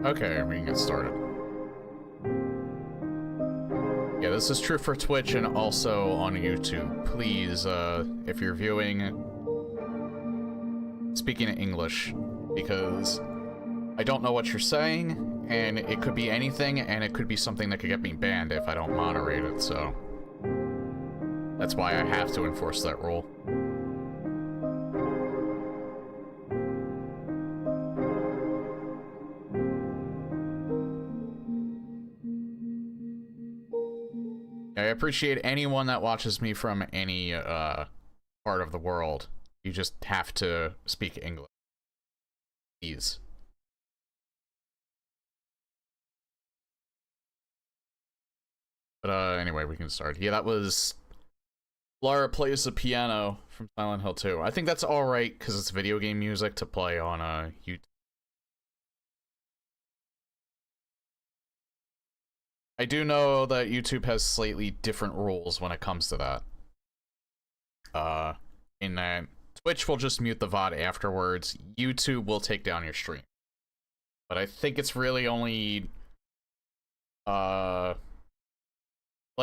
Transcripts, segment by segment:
Okay, we can get started. this is true for Twitch and also on YouTube. Please, if you're viewing, speak in English, because I don't know what you're saying, and it could be anything, and it could be something that could get me banned if I don't moderate it, so that's why I have to enforce that rule. I appreciate anyone that watches me from any part of the world. You just have to speak English. Please. But anyway, we can start. Yeah, that was Lara Plays the Piano from Silent Hill 2. I think that's alright because it's video game music to play on YouTube. I do know that YouTube has slightly different rules when it comes to that. In that Twitch will just mute the VOD afterwards. YouTube will take down your stream. But I think it's really only, like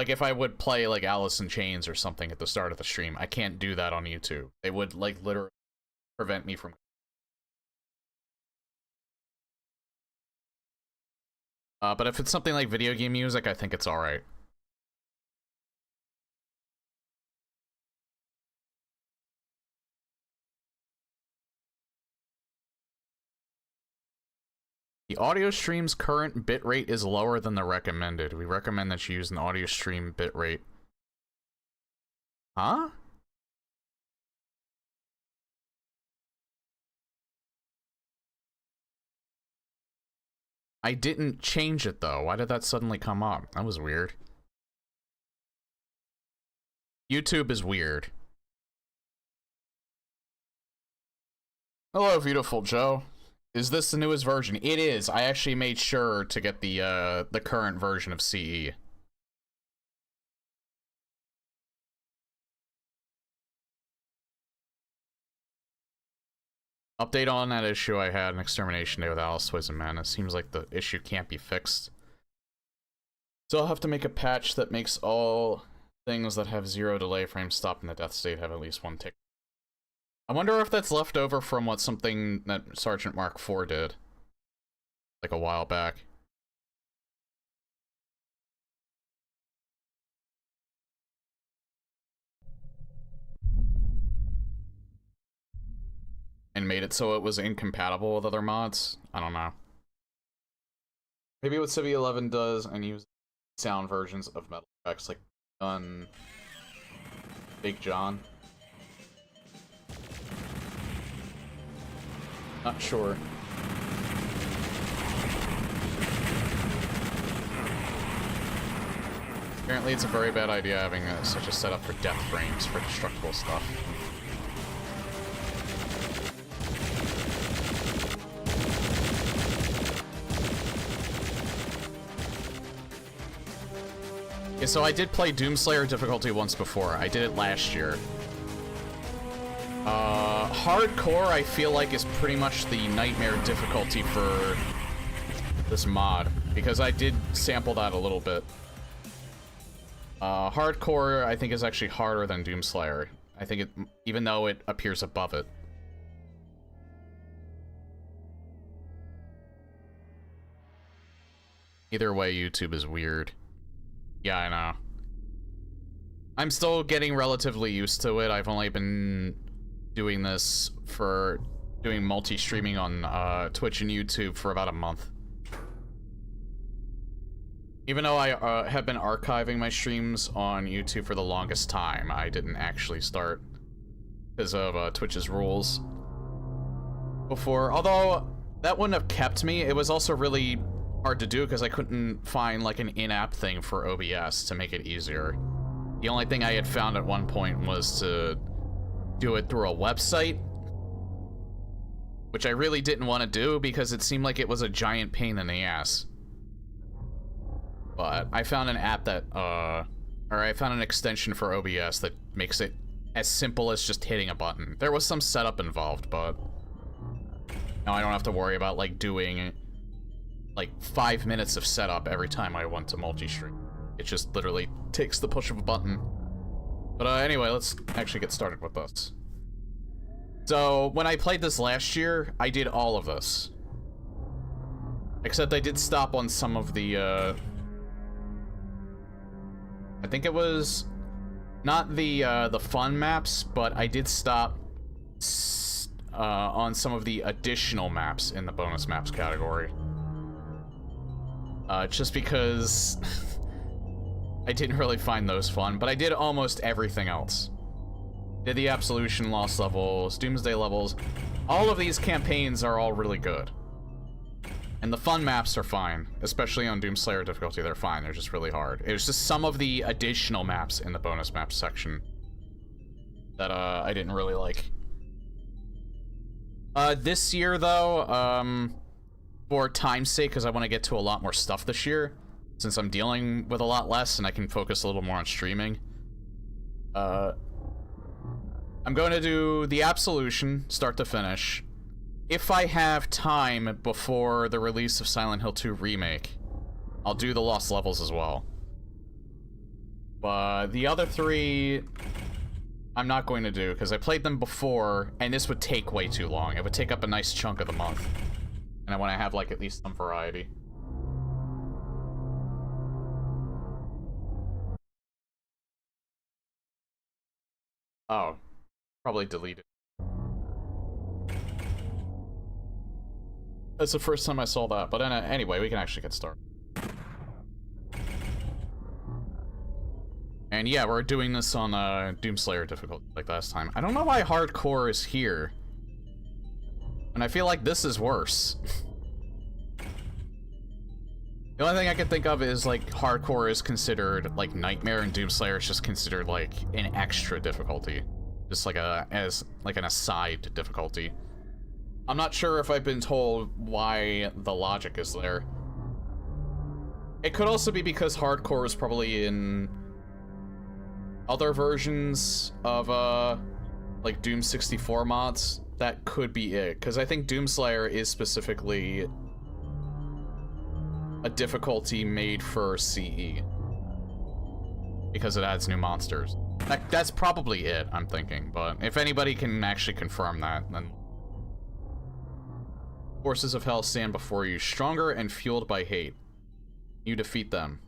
if I would play like Alice in Chains or something at the start of the stream, I can't do that on YouTube. They would like literally prevent me from. But if it's something like video game music, I think it's alright. The audio stream's current bitrate is lower than the recommended. We recommend that you use an audio stream bitrate. Huh? I didn't change it though. Why did that suddenly come up? That was weird. YouTube is weird. Hello, beautiful Joe. Is this the newest version? It is. I actually made sure to get the current version of CE. Update on that issue I had an Extermination Day with Alice, Toys and Man. It seems like the issue can't be fixed. So I'll have to make a patch that makes all things that have 0 delay frames stop in the death state have at least 1 tick. I wonder if that's left over from what something that Sergeant Mark IV did. Like a while back. And made it so it was incompatible with other mods? I don't know. Maybe what Civ 11 does and use sound versions of metal effects like done Big John. Not sure. Apparently it's a very bad idea having such a setup for death frames for destructible stuff. Yeah, so I did play Doomslayer difficulty once before. I did it last year. Hardcore, I feel like, is pretty much the nightmare difficulty for this mod, because I did sample that a little bit. Hardcore, I think, is actually harder than Doomslayer. I think it, even though it appears above it. Either way, YouTube is weird. Yeah, I know. I'm still getting relatively used to it. I've only been doing this for doing multi-streaming on Twitch and YouTube for about a month. Even though I have been archiving my streams on YouTube for the longest time, I didn't actually start because of Twitch's rules before. Although that wouldn't have kept me. It was also really hard to do because I couldn't find like an in-app thing for OBS to make it easier. The only thing I had found at one point was to do it through a website, which I really didn't want to do because it seemed like it was a giant pain in the ass. But I found an app that, or I found an extension for OBS that makes it as simple as just hitting a button. There was some setup involved, but now I don't have to worry about like doing like 5 minutes of setup every time I want to multi-stream. It just literally takes the push of a button. But anyway, let's actually get started with this. So, when I played this last year, I did all of this. Except I did stop on some of the, I think it was not the fun maps, but I did stop on some of the additional maps in the bonus maps category. Just because I didn't really find those fun, but I did almost everything else. Did the Absolution Lost levels, Doomsday levels. All of these campaigns are all really good. And the fun maps are fine, especially on Doomslayer difficulty, they're fine, they're just really hard. It was just some of the additional maps in the bonus maps section that I didn't really like. This year though, for time's sake, because I want to get to a lot more stuff this year, since I'm dealing with a lot less and I can focus a little more on streaming, I'm going to do the Absolution, start to finish. If I have time before the release of Silent Hill 2 Remake, I'll do the Lost Levels as well. But the other three, I'm not going to do, because I played them before, and this would take way too long. It would take up a nice chunk of the month. And I want to have, like, at least some variety. Oh. Probably deleted. That's the first time I saw that, but anyway, we can actually get started. And yeah, we're doing this on Doomslayer difficulty like last time. I don't know why hardcore is here. And I feel like this is worse. The only thing I can think of is, like, hardcore is considered, like, Nightmare, and Doomslayer is just considered, like, an extra difficulty. Just like as an aside difficulty. I'm not sure if I've been told why the logic is there. It could also be because hardcore is probably in other versions of like Doom 64 mods. That could be it, because I think Doomslayer is specifically a difficulty made for CE, because it adds new monsters. That's probably it, I'm thinking, but if anybody can actually confirm that, then... Forces of Hell stand before you, stronger and fueled by hate. You defeat them.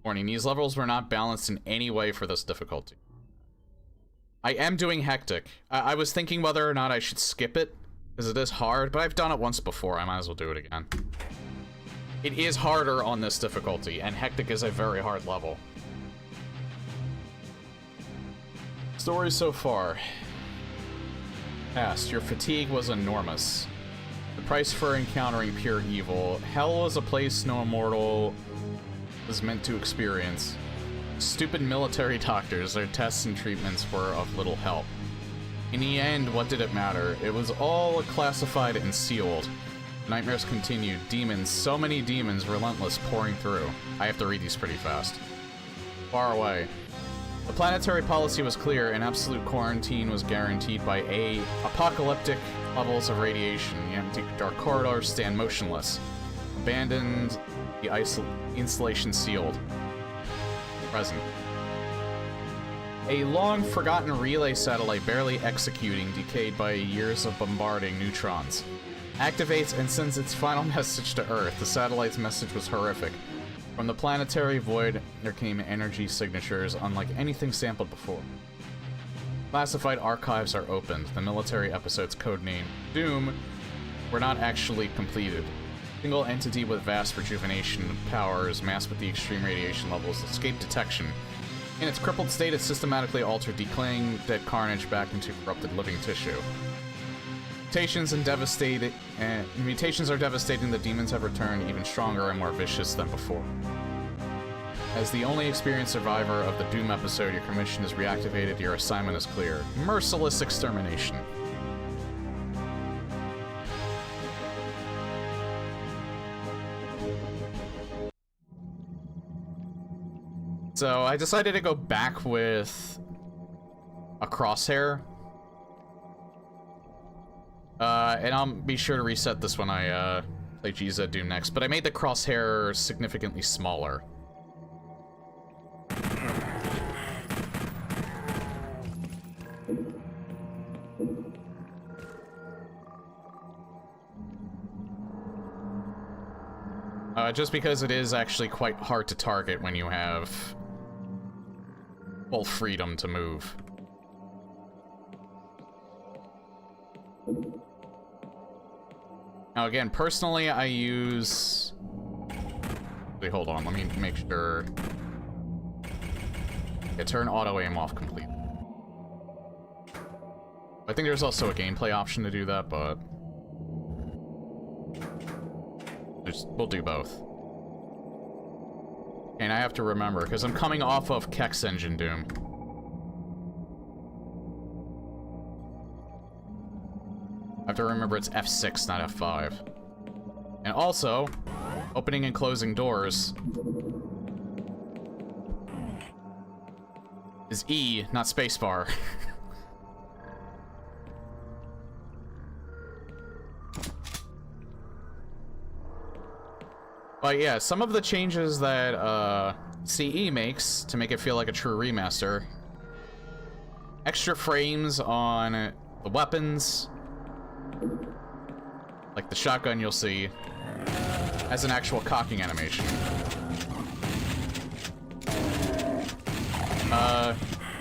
Warning, these levels were not balanced in any way for this difficulty. I am doing Hectic. I was thinking whether or not I should skip it, because it is hard, but I've done it once before, I might as well do it again. It is harder on this difficulty, and Hectic is a very hard level. Story so far. Past, your fatigue was enormous. The price for encountering pure evil. Hell was a place no mortal was meant to experience. Stupid military doctors, their tests and treatments were of little help. In the end, what did it matter? It was all classified and sealed. Nightmares continued. Demons, so many demons, relentless, pouring through. I have to read these pretty fast. Far away. The planetary policy was clear, and absolute quarantine was guaranteed by apocalyptic levels of radiation. The empty dark corridors stand motionless. Abandoned, the installation sealed. Present. A long-forgotten relay satellite barely executing, decayed by years of bombarding neutrons. Activates and sends its final message to Earth. The satellite's message was horrific. From the planetary void, there came energy signatures unlike anything sampled before. Classified archives are opened. The military episode's codename, Doom, were not actually completed. Single entity with vast rejuvenation powers, masked with the extreme radiation levels, escaped detection. In its crippled state, it systematically altered decaying dead carnage back into corrupted living tissue. Mutations are devastating. The demons have returned, even stronger and more vicious than before. As the only experienced survivor of the Doom episode, your commission is reactivated. Your assignment is clear: merciless extermination. So I decided to go back with a crosshair. And I'll be sure to reset this when I play GZ Doom next, but I made the crosshair significantly smaller. Just because it is actually quite hard to target when you have full freedom to move. Now again, personally, I use... Wait, hold on, let me make sure... Yeah, turn auto-aim off completely. I think there's also a gameplay option to do that, but... we'll do both. And I have to remember, because I'm coming off of Kex Engine Doom. I have to remember it's F6, not F5. And also, opening and closing doors is E, not spacebar. But yeah, some of the changes that CE makes to make it feel like a true remaster. Extra frames on the weapons. Like the shotgun you'll see has an actual cocking animation.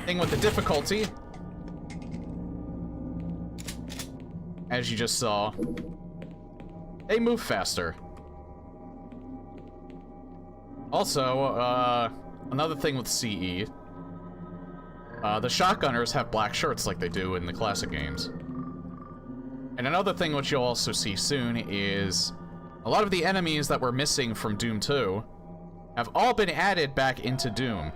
Thing with the difficulty, as you just saw, they move faster. Also, another thing with CE, the shotgunners have black shirts like they do in the classic games. And another thing which you'll also see soon is a lot of the enemies that were missing from Doom 2 have all been added back into Doom.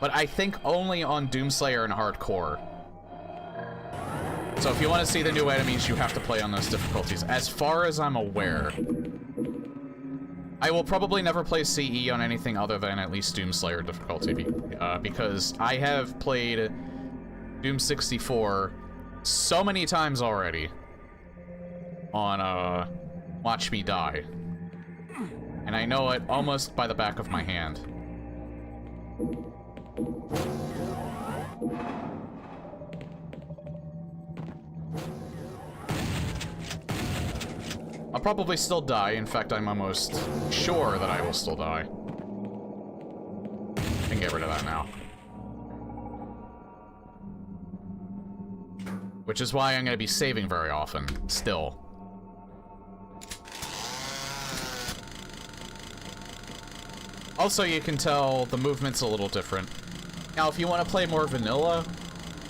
But I think only on Doomslayer and Hardcore. So if you want to see the new enemies, you have to play on those difficulties. As far as I'm aware, I will probably never play CE on anything other than at least Doomslayer difficulty, because I have played Doom 64 so many times already on Watch Me Die, and I know it almost by the back of my hand. I'll probably still die. In fact, I'm almost sure that I will still die. I can get rid of that now. Which is why I'm going to be saving very often, still. Also, you can tell the movement's a little different. Now, if you want to play more vanilla,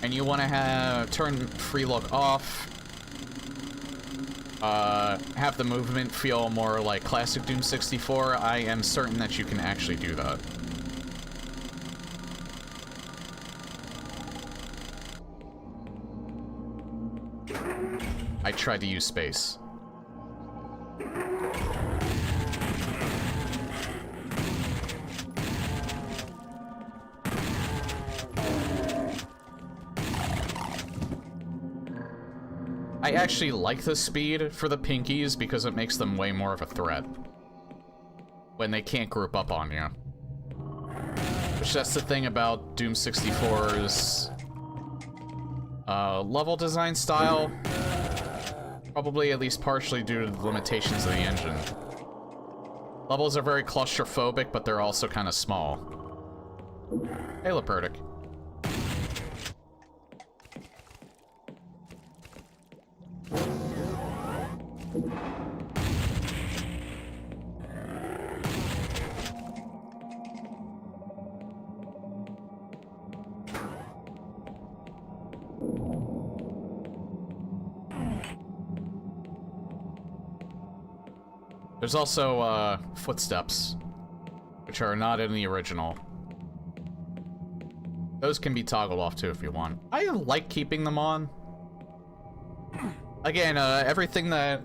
and you want to turn free look off, have the movement feel more like classic Doom 64, I am certain that you can actually do that. I tried to use space. I actually like the speed for the pinkies because it makes them way more of a threat when they can't group up on you. Which, that's the thing about Doom 64's level design style. Probably at least partially due to the limitations of the engine. Levels are very claustrophobic, but they're also kind of small. Hey, Lepertic. There's also, footsteps, which are not in the original. Those can be toggled off, too, if you want. I like keeping them on. Again, everything that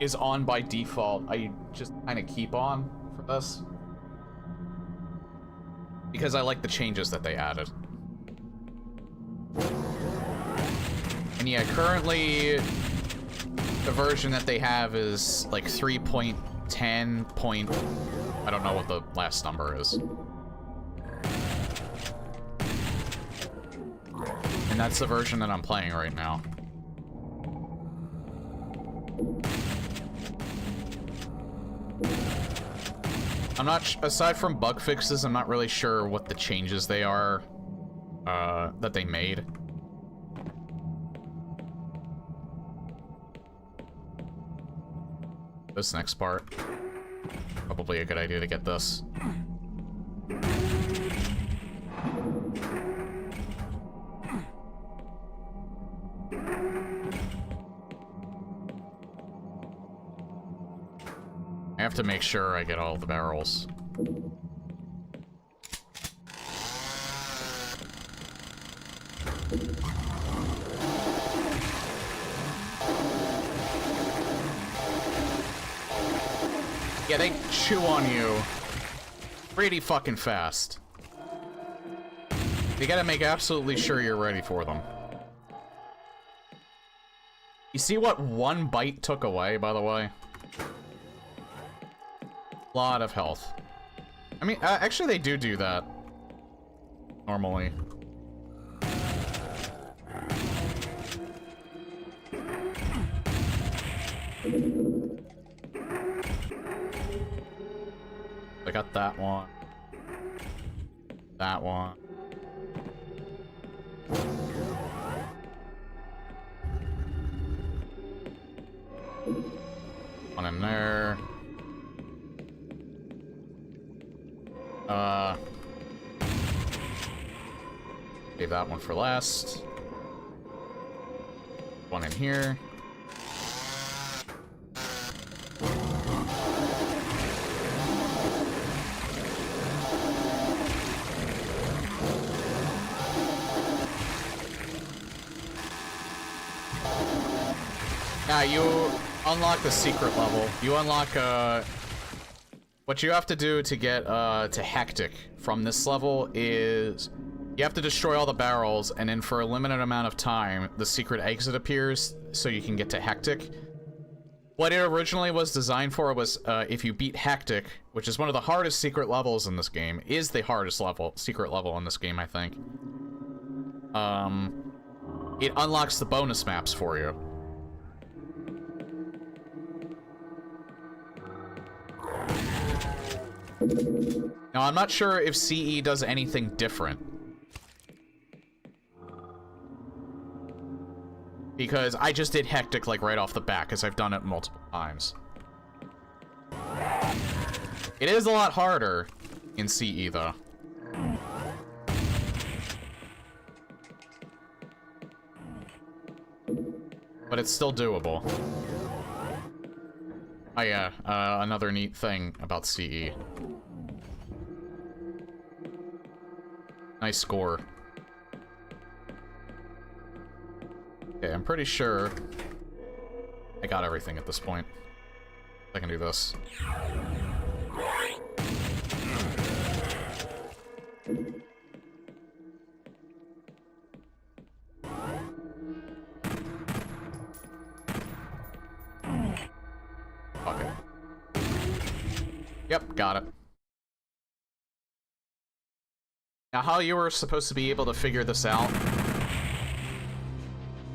is on by default, I just kind of keep on for this. Because I like the changes that they added. And yeah, currently, the version that they have is like 3.10 point... I don't know what the last number is. And that's the version that I'm playing right now. I'm not, aside from bug fixes, I'm not really sure what the changes they are, that they made. This next part. Probably a good idea to get this. I have to make sure I get all the barrels. Yeah, they chew on you pretty fucking fast. You gotta make absolutely sure you're ready for them. You see what one bite took away, by the way? Lot of health. I mean, actually they do that. Normally. I got that one. That one. One in there. Save that one for last. One in here. Now you unlock the secret level. You unlock, what you have to do to get, to Hectic from this level is you have to destroy all the barrels, and then for a limited amount of time, the secret exit appears so you can get to Hectic. What it originally was designed for was, if you beat Hectic, which is one of the hardest secret levels in this game, is the hardest secret level in this game, I think. It unlocks the bonus maps for you. Now, I'm not sure if CE does anything different. Because I just did Hectic, like, right off the bat, because I've done it multiple times. It is a lot harder in CE, though. But it's still doable. Oh yeah, another neat thing about CE. Nice score. Okay, I'm pretty sure I got everything at this point. I can do this. Fuck it. Yep, got it. Now, how you were supposed to be able to figure this out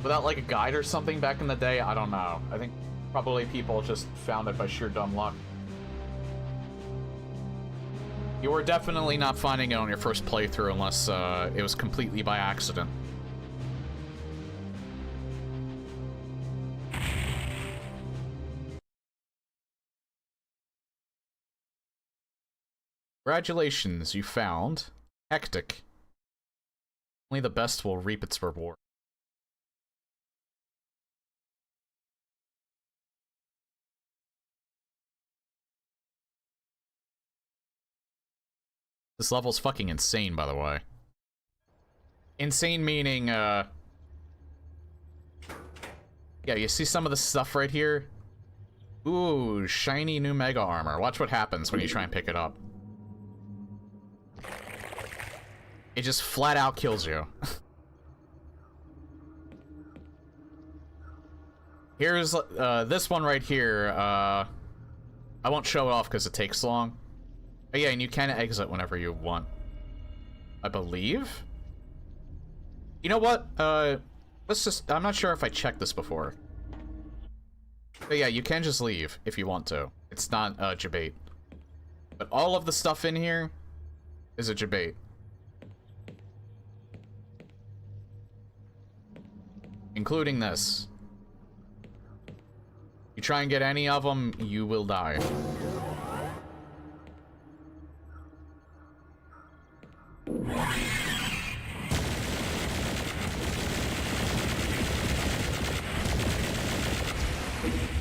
without, like, a guide or something back in the day, I don't know. I think probably people just found it by sheer dumb luck. You were definitely not finding it on your first playthrough unless it was completely by accident. Congratulations, you found Hectic. Only the best will reap its reward. This level's fucking insane, by the way. Insane meaning, yeah, you see some of the stuff right here? Ooh, shiny new mega armor. Watch what happens when you try and pick it up. It just flat out kills you. Here's, this one right here, I won't show it off because it takes long. Oh yeah, and you can exit whenever you want, I believe? You know what, let's just, I'm not sure if I checked this before. But yeah, you can just leave if you want to. It's not, debate. But all of the stuff in here is a debate. Including this. You try and get any of them, you will die.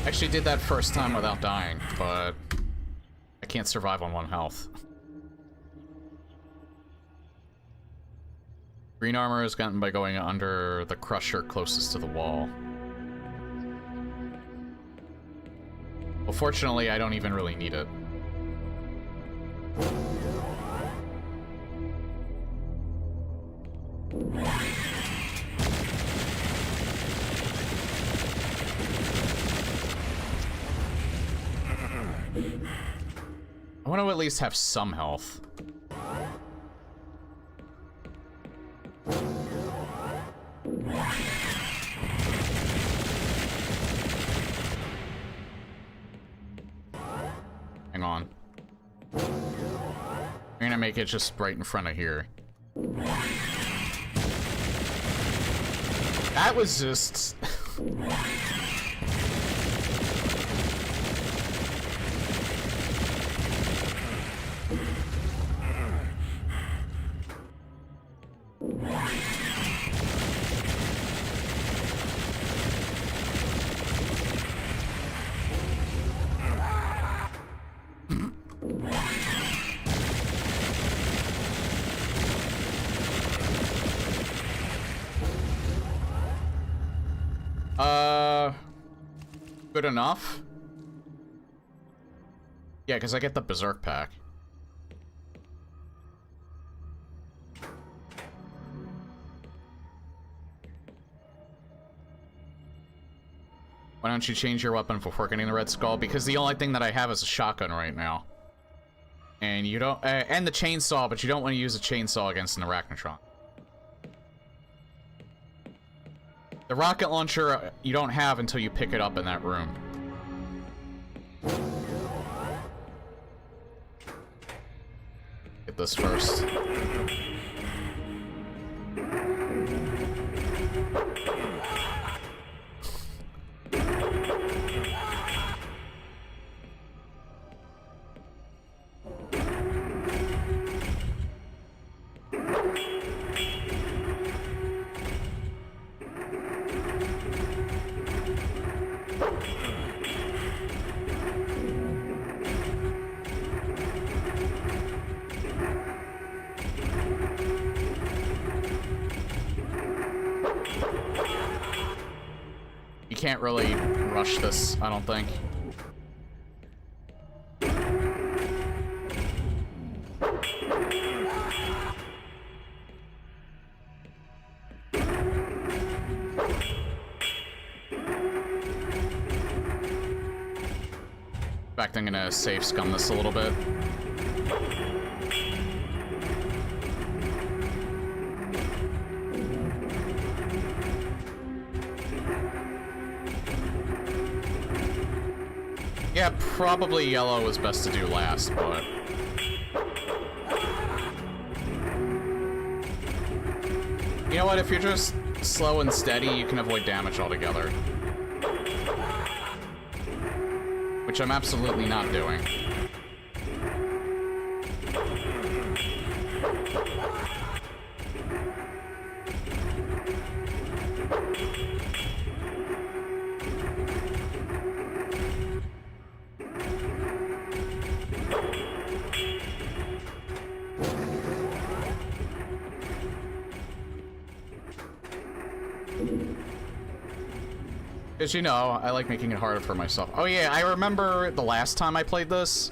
Actually did that first time without dying, but I can't survive on 1 health. Green armor is gotten by going under the crusher closest to the wall. Well, fortunately, I don't even really need it. I want to at least have some health. Hang on. I'm gonna make it just right in front of here. That was just... Good enough? Yeah, because I get the Berserk pack. Why don't you change your weapon before getting the Red Skull? Because the only thing that I have is a shotgun right now. And you don't... and the chainsaw, but you don't want to use a chainsaw against an Arachnotron. The rocket launcher, you don't have until you pick it up in that room. Get this first. Can't really rush this, I don't think. In fact, I'm gonna save scum this a little bit. Yeah, probably yellow was best to do last, but... You know what, if you're just slow and steady, you can avoid damage altogether. Which I'm absolutely not doing. As you know, I like making it harder for myself. Oh yeah, I remember the last time I played this.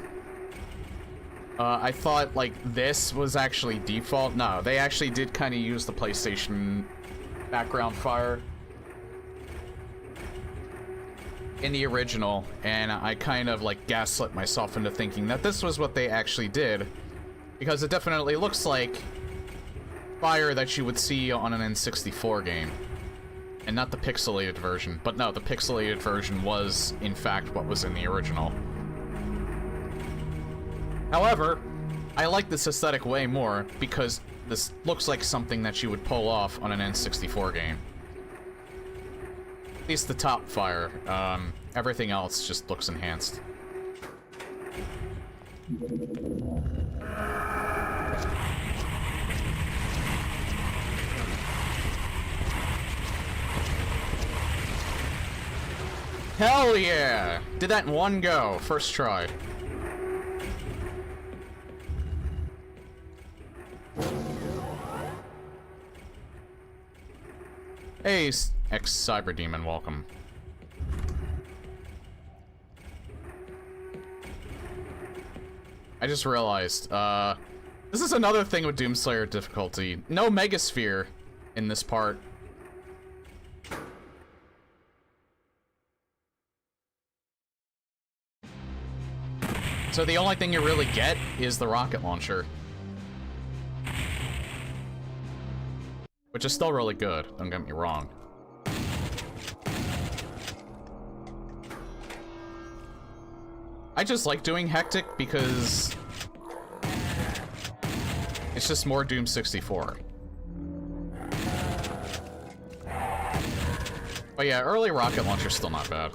I thought, like, this was actually default. No, they actually did kind of use the PlayStation background fire in the original, and I kind of, like, gaslit myself into thinking that this was what they actually did, because it definitely looks like fire that you would see on an N64 game. And not the pixelated version. But no, the pixelated version was, in fact, what was in the original. However, I like this aesthetic way more because this looks like something that you would pull off on an N64 game. At least the top fire. Everything else just looks enhanced. Hell yeah! Did that in one go, first try. Hey, ex-Cyberdemon, welcome. I just realized, this is another thing with Doomslayer difficulty. No Megasphere in this part. So the only thing you really get is the rocket launcher. Which is still really good, don't get me wrong. I just like doing Hectic because it's just more Doom 64. But yeah, early rocket launcher's still not bad.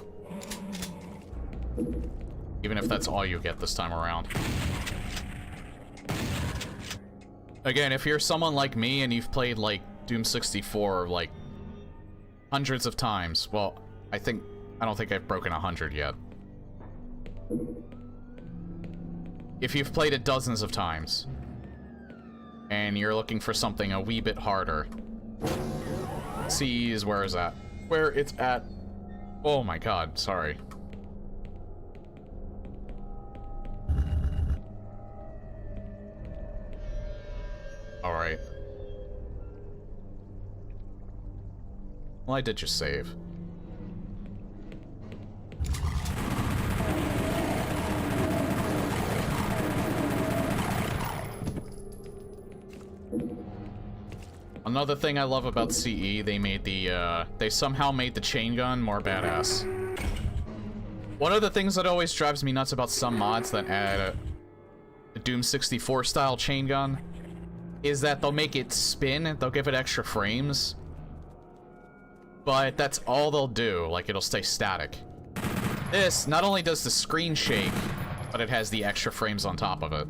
Even if that's all you get this time around. Again, if you're someone like me and you've played, like, Doom 64, like, hundreds of times, well, I don't think I've broken 100 yet. If you've played it dozens of times, and you're looking for something a wee bit harder, C is where is that? Where it's at. Oh my god, sorry. Alright. Well, I did just save. Another thing I love about CE, they made the, they somehow made the chain gun more badass. One of the things that always drives me nuts about some mods that add a Doom 64 style chain gun is that they'll make it spin, they'll give it extra frames, but that's all they'll do, like it'll stay static. This, not only does the screen shake, but it has the extra frames on top of it.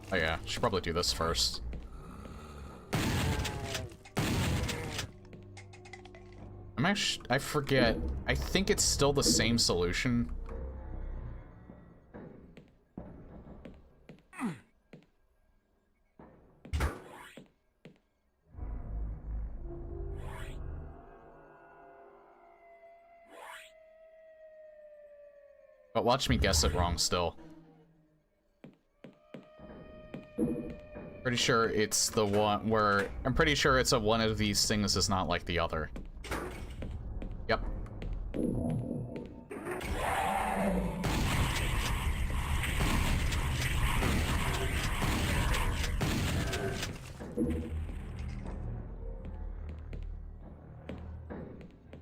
Oh yeah, should probably do this first. I forget. I think it's still the same solution. But watch me guess it wrong still. Pretty sure it's the one where... I'm pretty sure it's one of these things is not like the other. Yep.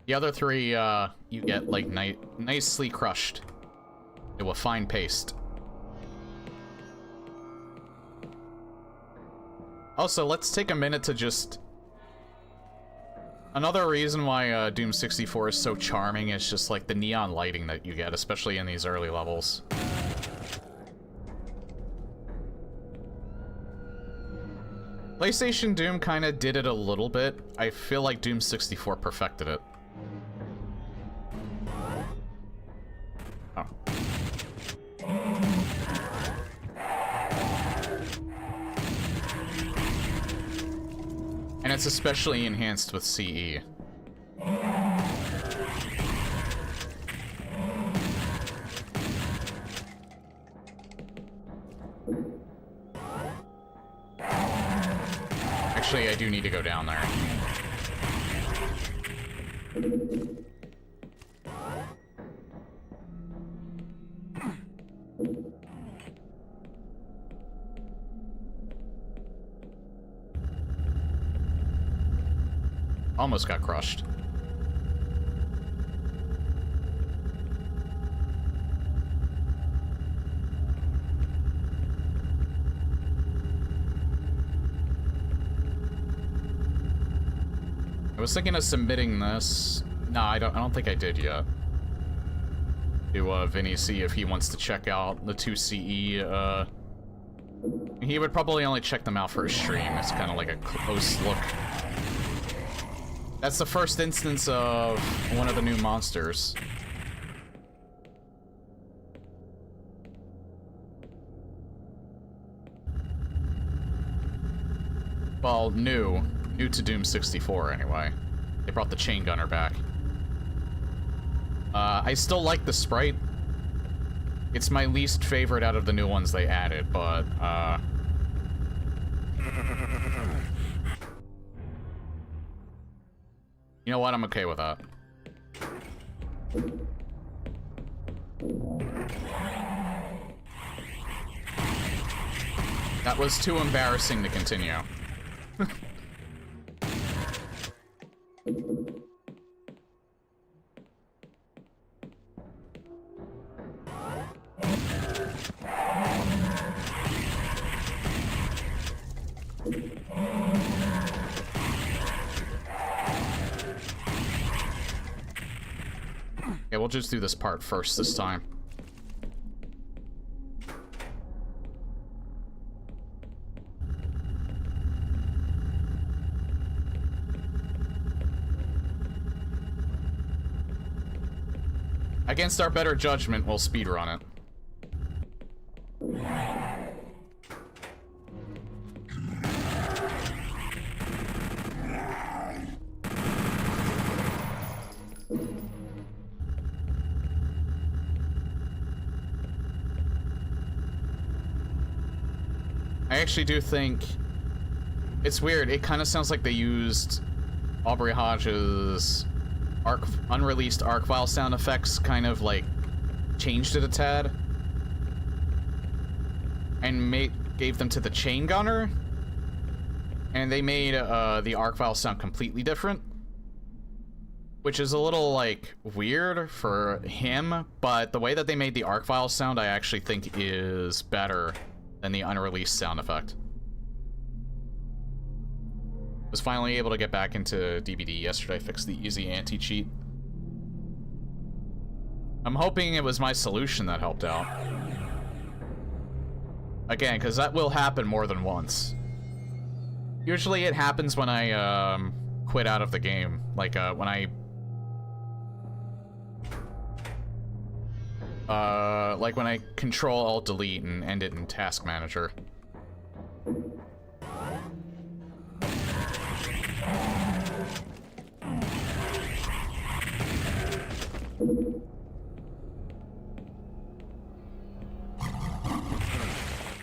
The other three, you get, like, nicely crushed into a fine paste. Also, let's take a minute to just... Another reason why Doom 64 is so charming is just, like, the neon lighting that you get, especially in these early levels. PlayStation Doom kinda did it a little bit. I feel like Doom 64 perfected it. Oh. And it's especially enhanced with CE. Actually, I do need to go down there. Almost got crushed. I was thinking of submitting this. No, I don't think I did yet. To Vinny, see if he wants to check out the 2CE. He would probably only check them out for a stream. It's kind of like a close look. That's the first instance of one of the new monsters. Well, new to Doom 64 anyway. They brought the chain gunner back. I still like the sprite. It's my least favorite out of the new ones they added, but you know what? I'm okay with that. That was too embarrassing to continue. Okay, we'll just do this part first this time. Against our better judgment, we'll speedrun it. I actually do think it's weird. It kind of sounds like they used Aubrey Hodge's unreleased ARC file sound effects, kind of like changed it a tad and gave them to the chain gunner, and they made the ARC file sound completely different, which is a little like weird for him, but the way that they made the ARC file sound I actually think is better than the unreleased sound effect. Was finally able to get back into DBD yesterday, fixed the easy anti-cheat. I'm hoping it was my solution that helped out. Again, because that will happen more than once. Usually it happens when I quit out of the game. Like when I Control-Alt-Delete and end it in Task Manager.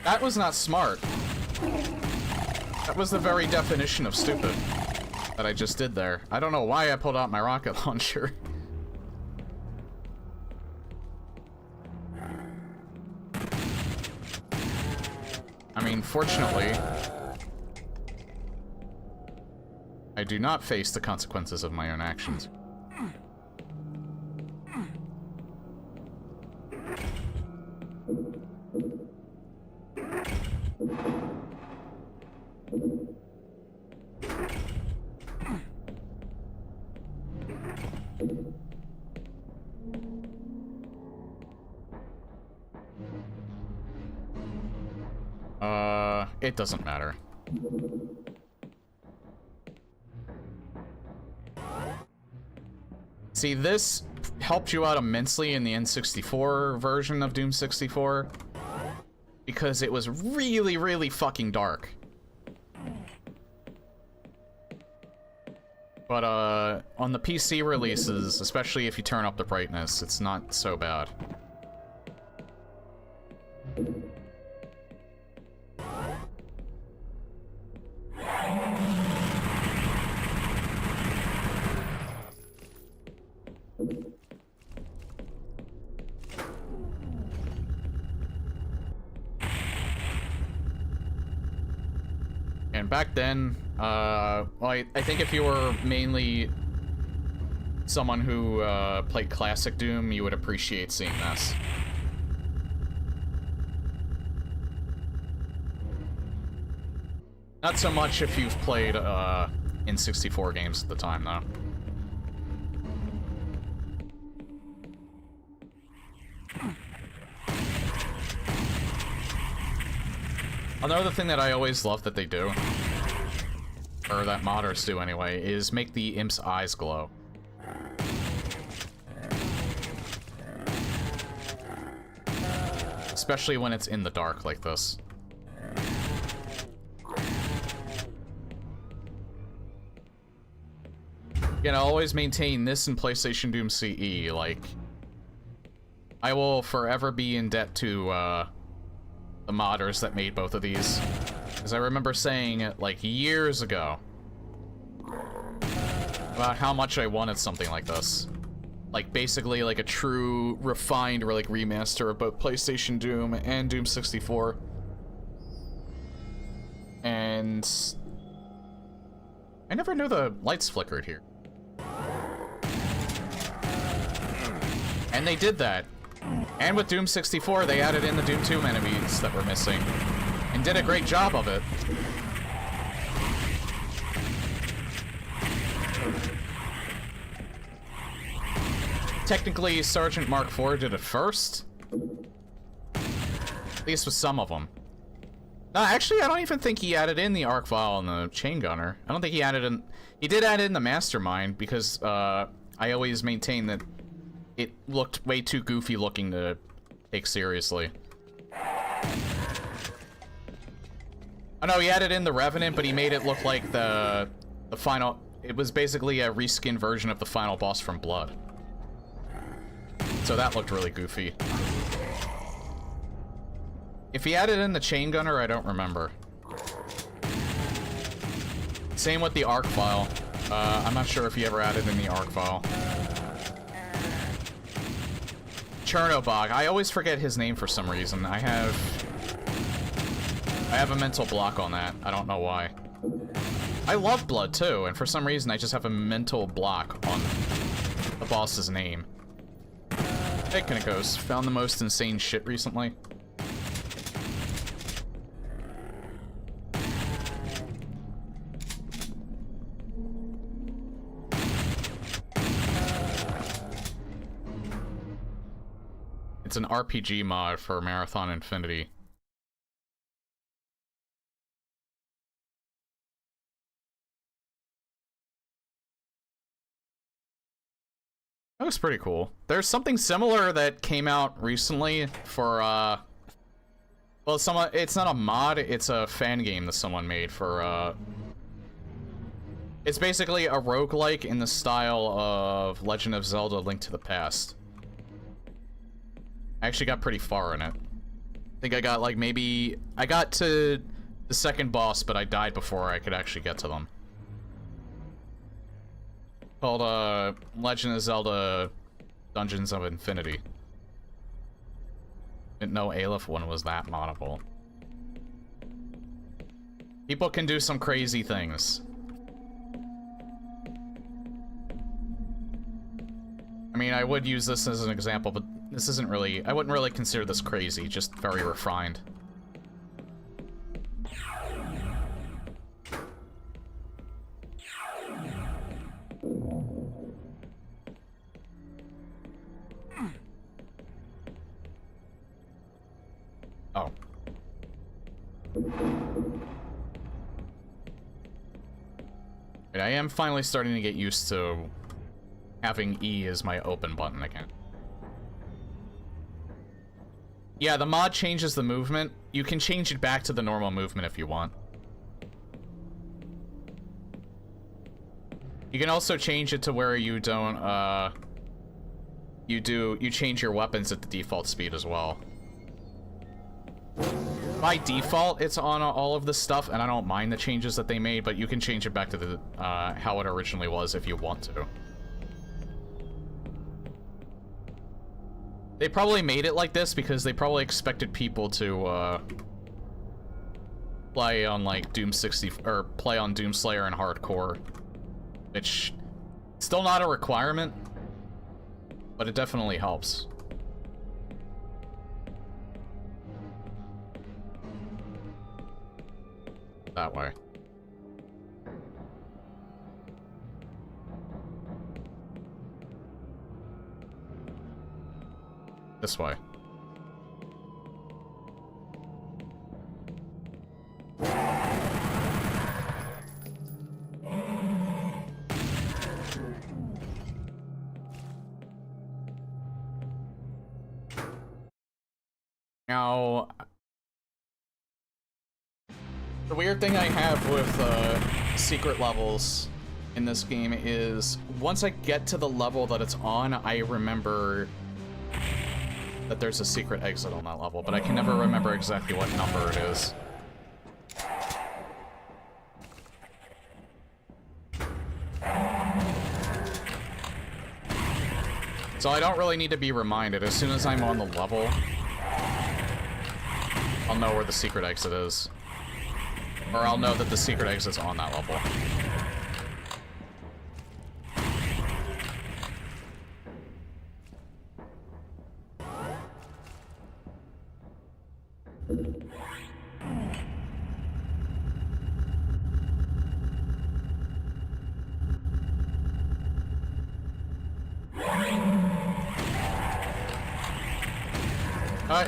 That was not smart. That was the very definition of stupid that I just did there. I don't know why I pulled out my rocket launcher. I mean, fortunately, I do not face the consequences of my own actions. It doesn't matter. See, this helped you out immensely in the N64 version of Doom 64 because it was really, really fucking dark. But on the PC releases, especially if you turn up the brightness, it's not so bad. back then, well, I think if you were mainly someone who played classic Doom, you would appreciate seeing this. Not so much if you've played N64 games at the time, though. Another thing that I always love that they do, or that modders do anyway, is make the imp's eyes glow. Especially when it's in the dark like this. Again, I'll always maintain this in PlayStation Doom CE, like, I will forever be in debt to, the modders that made both of these. Because I remember saying, like, years ago, about how much I wanted something like this. Like, basically, like, a true, refined, or, like, remaster of both PlayStation Doom and Doom 64. And I never knew the lights flickered here. And they did that. And with Doom 64, they added in the Doom 2 enemies that were missing. And did a great job of it. Technically, Sergeant Mark IV did it first. At least with some of them. No, actually, I don't even think he added in the arc vial and the chain gunner. I don't think he added in... He did add in the mastermind, because, I always maintain that it looked way too goofy looking to take seriously. Oh no, he added in the Revenant, but he made it look like the final... It was basically a reskin version of the final boss from Blood. So that looked really goofy. If he added in the chain gunner, I don't remember. Same with the arc vial. I'm not sure if he ever added in the arc vial. Chernobog. I always forget his name for some reason. I have a mental block on that. I don't know why. I love Blood too, and for some reason I just have a mental block on the boss's name. Hey, Kinnikos. Found the most insane shit recently. It's an RPG mod for Marathon Infinity. That was pretty cool. There's something similar that came out recently for, well, it's not a mod, it's a fan game that someone made for, it's basically a roguelike in the style of Legend of Zelda: Link to the Past. I actually got pretty far in it. I think I got, like, maybe... I got to the second boss, but I died before I could actually get to them. Called, Legend of Zelda Dungeons of Infinity. Didn't know Aleph one was that moddable. People can do some crazy things. I mean, I would use this as an example, but this isn't really... I wouldn't really consider this crazy, just very refined. Oh. I am finally starting to get used to having E as my open button again. Yeah, the mod changes the movement. You can change it back to the normal movement if you want. You can also change it to where you don't, you change your weapons at the default speed as well. By default, it's on all of this stuff, and I don't mind the changes that they made, but you can change it back to the, how it originally was if you want to. They probably made it like this because they probably expected people to, play on like Doom 60 or play on Doomslayer and hardcore, which still not a requirement, but it definitely helps. That way. This way. Now, the weird thing I have with secret levels in this game is once I get to the level that it's on, I remember that there's a secret exit on that level, but I can never remember exactly what number it is. So I don't really need to be reminded. As soon as I'm on the level, I'll know where the secret exit is. Or I'll know that the secret exit's on that level.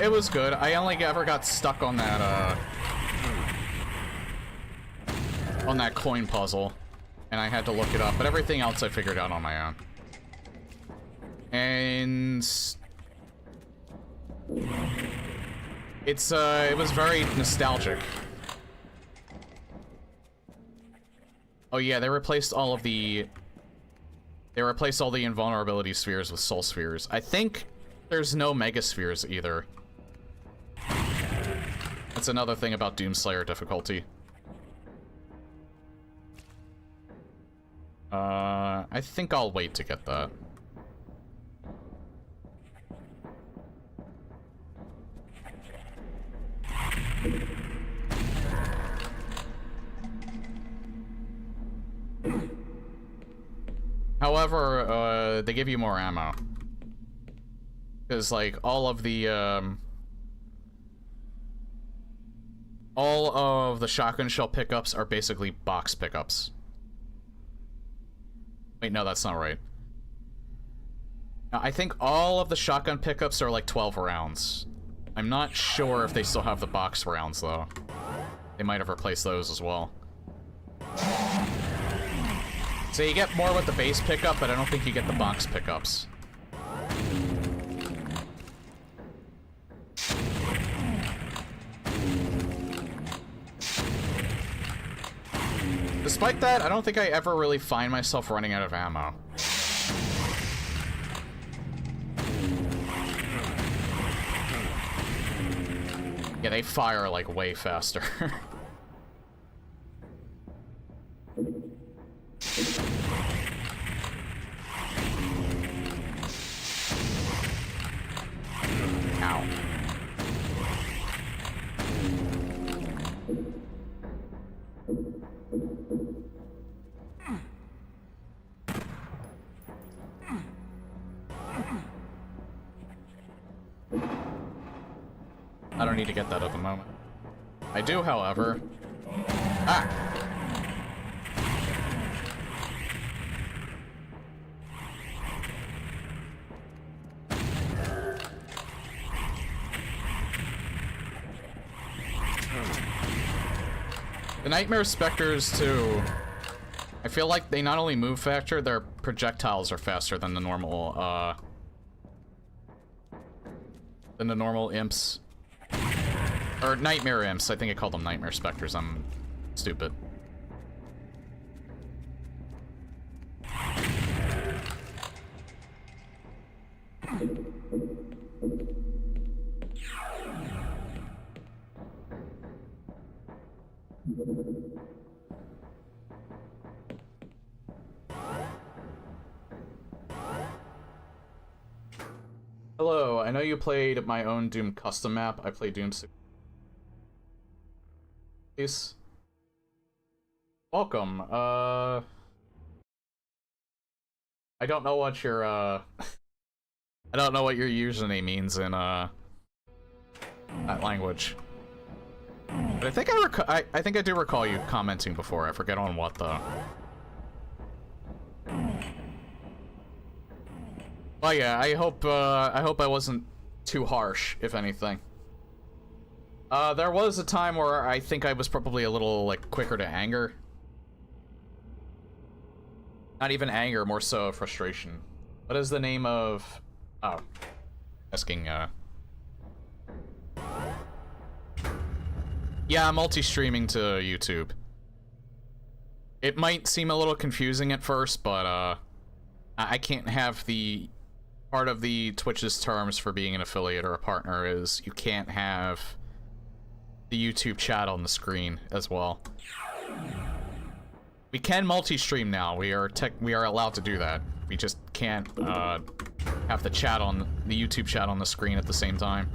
It was good. I only ever got stuck on that coin puzzle, and I had to look it up, but everything else I figured out on my own. And it was very nostalgic. Oh yeah, they replaced all the invulnerability spheres with soul spheres. I think there's no mega spheres either. That's another thing about Doomslayer difficulty. I think I'll wait to get that. However, they give you more ammo. Because, like, all of the shotgun shell pickups are basically box pickups. Wait, no, that's not right. I think all of the shotgun pickups are like 12 rounds. I'm not sure if they still have the box rounds, though. They might have replaced those as well. So you get more with the base pickup, but I don't think you get the box pickups. Despite that, I don't think I ever really find myself running out of ammo. Yeah, they fire, like, way faster. Ow. I don't need to get that at the moment. I do, however. Ah! The Nightmare Spectres, too. I feel like they not only move faster, their projectiles are faster than the normal, imps. Or Nightmare Imps. I think I called them Nightmare Spectres. I'm stupid. Hello, I know you played my own Doom custom map. I play Doom 6. Peace. Welcome. I don't know what your I don't know what your username means in that language. But I think I think I do recall you commenting before. I forget on what though. Well, yeah, I hope I wasn't too harsh, if anything. There was a time where I think I was probably a little, like, quicker to anger. Not even anger, more so frustration. What is the name of... Oh. Asking, Yeah, multi-streaming to YouTube. It might seem a little confusing at first, but, I can't have the... Part of the Twitch's terms for being an affiliate or a partner is you can't have the YouTube chat on the screen as well. We can multi-stream now. We are allowed to do that. We just can't have the chat on the YouTube chat on the screen at the same time.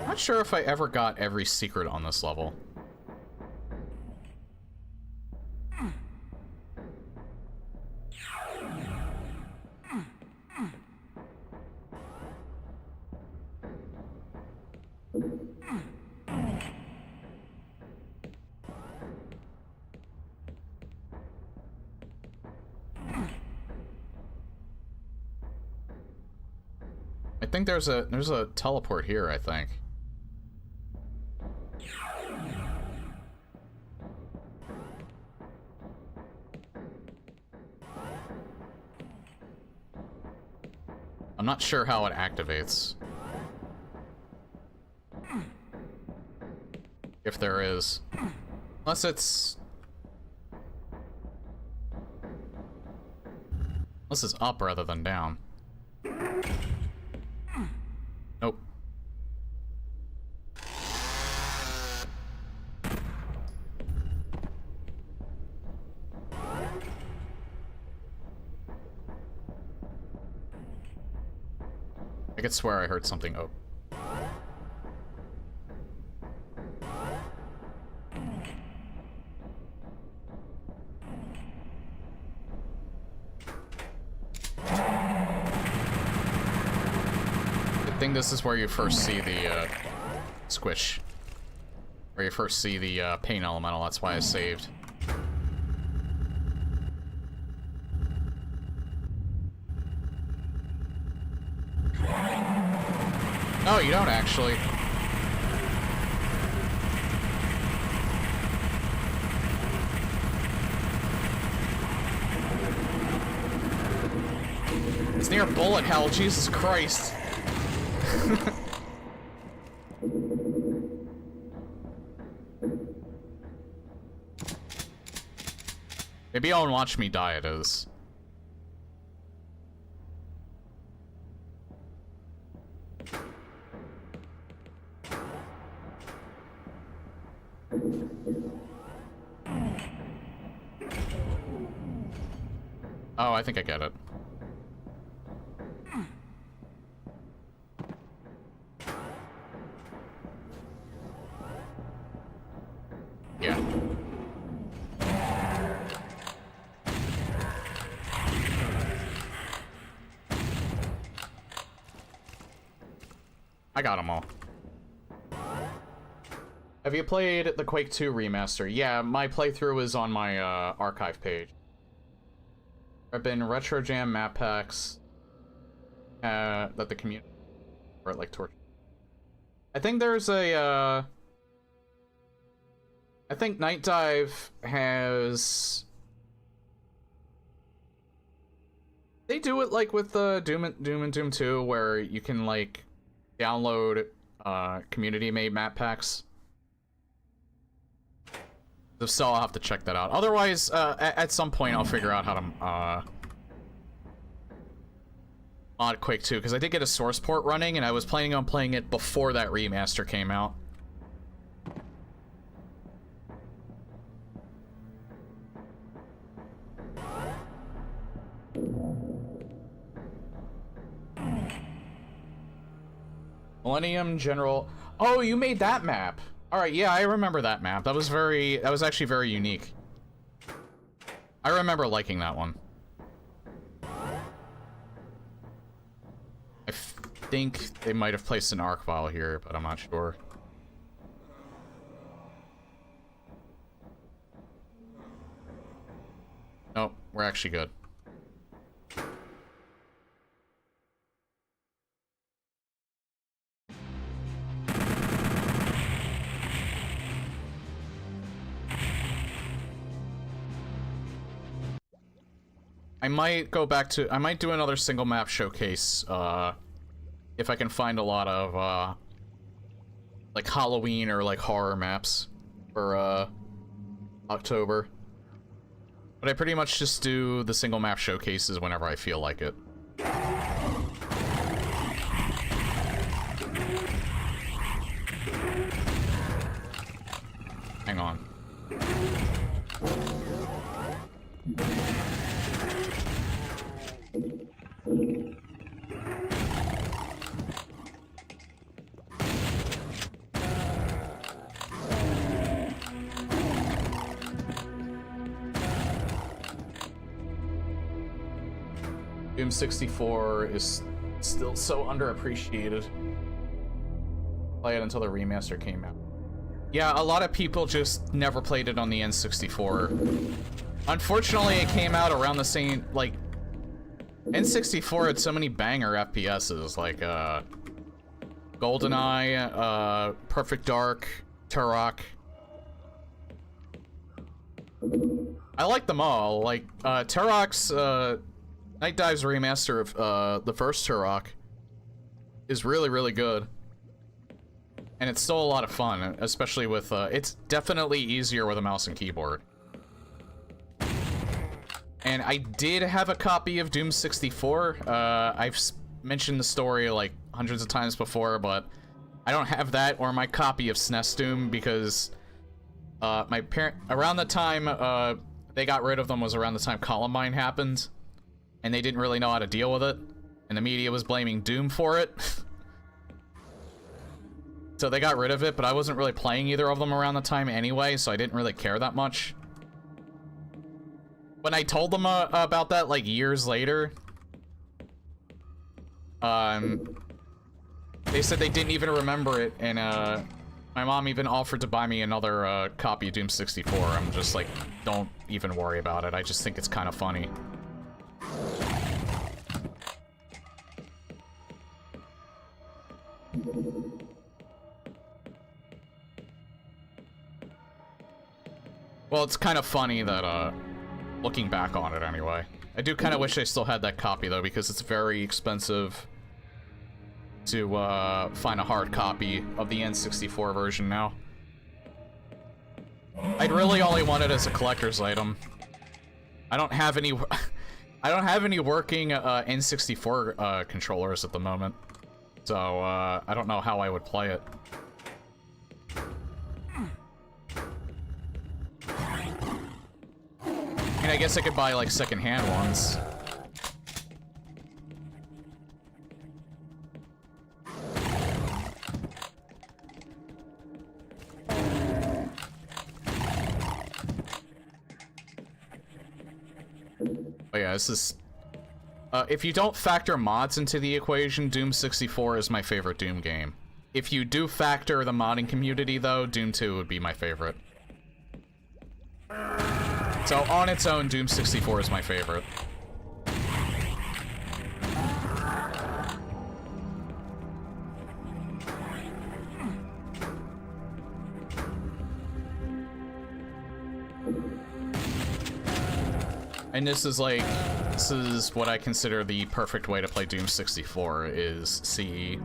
Not sure if I ever got every secret on this level. I think there's a teleport here, I think. I'm not sure how it activates. If there is. Unless it's up rather than down. Nope. I could swear I heard something. Oh. I think this is where you first see the squish. Where you first see the pain elemental, that's why I saved. No, you don't actually. It's near bullet hell, Jesus Christ. Maybe I'll watch me die, it is. Oh, I think I get it. Yeah. I got them all. Have you played the Quake 2 remaster? Yeah, my playthrough is on my archive page. There have been retro jam map packs that the community or like torture. I think there's a I think Night Dive has They do it like with Doom and Doom 2, where you can like download community made map packs. So I'll have to check that out. Otherwise, at some point I'll figure out how to mod Quake 2, because I did get a source port running, and I was planning on playing it before that remaster came out. Millennium General. Oh, you made that map. All right, yeah, I remember that map. That was actually very unique. I remember liking that one. I think they might have placed an arc file here, but I'm not sure. Nope, we're actually good. I might do another single map showcase, if I can find a lot of, like Halloween or like horror maps for, October. But I pretty much just do the single map showcases whenever I feel like it. Hang on. Doom 64 is still so underappreciated. Play it until the remaster came out. Yeah, a lot of people just never played it on the N64. Unfortunately, it came out around the same, like, N64 had so many banger FPSs, like, GoldenEye, Perfect Dark, Turok. I like them all. Like, Turok's, Night Dive's remaster of, the first Turok is really, really good. And it's still a lot of fun, especially with, it's definitely easier with a mouse and keyboard. And I did have a copy of Doom 64. I've mentioned the story like hundreds of times before, but I don't have that or my copy of SNES Doom because my parent, around the time they got rid of them was around the time Columbine happened, and they didn't really know how to deal with it, and the media was blaming Doom for it. So they got rid of it, but I wasn't really playing either of them around the time anyway, so I didn't really care that much. When I told them about that, like, years later, they said they didn't even remember it, and, my mom even offered to buy me another, copy of Doom 64. I'm just like, don't even worry about it. I just think it's kind of funny. Well, it's kind of funny that, looking back on it anyway. I do kind of wish I still had that copy, though, because it's very expensive to, find a hard copy of the N64 version now. I'd really only want it as a collector's item. I don't have any... I don't have any working, N64, controllers at the moment. So, I don't know how I would play it. I mean, I guess I could buy, like, second-hand ones. Oh yeah, this is... if you don't factor mods into the equation, Doom 64 is my favorite Doom game. If you do factor the modding community, though, Doom 2 would be my favorite. So, on its own, Doom 64 is my favorite. And this is like This is what I consider the perfect way to play Doom 64, is CE.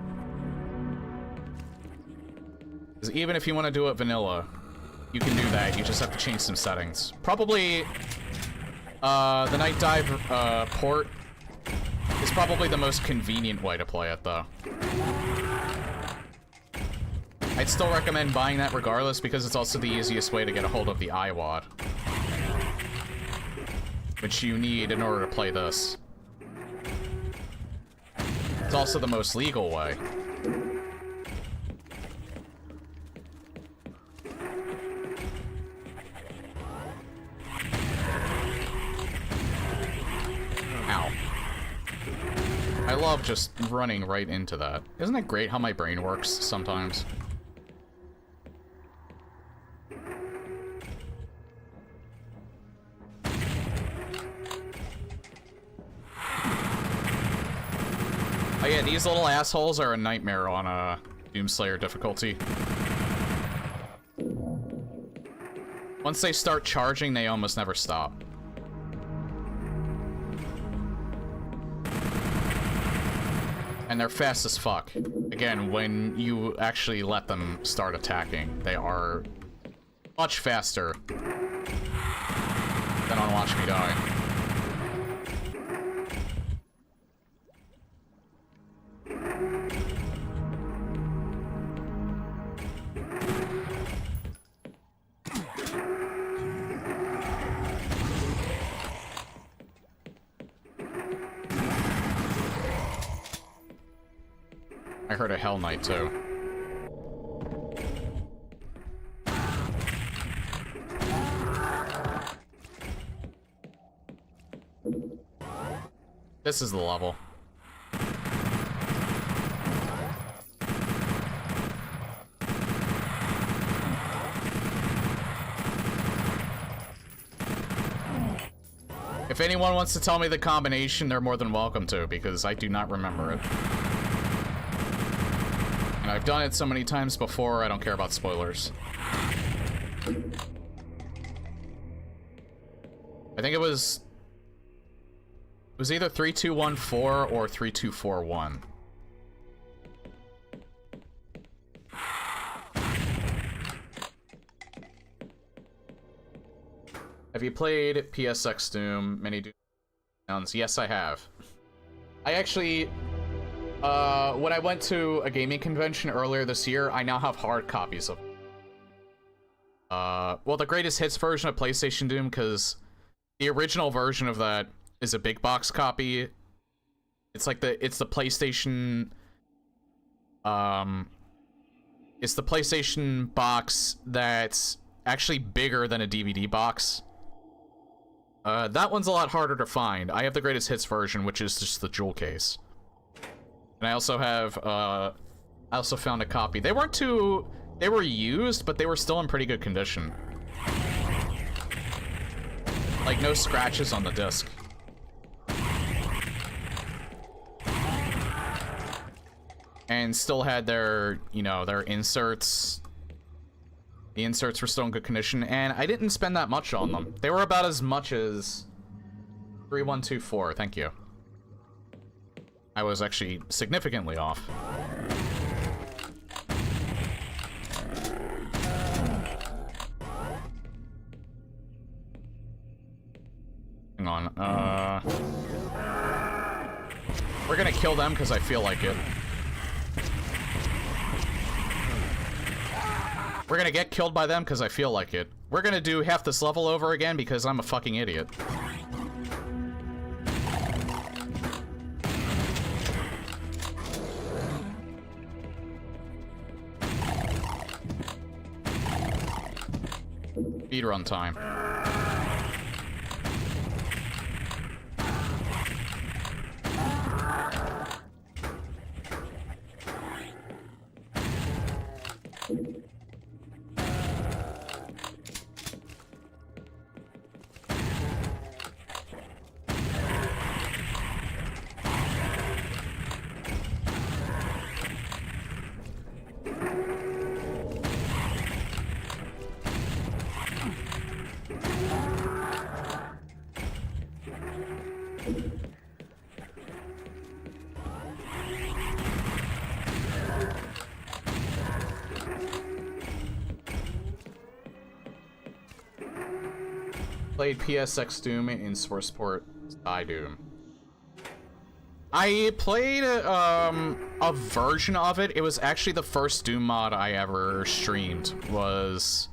Because even if you want to do it vanilla, you can do that, you just have to change some settings. Probably, the Night Dive, port is probably the most convenient way to play it, though. I'd still recommend buying that regardless, because it's also the easiest way to get a hold of the iWAD, which you need in order to play this. It's also the most legal way. Ow. I love just running right into that. Isn't it great how my brain works sometimes? Oh yeah, these little assholes are a nightmare on Doomslayer difficulty. Once they start charging, they almost never stop. And they're fast as fuck. Again, when you actually let them start attacking, they are much faster than on Watch Me Die. I heard a Hell Knight, too. This is the level. If anyone wants to tell me the combination, they're more than welcome to, because I do not remember it. And I've done it so many times before, I don't care about spoilers. I think it was either 3214 or 3241. Have you played PSX Doom, Mini Doom? Yes, I have. I actually... when I went to a gaming convention earlier this year, I now have hard copies of well, the greatest hits version of PlayStation Doom, because the original version of that is a big box copy. It's like it's the PlayStation it's the PlayStation box that's actually bigger than a DVD box. That one's a lot harder to find. I have the greatest hits version, which is just the jewel case. And I also have, I also found a copy. They were used, but they were still in pretty good condition. Like, no scratches on the disc. And still had their, you know, their inserts. The inserts were still in good condition, and I didn't spend that much on them. They were about as much as 3124, thank you. I was actually significantly off. Hang on, we're gonna kill them because I feel like it. We're gonna get killed by them because I feel like it. We're gonna do half this level over again because I'm a fucking idiot. Speedrun time. played PSX Doom in source port Doom. I played a version of it. It was actually the first Doom mod I ever streamed. Was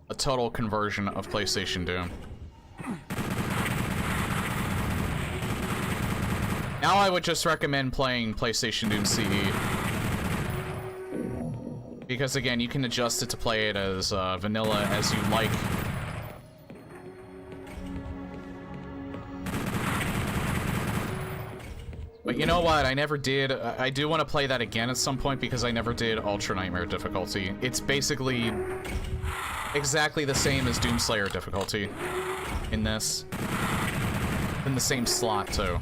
a total conversion of PlayStation Doom. Now I would just recommend playing PlayStation Doom CE. Because again, you can adjust it to play it as vanilla as you like. But you know what? I never did. I do want to play that again at some point because I never did Ultra Nightmare difficulty. It's basically exactly the same as Doomslayer difficulty in this. In the same slot, too.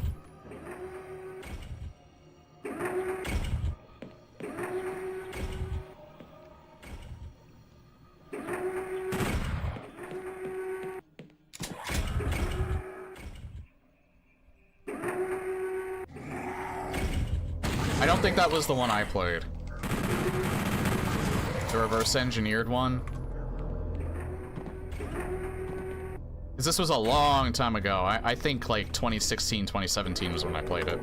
I don't think that was the one I played. The reverse engineered one. Because this was a long time ago. I think like 2016, 2017 was when I played it.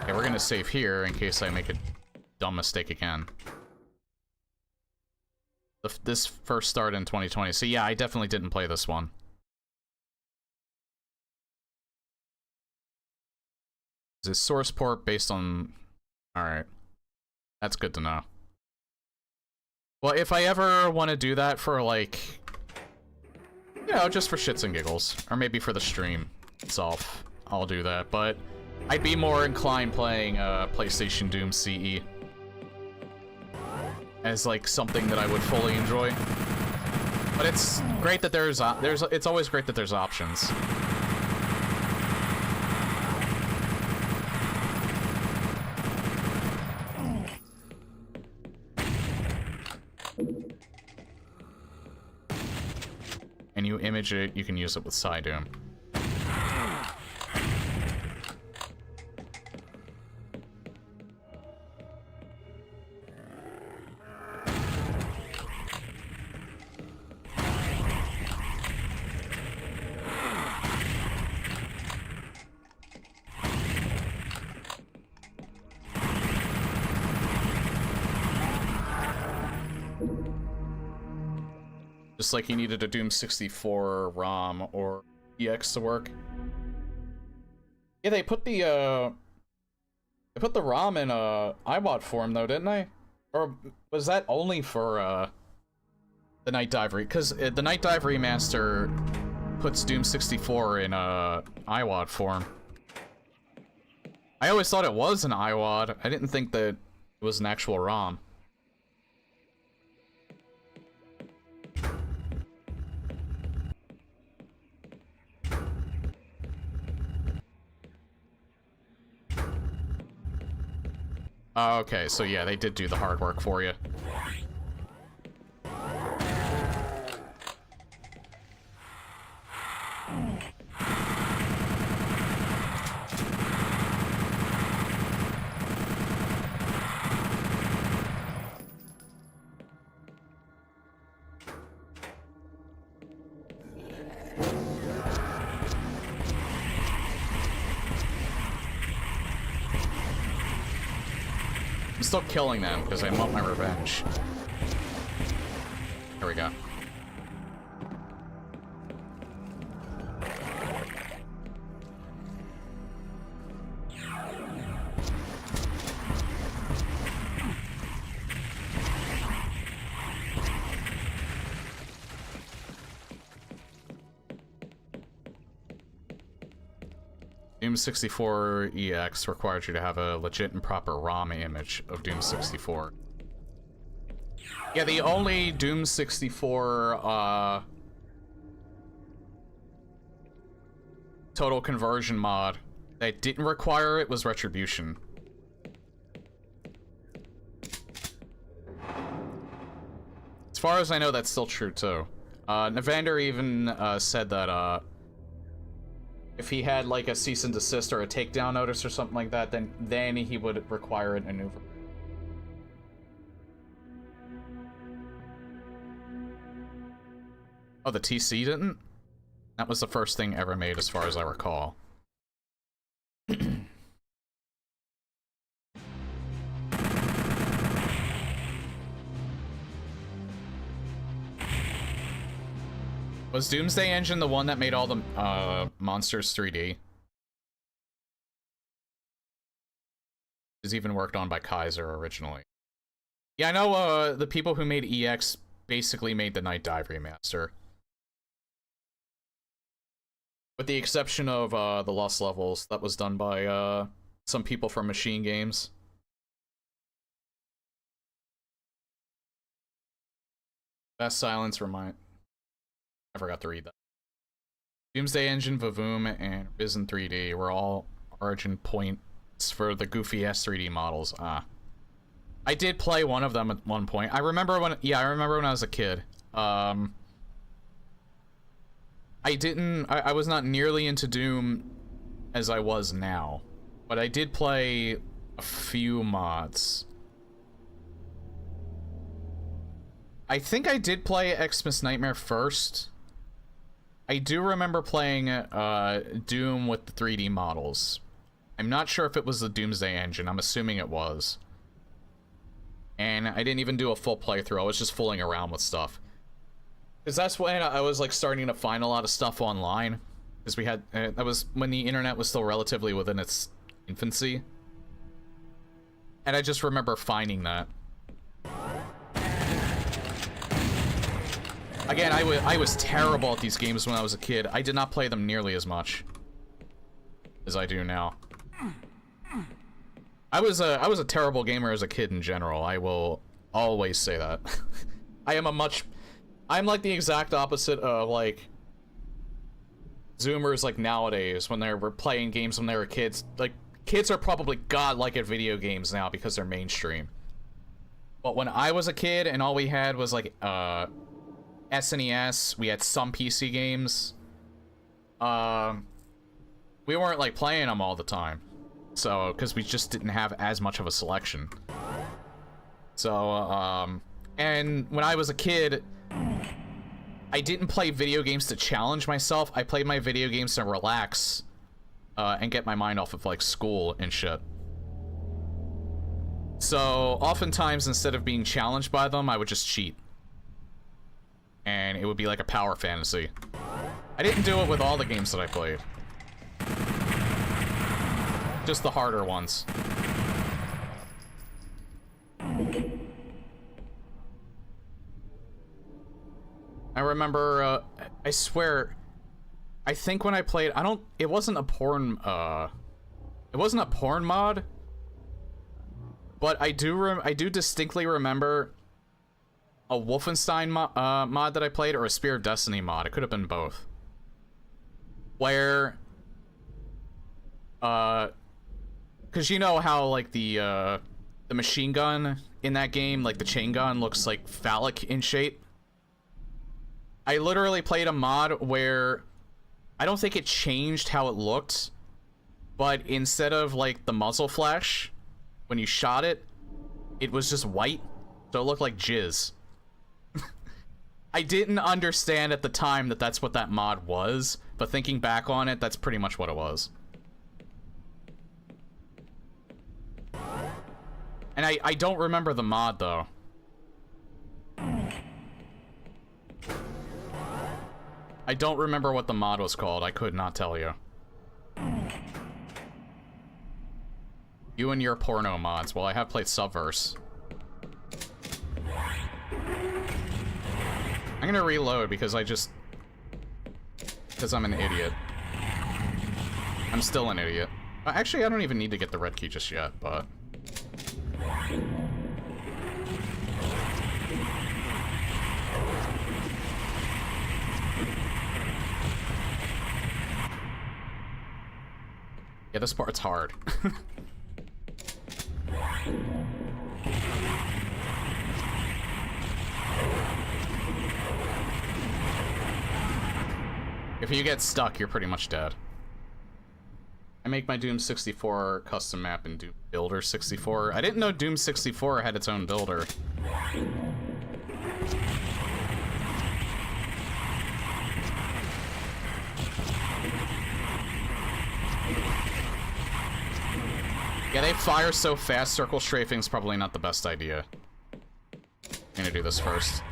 Okay, we're gonna save here in case I make a dumb mistake again. This first started in 2020, so yeah, I definitely didn't play this one. Is it source port based on... Alright. That's good to know. Well, if I ever want to do that for, like... You know, just for shits and giggles. Or maybe for the stream itself. I'll do that, but... I'd be more inclined playing PlayStation Doom CE. As, like, something that I would fully enjoy. But it's great that it's always great that there's options. And you image it, you can use it with Doom. Just like you needed a Doom 64 ROM or EX to work. Yeah, they put the ROM in iWAT form though, didn't they? Or was that only for the Night Dive because the Night Dive remaster puts Doom 64 in iWAT form. I always thought it was an iWAT. I didn't think that it was an actual ROM. Okay, so yeah, they did do the hard work for you. I'm still killing them because I want my revenge. Here we go. Doom 64 EX requires you to have a legit and proper ROM image of Doom 64. Yeah, the only Doom 64 total conversion mod that didn't require it was Retribution. As far as I know, that's still true too. Navander even said that if he had like a cease and desist or a takedown notice or something like that, then he would require it in a new version. Oh, the TC didn't? That was the first thing ever made as far as I recall. Was Doomsday Engine the one that made all the monsters 3D? It was even worked on by Kaiser originally. Yeah, I know the people who made EX basically made the Night Dive remaster. With the exception of the Lost Levels, that was done by some people from Machine Games. Best Silence remind... I forgot to read that. Doomsday Engine, Vavoom, and Risen 3D were all origin points for the goofy-ass 3D models. I did play one of them at one point. I remember when I was a kid. I was not nearly into Doom as I was now, but I did play a few mods. I think I did play Xmas Nightmare first. I do remember playing Doom with the 3D models. I'm not sure if it was the Doomsday Engine. I'm assuming it was. And I didn't even do a full playthrough. I was just fooling around with stuff. Because that's when I was like starting to find a lot of stuff online. Because we had... that was when the internet was still relatively within its infancy. And I just remember finding that. Again, I was terrible at these games when I was a kid. I did not play them nearly as much as I do now. I was a terrible gamer as a kid in general. I will always say that. I'm like the exact opposite of like Zoomers like nowadays when they were playing games when they were kids. Like kids are probably godlike at video games now because they're mainstream. But when I was a kid and all we had was like SNES, we had some PC games. We weren't like playing them all the time. So, because we just didn't have as much of a selection. So, and when I was a kid, I didn't play video games to challenge myself. I played my video games to relax, and get my mind off of, like, school and shit. So, oftentimes, instead of being challenged by them, I would just cheat. And it would be like a power fantasy. I didn't do it with all the games that I played. Just the harder ones. I remember, I swear, I think when I played, it wasn't a porn mod, but I do distinctly remember a Wolfenstein mod that I played, or a Spear of Destiny mod. It could have been both. Where, because you know how, like, the machine gun in that game, like, the chain gun looks, like, phallic in shape? I literally played a mod where I don't think it changed how it looked, but instead of, like, the muzzle flash, when you shot it, it was just white, so it looked like jizz. I didn't understand at the time that that's what that mod was, but thinking back on it, that's pretty much what it was. And I don't remember the mod, though. I don't remember what the mod was called. I could not tell you. You and your porno mods. Well, I have played Subverse. I'm gonna reload because because I'm an idiot. I'm still an idiot. Actually, I don't even need to get the red key just yet, but... yeah, this part's hard. If you get stuck, you're pretty much dead. I make my Doom 64 custom map in Doom Builder 64. I didn't know Doom 64 had its own builder. Yeah, they fire so fast, circle strafing's probably not the best idea. I'm gonna do this first.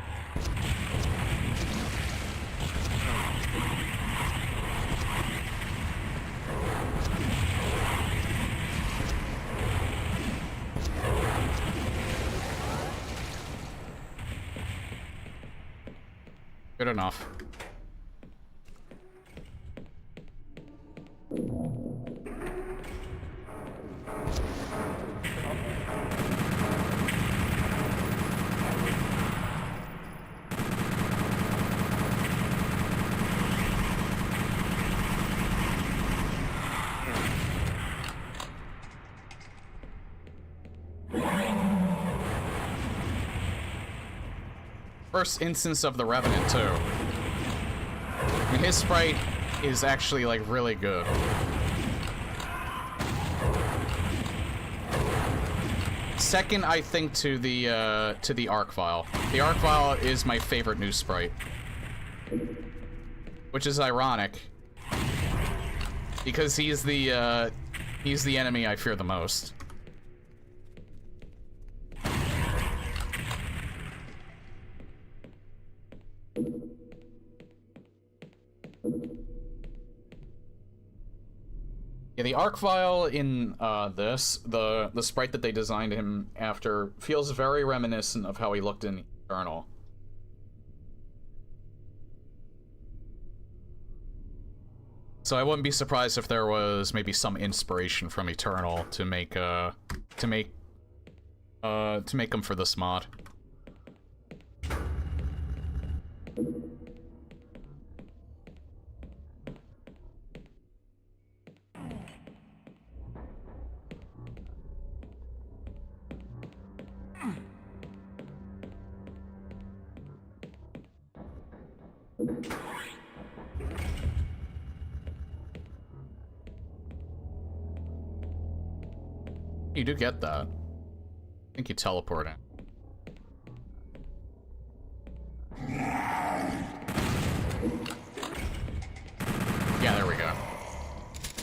Good enough. First instance of the Revenant, too. I mean, his sprite is actually, like, really good. Second, I think, to the Arc Vial. The Arc Vial is my favorite new sprite. Which is ironic. Because he's the enemy I fear the most. Yeah, the Arc Vial in this, the sprite that they designed him after, feels very reminiscent of how he looked in Eternal. So I wouldn't be surprised if there was maybe some inspiration from Eternal to make him for this mod. You do get that. I think you teleport in. Yeah, there we go.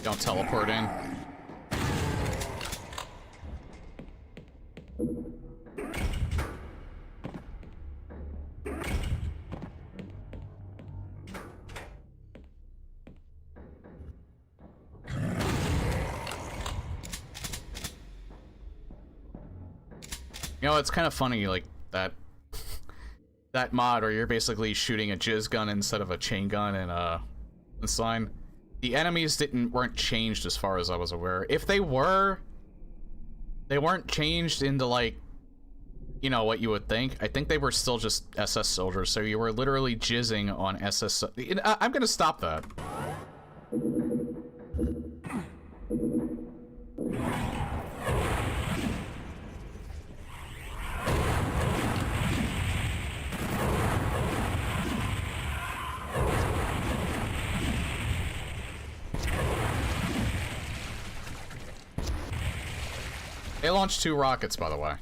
Don't teleport in. You know, it's kind of funny, like, that mod where you're basically shooting a jizz gun instead of a chain gun in this line. The enemies weren't changed as far as I was aware. If they were, they weren't changed into, like, you know, what you would think. I think they were still just SS soldiers, so you were literally jizzing on SS... I'm gonna stop that. They launched 2 rockets, by the way.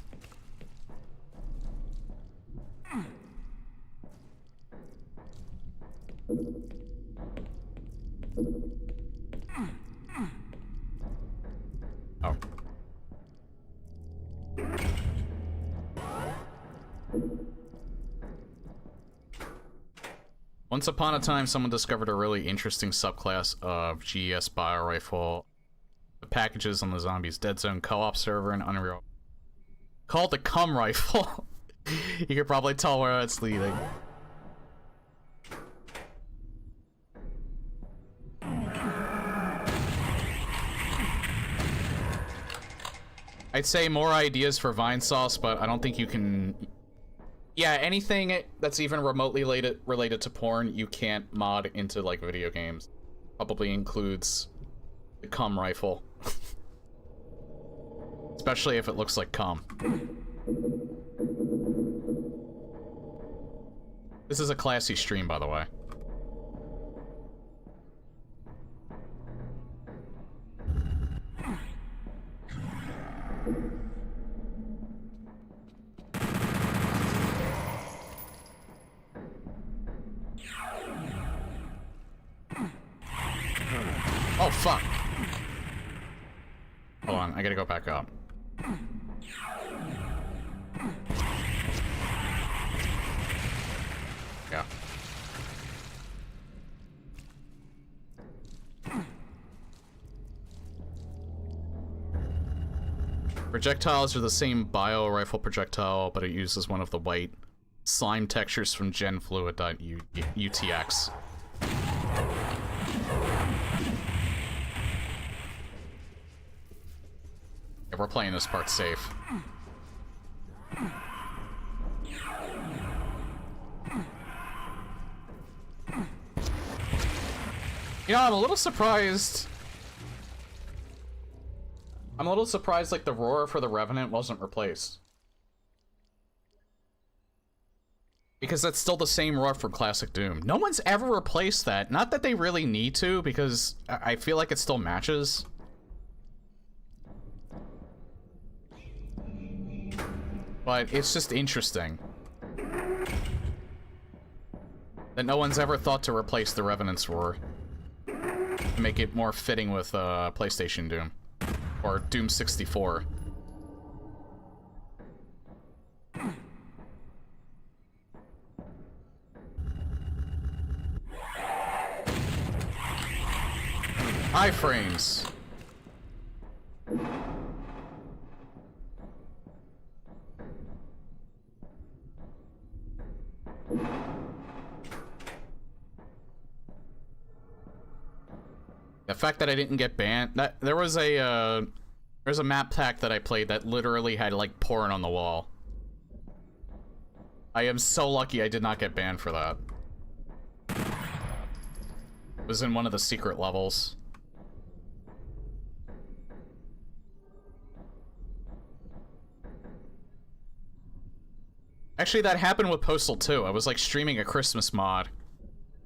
Oh. Once upon a time, someone discovered a really interesting subclass of GES biorifle. The packages on the Zombies Dead Zone co-op server in Unreal. Called the Cum Rifle. You can probably tell where it's leading. I'd say more ideas for Vine Sauce, but I don't think you can... Yeah, anything that's even remotely related to porn, you can't mod into, like, video games. Probably includes the Cum Rifle. Especially if it looks like cum. This is a classy stream, by the way. Oh, fuck. Hold on, I gotta go back up. Yeah. Projectiles are the same bio rifle projectile, but it uses one of the white slime textures from genfluid.utx. Yeah, we're playing this part safe. You know, I'm a little surprised. Like, the roar for the Revenant wasn't replaced. Because that's still the same roar from Classic Doom. No one's ever replaced that. Not that they really need to, because I feel like it still matches. But it's just interesting that no one's ever thought to replace the Revenant's roar. To make it more fitting with PlayStation Doom. Or Doom 64. Iframes. The fact that I didn't get banned, there was a map pack that I played that literally had like porn on the wall. I am so lucky I did not get banned for that. It was in one of the secret levels. Actually, that happened with Postal 2. I was like streaming a Christmas mod,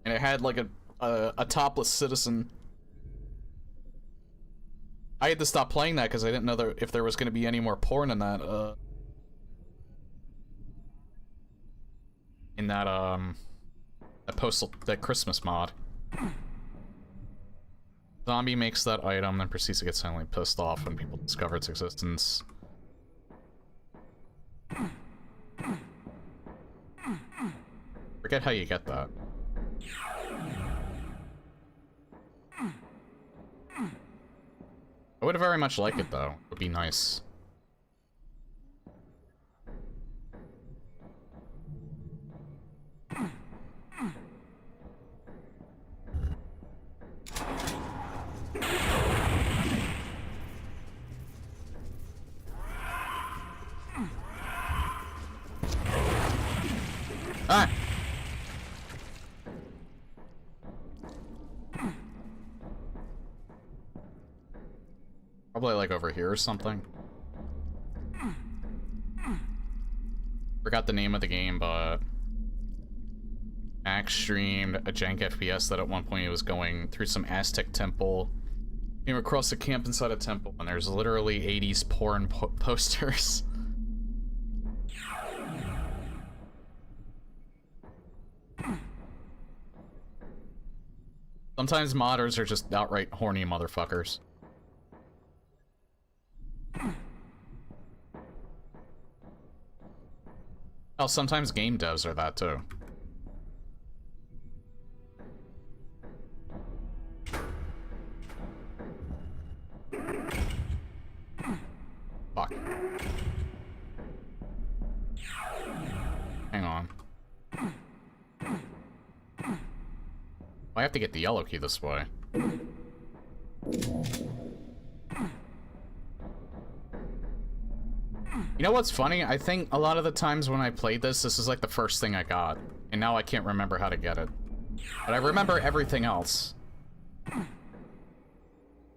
and it had like a topless citizen. I had to stop playing that because I didn't know if there was going to be any more porn in that. That Christmas mod. Zombie makes that item, then proceeds to get silently pissed off when people discover its existence. Forget how you get that. I would very much like it, though. It would be nice. Ah! Probably like over here or something. Forgot the name of the game, but Max streamed a jank FPS that at one point he was going through some Aztec temple. Came across a camp inside a temple, and there's literally 80s porn posters. Sometimes modders are just outright horny motherfuckers. Oh, sometimes game devs are that too. Fuck. Hang on. I have to get the yellow key this way. You know what's funny? I think a lot of the times when I played this is like the first thing I got. And now I can't remember how to get it. But I remember everything else.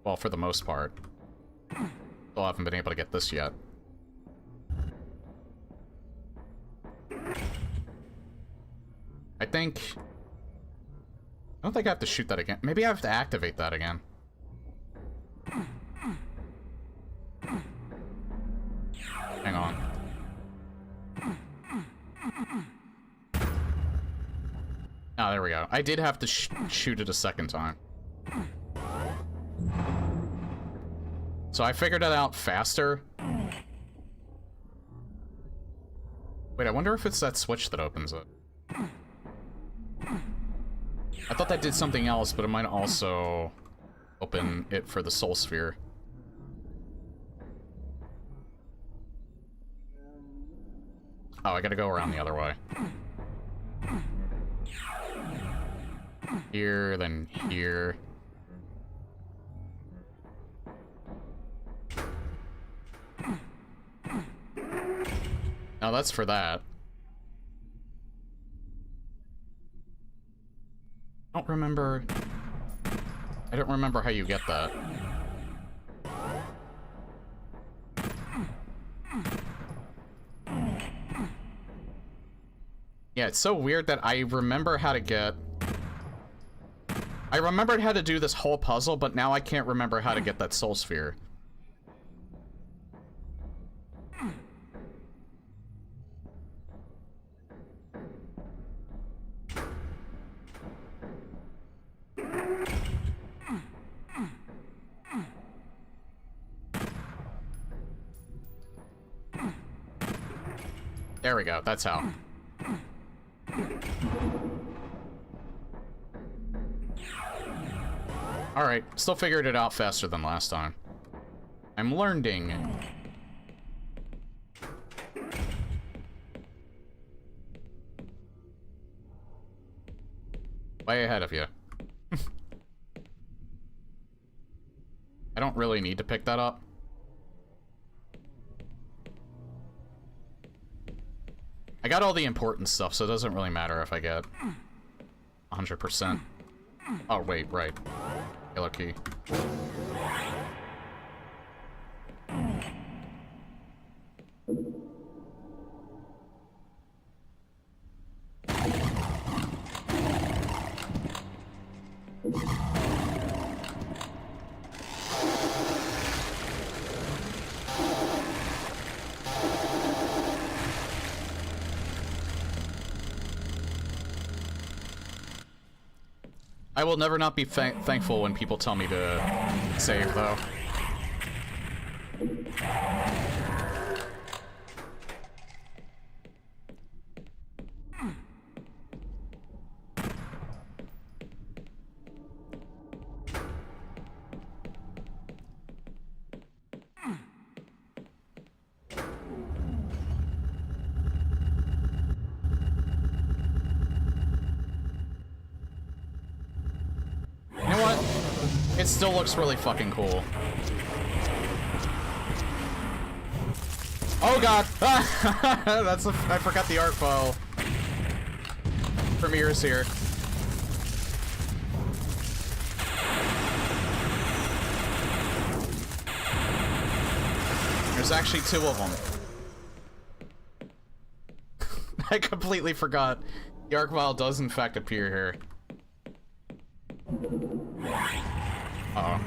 Well, for the most part. Still haven't been able to get this yet. I don't think I have to shoot that again. Maybe I have to activate that again. Hang on. Oh, there we go. I did have to shoot it a second time. So I figured it out faster. Wait, I wonder if it's that switch that opens it. I thought that did something else, but it might also open it for the Soul Sphere. Oh, I gotta go around the other way. Here, then here. Now that's for that. I don't remember how you get that. Yeah, it's so weird that I remember how to get... I remembered how to do this whole puzzle, but now I can't remember how to get that Soul Sphere. There we go, that's how. Alright, still figured it out faster than last time. I'm learning. Way ahead of you. I don't really need to pick that up. I got all the important stuff, so it doesn't really matter if I get 100%. Oh, wait, right. Yellow key. I will never not be thankful when people tell me to save, though. It still looks really fucking cool. Oh god! I forgot the art file. Premieres here. There's actually 2 of them. I completely forgot. The art file does in fact appear here. Uh-oh.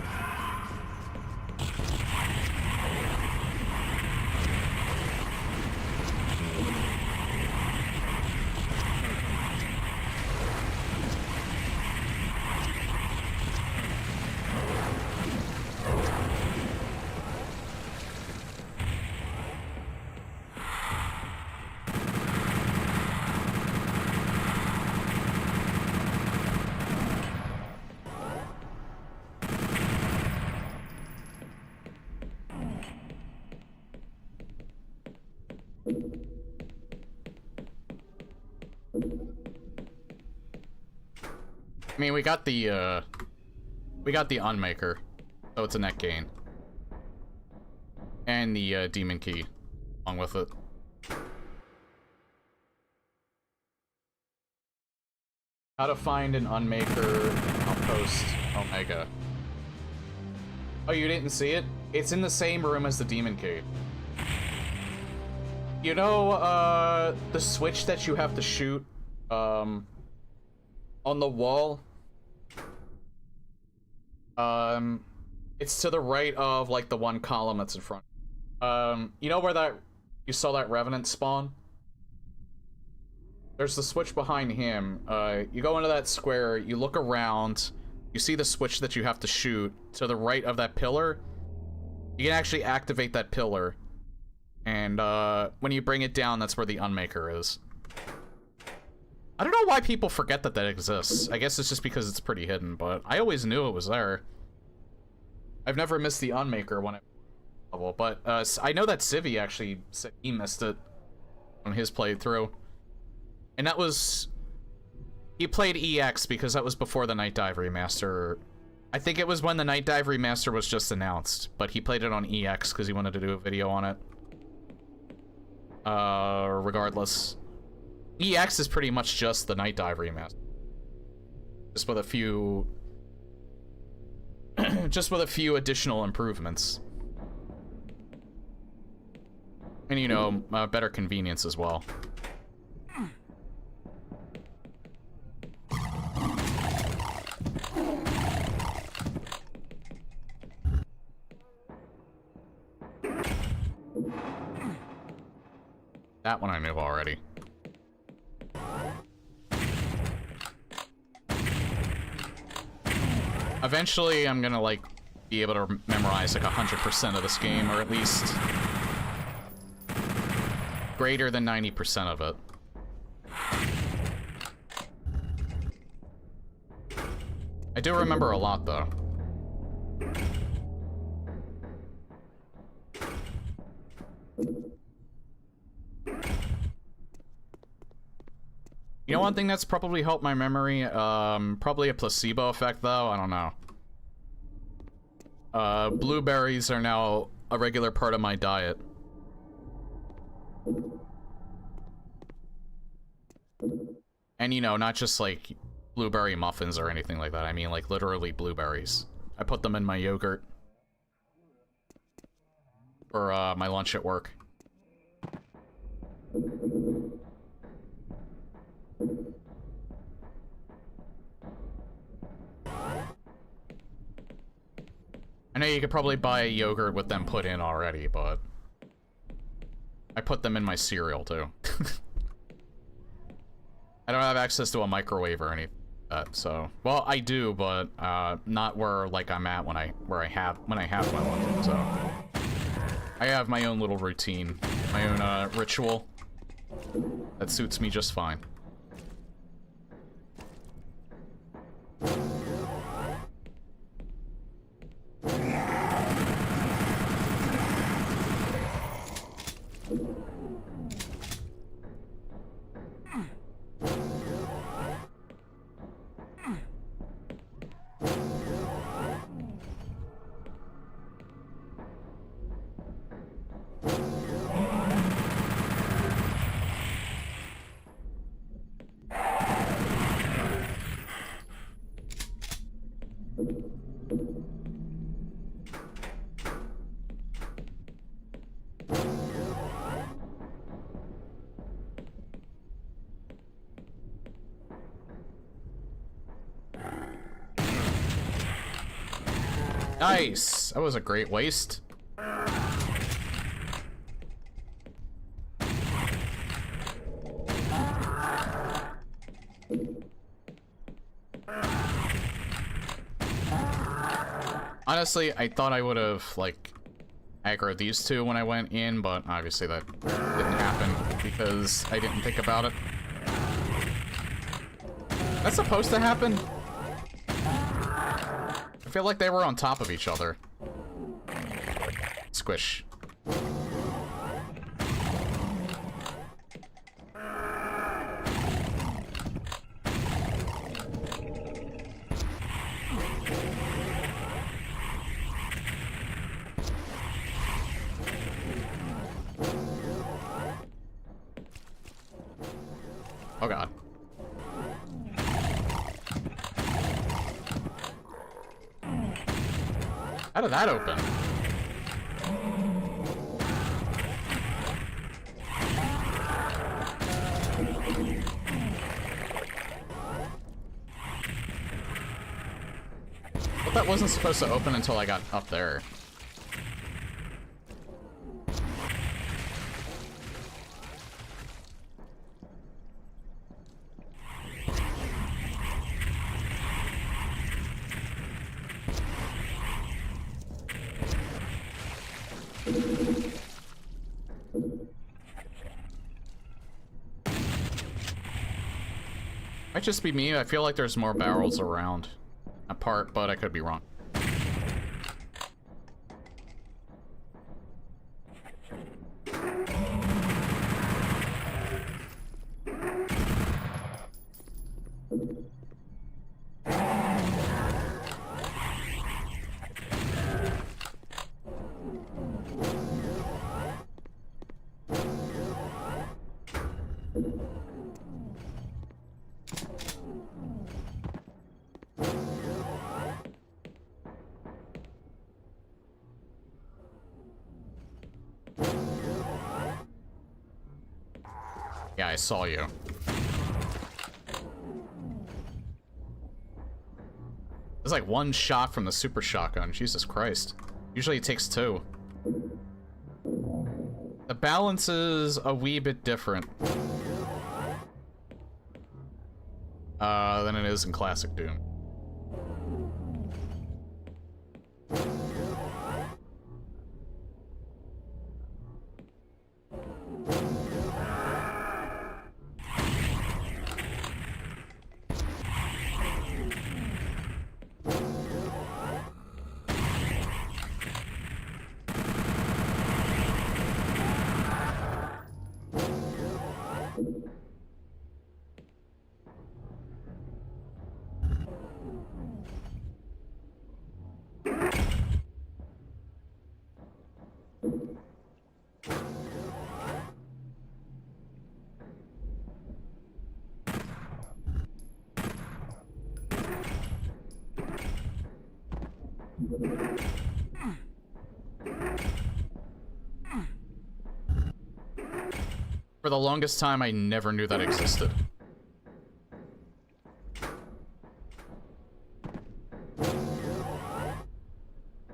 I mean, we got the Unmaker, so it's a net gain. And the, Demon Key, along with it. How to find an Unmaker Outpost Omega. Oh, you didn't see it? It's in the same room as the Demon Key. You know, the switch that you have to shoot, on the wall? It's to the right of, like, the one column that's in front. You know where you saw that Revenant spawn? There's the switch behind him. You go into that square, you look around, you see the switch that you have to shoot to the right of that pillar. You can actually activate that pillar. And when you bring it down, that's where the Unmaker is. I don't know why people forget that that exists. I guess it's just because it's pretty hidden, but I always knew it was there. I've never missed the Unmaker when I level, but I know that Civi actually said he missed it on his playthrough. And that was... He played EX because that was before the Night Dive remaster. I think it was when the Night Dive remaster was just announced, but he played it on EX because he wanted to do a video on it. Regardless. EX is pretty much just the Night Dive remaster. Just with a few... just with a few additional improvements. And, you know, better convenience as well. That one I knew already. Eventually, I'm gonna, like, be able to memorize, like, 100% of this game, or at least greater than 90% of it. I do remember a lot, though. You know one thing that's probably helped my memory? Probably a placebo effect, though. I don't know. Blueberries are now a regular part of my diet. And, you know, not just, like, blueberry muffins or anything like that. I mean, like, literally blueberries. I put them in my yogurt. For, my lunch at work. I know you could probably buy a yogurt with them put in already, but I put them in my cereal too. I don't have access to a microwave or anything like that, so well, I do, but not where like I'm at when I have one. So I have my own little routine, my own ritual that suits me just fine. Nice! That was a great waste. Honestly, I thought I would have, like, aggroed these two when I went in, but obviously that didn't happen because I didn't think about it. That's supposed to happen? I feel like they were on top of each other. Squish. Oh god. How did that open? But that wasn't supposed to open until I got up there. Might just be me. I feel like there's more barrels around. Apart, but I could be wrong. Yeah, I saw you. There's like one shot from the super shotgun. Jesus Christ. Usually it takes two. The balance is a wee bit different than it is in classic Doom. For the longest time, I never knew that existed.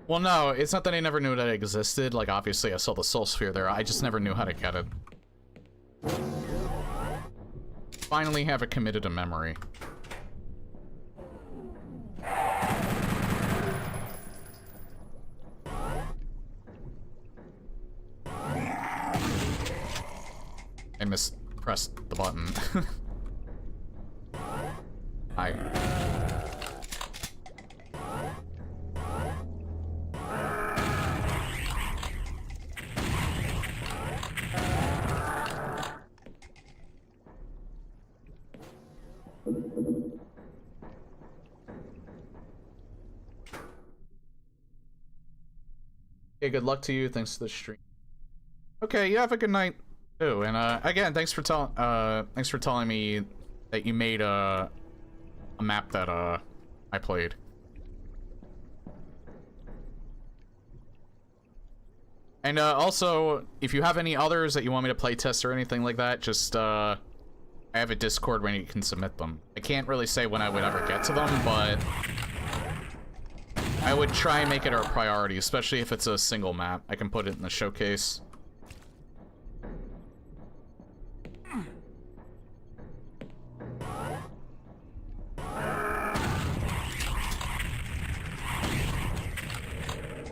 Well, no, it's not that I never knew that it existed. Like, obviously, I saw the soul sphere there. I just never knew how to get it. Finally have it committed to memory. I mispressed the button. Hi. Okay, good luck to you. Thanks for the stream. Okay, you have a good night too. And again, thanks for telling me that you made a map that I played. And also, if you have any others that you want me to play test or anything like that, just I have a Discord where you can submit them. I can't really say when I would ever get to them, but I would try and make it a priority, especially if it's a single map. I can put it in the showcase.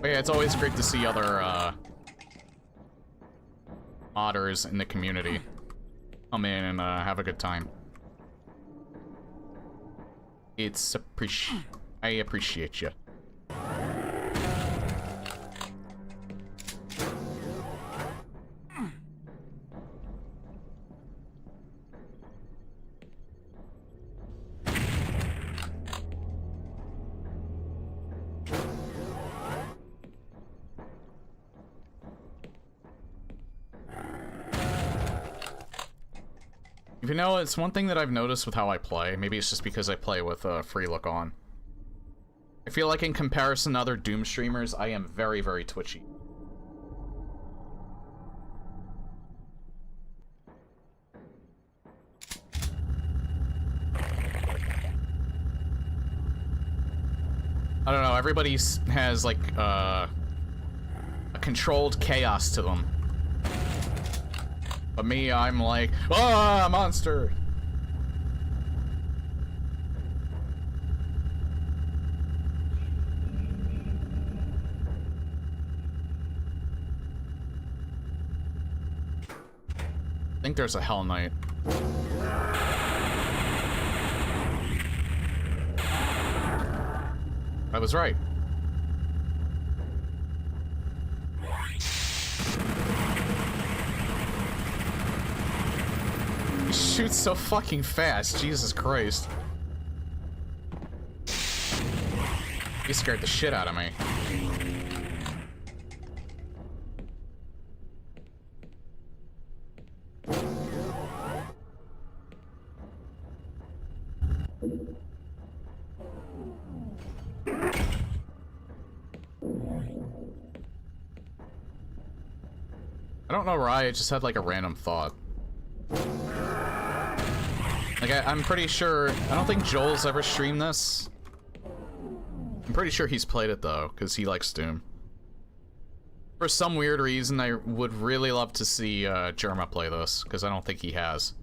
But yeah, it's always great to see other modders in the community come in and have a good time. I appreciate you. You know, it's one thing that I've noticed with how I play. Maybe it's just because I play with free look on. I feel like in comparison to other Doom streamers, I am very, very twitchy. I don't know, everybody has like a controlled chaos to them. But me, I'm like, ah, monster! think there's a Hell Knight. I was right. He shoots so fucking fast, Jesus Christ. He scared the shit out of me. I don't know why, I just had like a random thought. Like, I'm pretty sure, I don't think Joel's ever streamed this. I'm pretty sure he's played it though, because he likes Doom. For some weird reason, I would really love to see Jerma play this, because I don't think he has.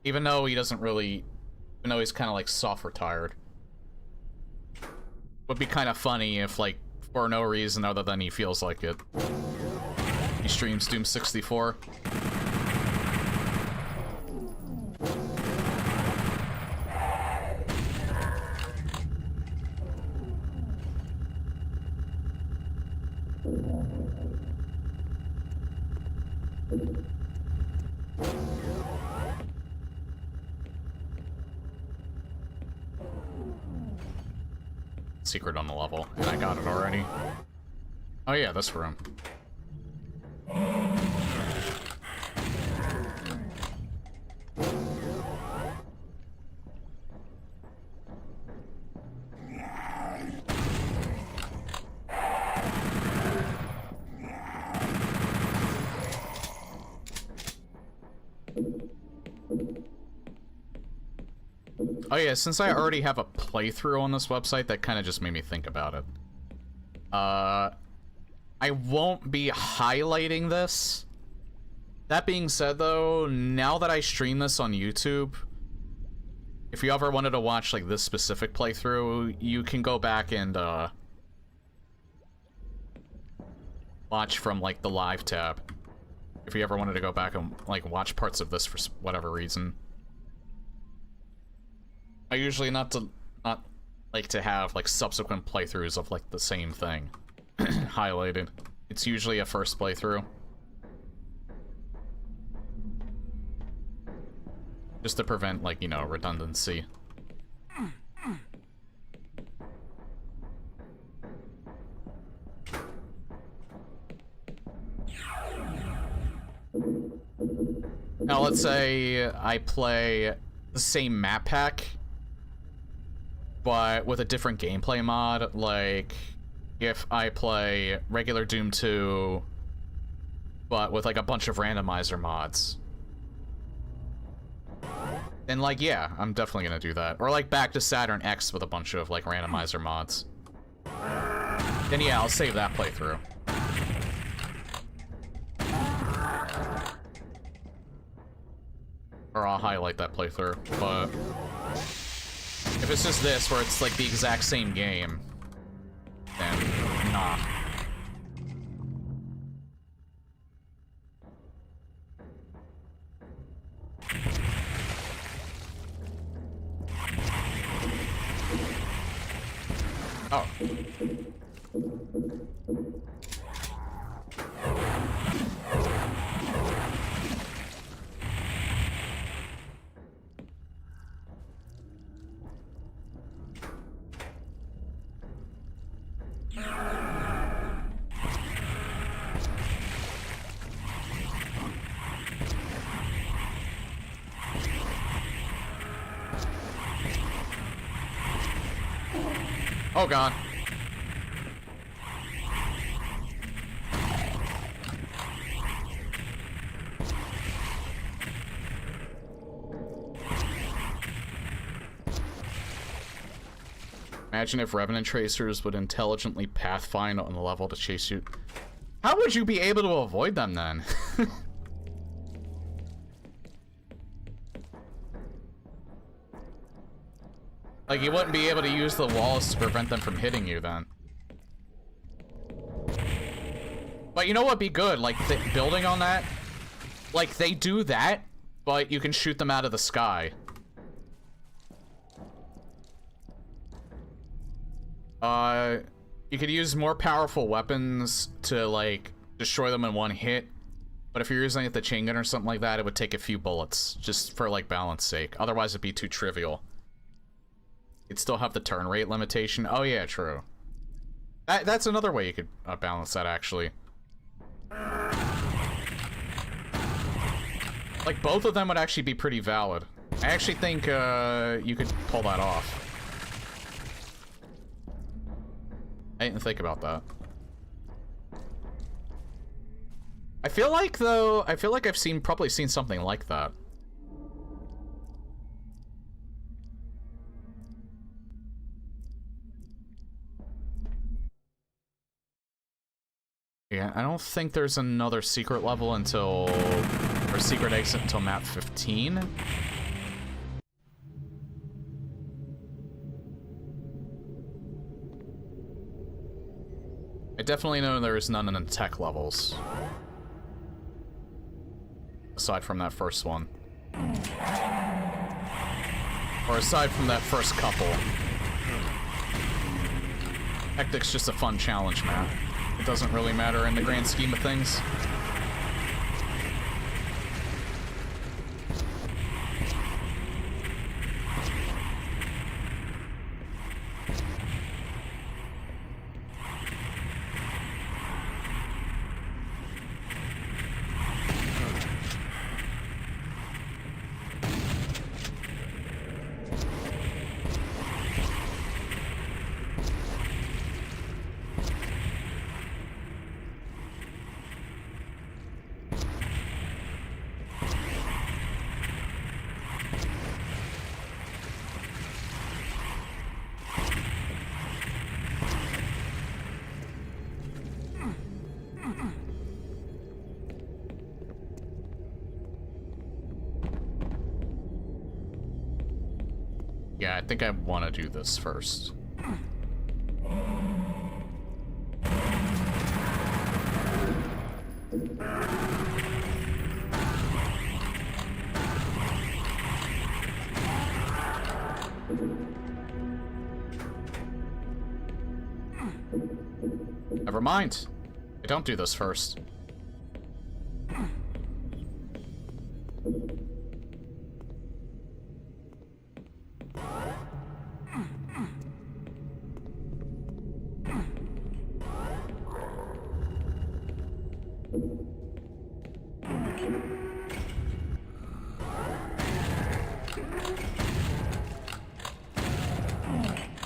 Even though he doesn't really, even though he's kind of like soft retired. Would be kind of funny if, like, for no reason other than he feels like it, he streams Doom 64. Secret on the level, and I got it already. Oh yeah, this room. Oh yeah, since I already have a playthrough on this website, that kind of just made me think about it. I won't be highlighting this. That being said though, now that I stream this on YouTube, if you ever wanted to watch like this specific playthrough, you can go back and watch from like the live tab. If you ever wanted to go back and like watch parts of this for whatever reason. I usually not like to have like subsequent playthroughs of like the same thing highlighted. It's usually a first playthrough. Just to prevent like, you know, redundancy. Now let's say I play the same map pack, but with a different gameplay mod. Like, if I play regular Doom 2, but with like a bunch of randomizer mods, then like, yeah, I'm definitely gonna do that. Or like back to Saturn X with a bunch of like randomizer mods. Then yeah, I'll save that playthrough. Or I'll highlight that playthrough, but if it's just this, where it's like the exact same game, then nah. Oh. Oh god. Imagine if Revenant Tracers would intelligently pathfind on the level to chase you. How would you be able to avoid them then? Like, you wouldn't be able to use the walls to prevent them from hitting you then. But you know what'd be good? Like, building on that, like, they do that, but you can shoot them out of the sky. You could use more powerful weapons to, like, destroy them in one hit. But if you're using like, the chain gun or something like that, it would take a few bullets, just for, like, balance sake. Otherwise, it'd be too trivial. You'd still have the turn rate limitation. Oh, yeah, true. That's another way you could balance that, actually. Like, both of them would actually be pretty valid. I actually think, you could pull that off. I didn't think about that. I feel like, though, I've probably seen something like that. Yeah, I don't think there's another secret level until, or secret exit until map 15. I definitely know there's none in the tech levels. Aside from that first one. Or aside from that first couple. Hectic's just a fun challenge map. It doesn't really matter in the grand scheme of things. Yeah, I think I want to do this first. Never mind. I don't do this first.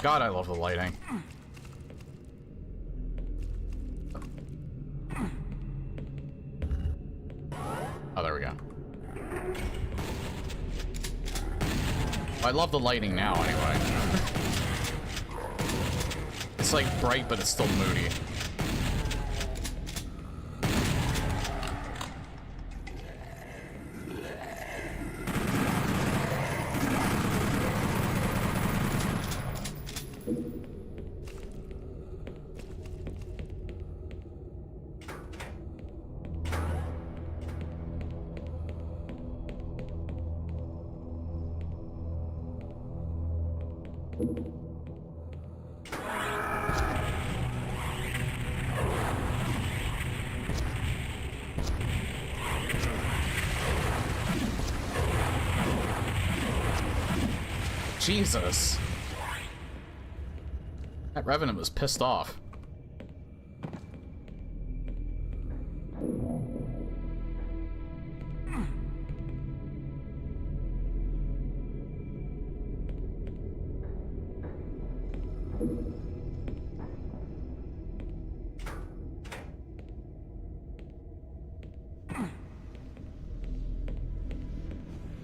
God, I love the lighting. Oh, there we go. I love the lighting now, anyway. It's like bright, but it's still moody. Jesus. That Revenant was pissed off.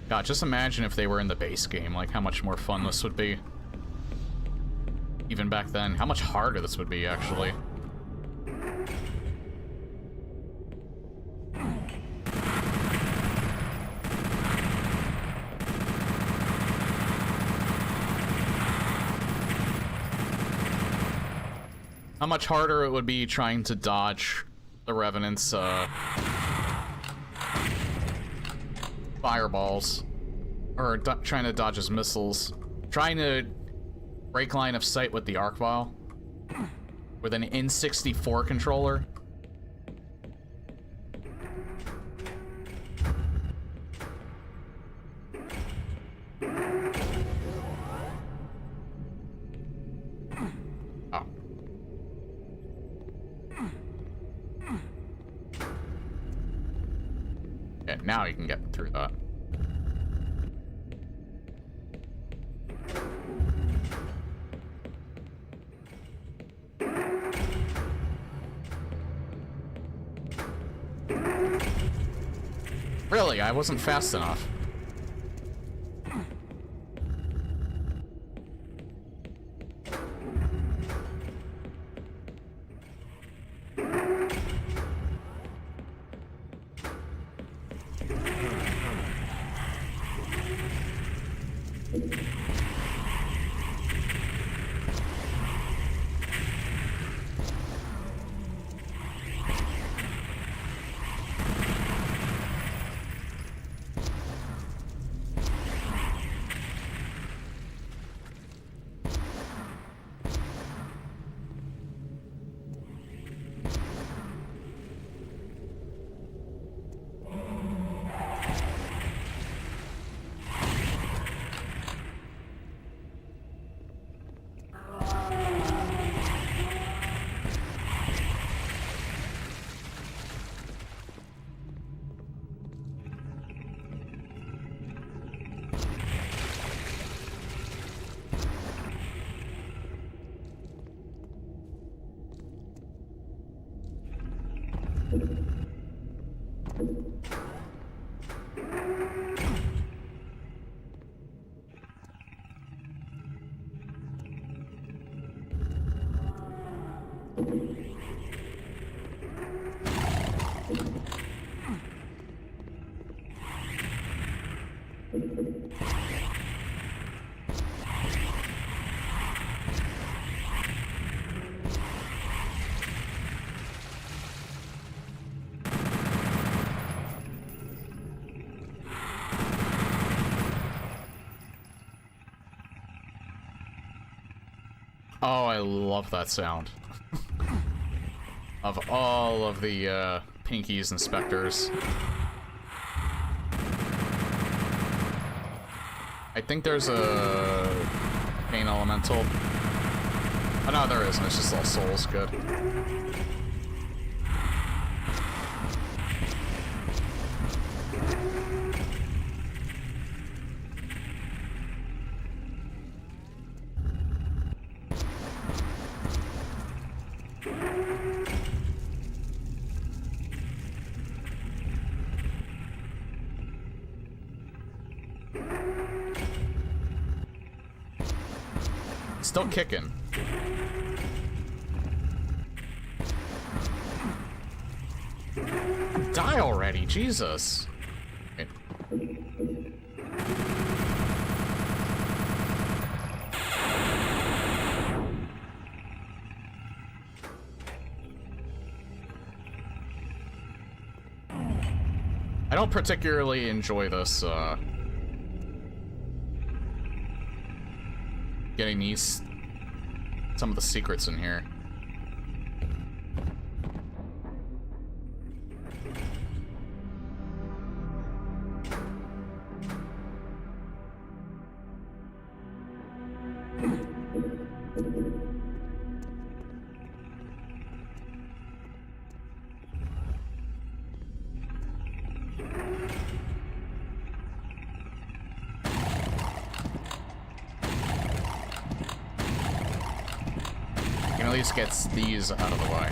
God, just imagine if they were in the base game, like how much more fun this would be. Even back then, how much harder this would be, actually. How much harder it would be trying to dodge the Revenant's, fireballs. Or trying to dodge his missiles. Trying to break line of sight with the arc vial. With an N64 controller. Oh. Yeah, now you can get through that. Really, I wasn't fast enough. Oh, I love that sound. Of all of the pinkies and specters. I think there's a pain elemental. Oh no, there isn't, it's just all souls. Good. Still kicking. Die already, Jesus. Okay. I don't particularly enjoy this, getting some of the secrets in here. Gets these out of the way.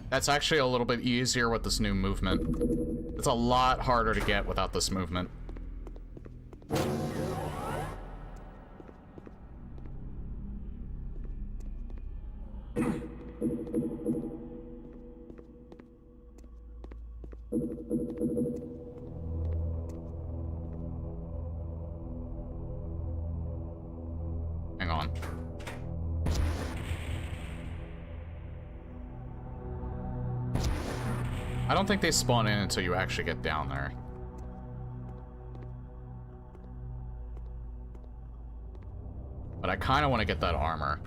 That's actually a little bit easier with this new movement. It's a lot harder to get without this movement. I don't think they spawn in until you actually get down there. But I kind of want to get that armor.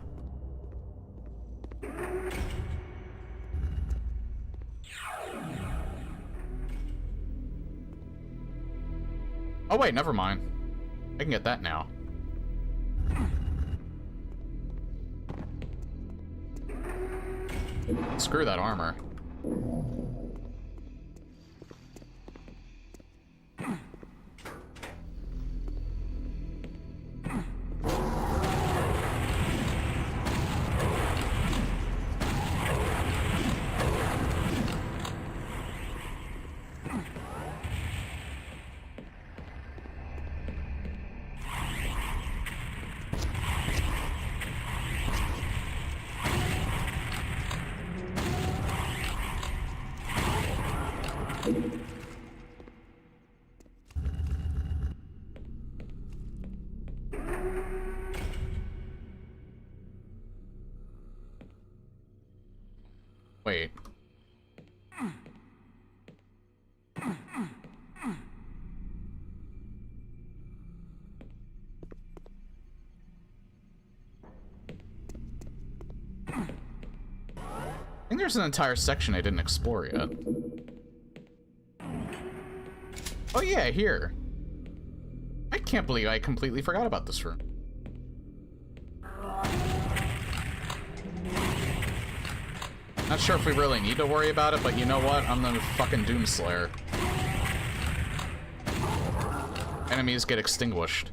Oh wait, never mind. I can get that now. Screw that armor. Wait. I think there's an entire section I didn't explore yet. Oh yeah, here. I can't believe I completely forgot about this room. Not sure if we really need to worry about it, but you know what? I'm the fucking Doomslayer. Enemies get extinguished.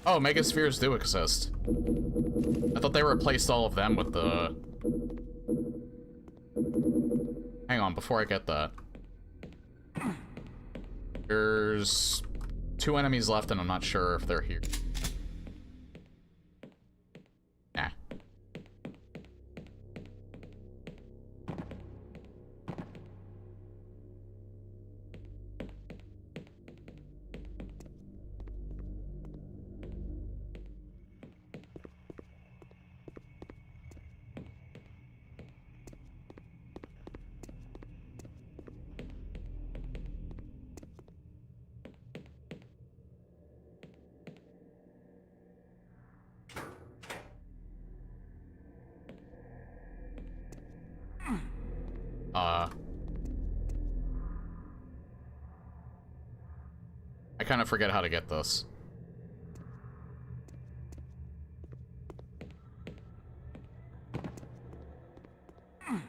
Oh, megaspheres do exist. I thought they replaced all of them with the... Hang on, before I get that. There's 2 enemies left, and I'm not sure if they're here. Nah. I kind of forget how to get this. I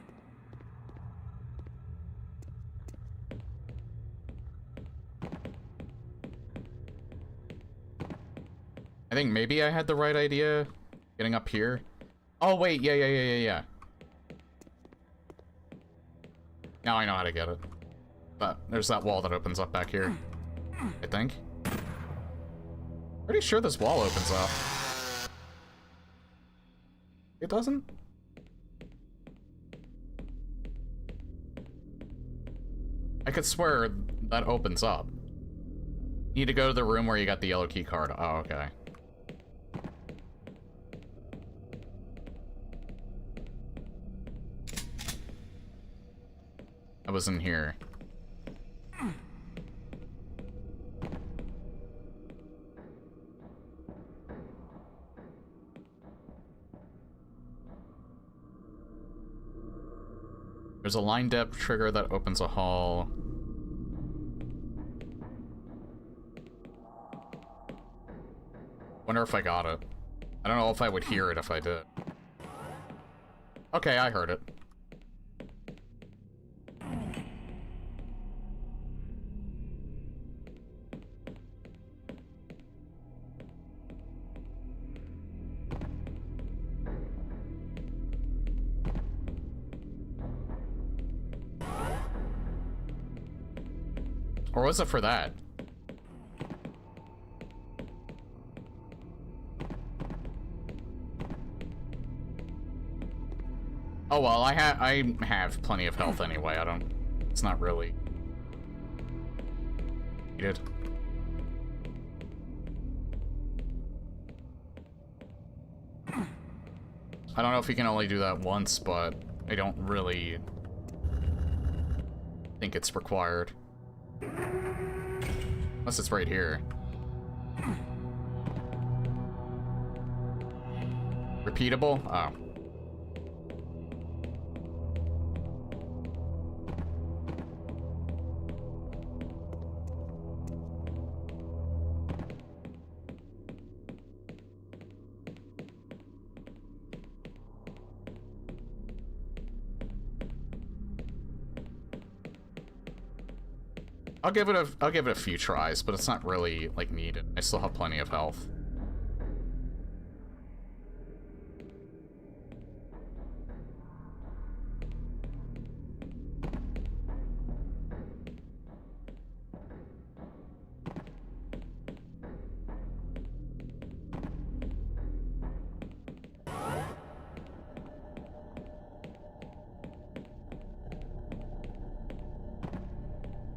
think maybe I had the right idea getting up here. Oh, wait, yeah. Now I know how to get it. But there's that wall that opens up back here, I think. Pretty sure this wall opens up. It doesn't? I could swear that opens up. You need to go to the room where you got the yellow key card. Oh, okay. I was in here. There's a line depth trigger that opens a hall. Wonder if I got it. I don't know if I would hear it if I did. Okay, I heard it. Or was it for that? Oh well, I have plenty of health anyway. It's not really needed. I don't know if you can only do that once, but I don't really think it's required. Unless it's right here. Repeatable? Oh. I'll give it a few tries, but it's not really like needed. I still have plenty of health.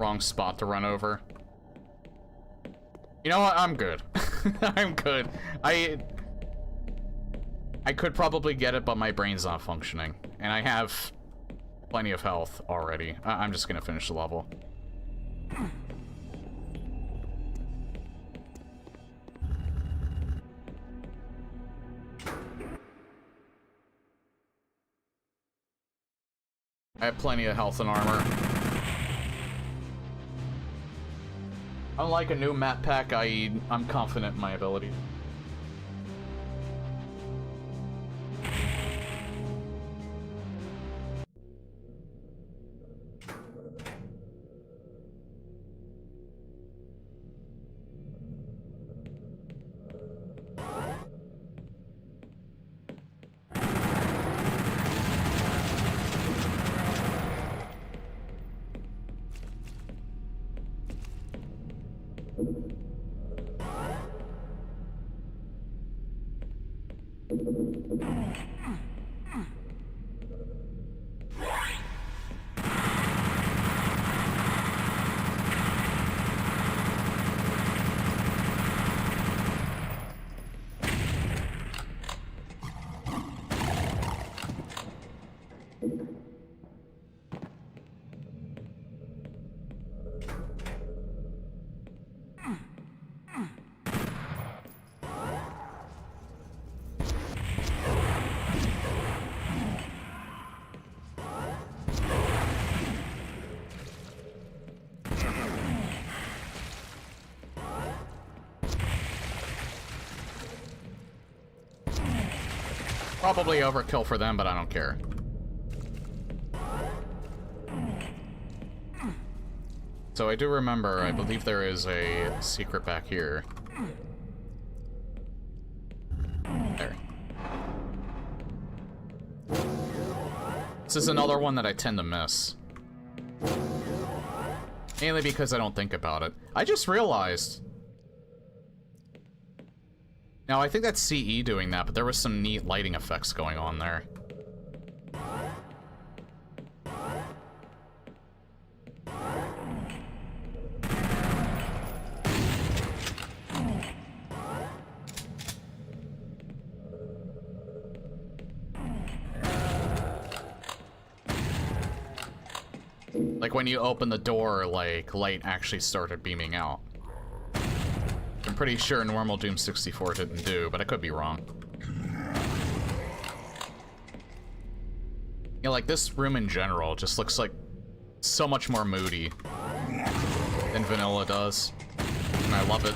Wrong spot to run over. You know what? I'm good. I'm good. I could probably get it, but my brain's not functioning. And I have plenty of health already. I'm just gonna finish the level. I have plenty of health and armor. Unlike a new map pack, I'm confident in my ability. Probably overkill for them, but I don't care. So I do remember, I believe there is a secret back here. There. This is another one that I tend to miss. Mainly because I don't think about it. I just realized... Now, I think that's CE doing that, but there was some neat lighting effects going on there. Like when you open the door, like, light actually started beaming out. I'm pretty sure normal Doom 64 didn't do, but I could be wrong. Yeah, like this room in general just looks like so much more moody than vanilla does, and I love it.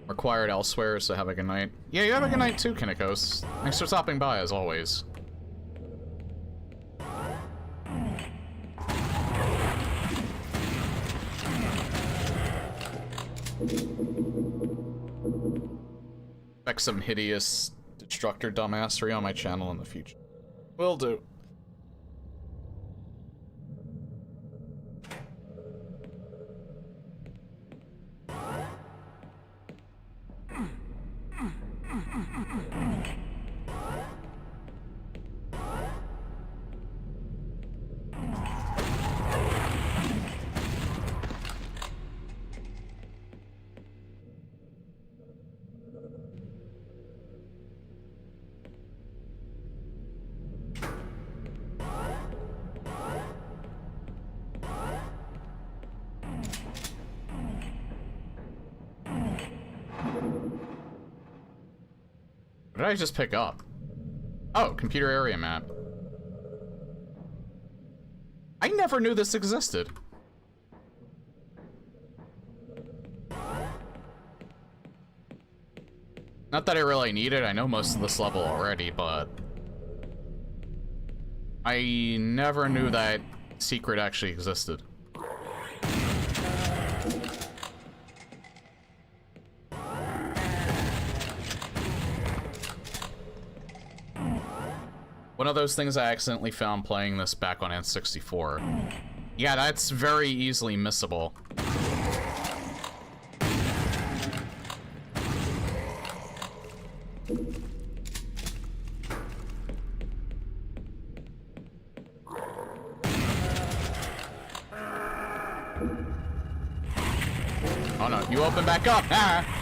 Required elsewhere, so have a good night. Yeah, you have a good night too, Kinikos. Thanks for stopping by, as always. Expect some hideous destructor dumbassery on my channel in the future. Will do. What did I just pick up? Oh, computer area map. I never knew this existed. Not that I really need it, I know most of this level already, but I never knew that secret actually existed. One of those things I accidentally found playing this back on N64. Yeah, that's very easily missable. Oh no, you open back up! Ah!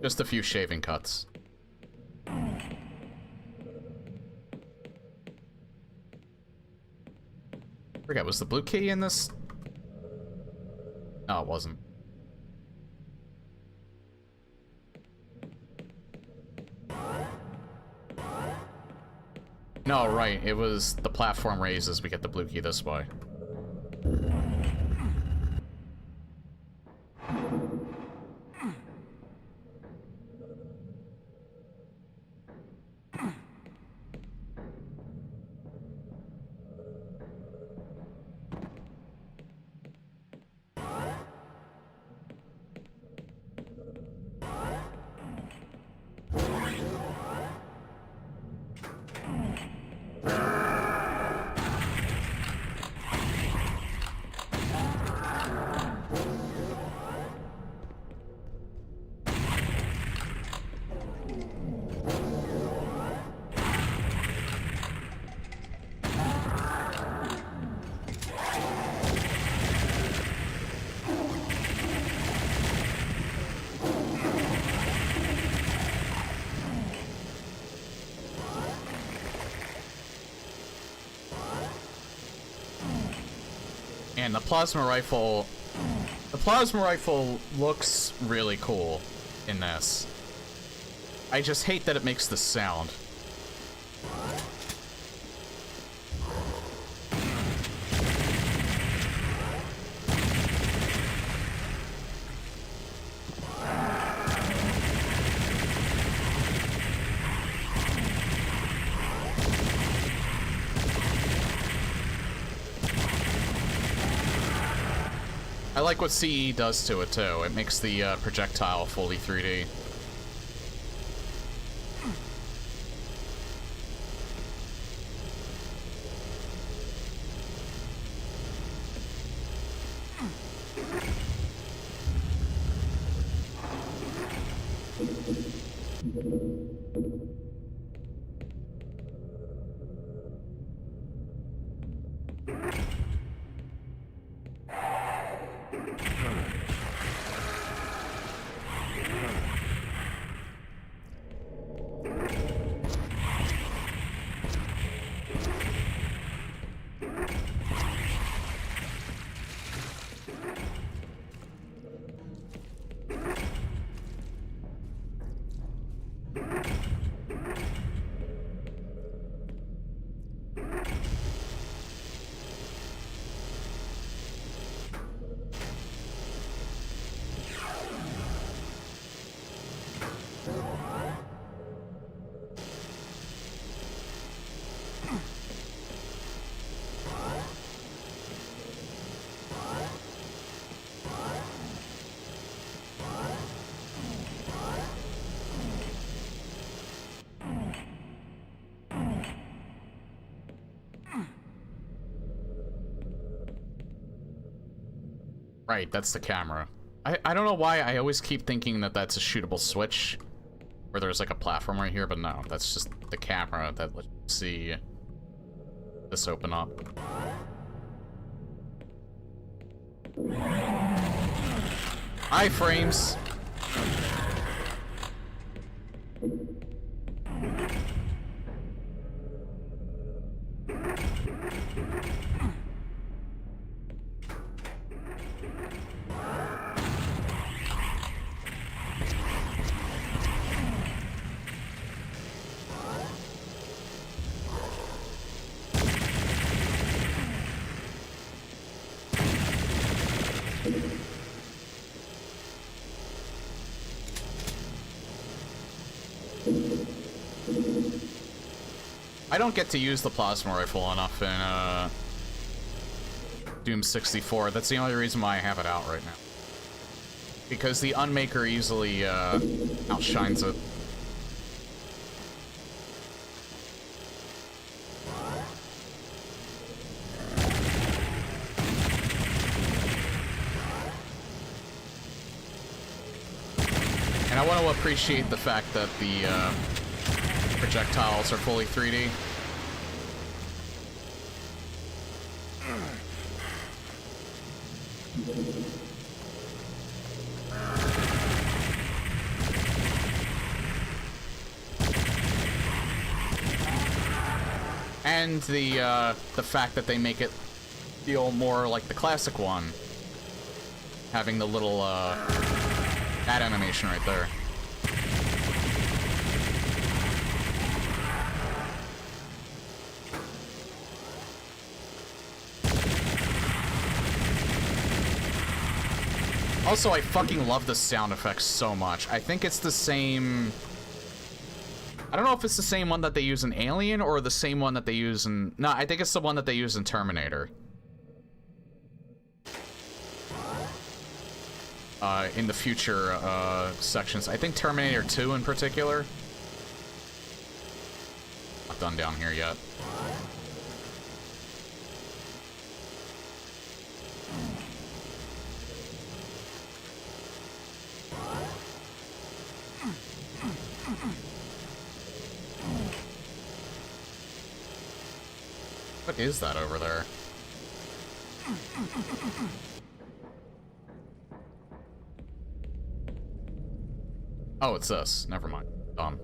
Just a few shaving cuts. Forget, was the blue key in this? No, it wasn't. No, right, it was the platform raises, we get the blue key this way. And the plasma rifle looks really cool in this. I just hate that it makes this sound. I like what CE does to it, too. It makes the projectile fully 3D. Right, that's the camera. I don't know why I always keep thinking that that's a shootable switch, where there's like a platform right here, but no, that's just the camera that lets you see this open up. Iframes! I don't get to use the plasma rifle enough in Doom 64. That's the only reason why I have it out right now. Because the Unmaker easily outshines it. And I want to appreciate the fact that the projectiles are fully 3D. And the fact that they make it feel more like the classic one, having the little bat animation right there. Also, I fucking love the sound effects so much. I think it's the same... I don't know if it's the same one that they use in Alien or the same one that they use in... No, I think it's the one that they use in Terminator. In the future sections. I think Terminator 2 in particular. Not done down here yet. What is that over there? Oh, it's this. Never mind. Dumb.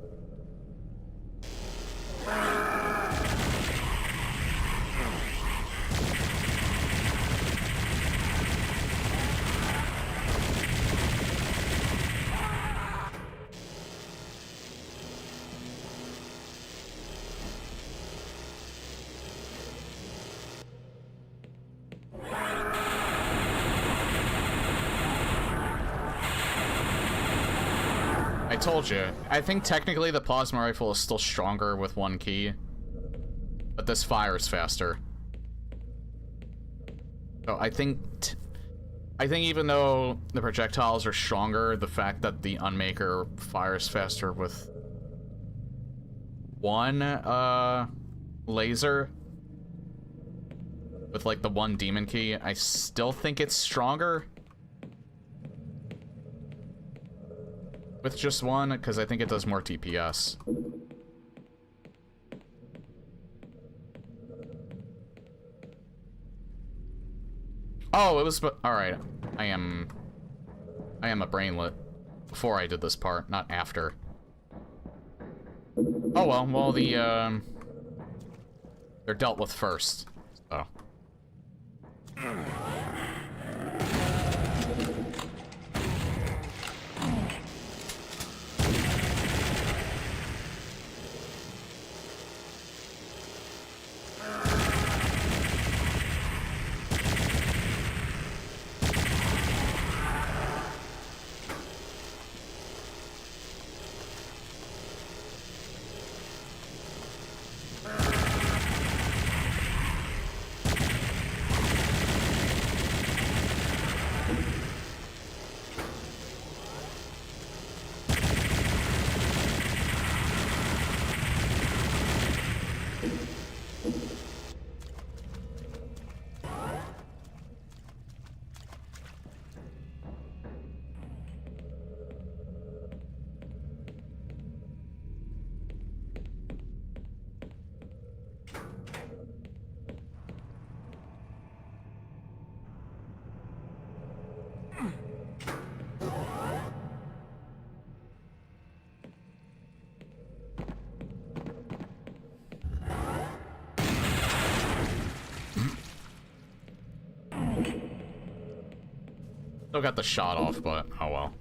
I told you. I think technically the plasma rifle is still stronger with one key, but this fires faster. So I think even though the projectiles are stronger, the fact that the Unmaker fires faster with one laser, with like the one demon key, I still think it's stronger with just one, because I think it does more TPS. Oh, it was... Alright. I am a brainlet. Before I did this part, not after. Oh well, they're dealt with first, so... Still got the shot off, but oh well.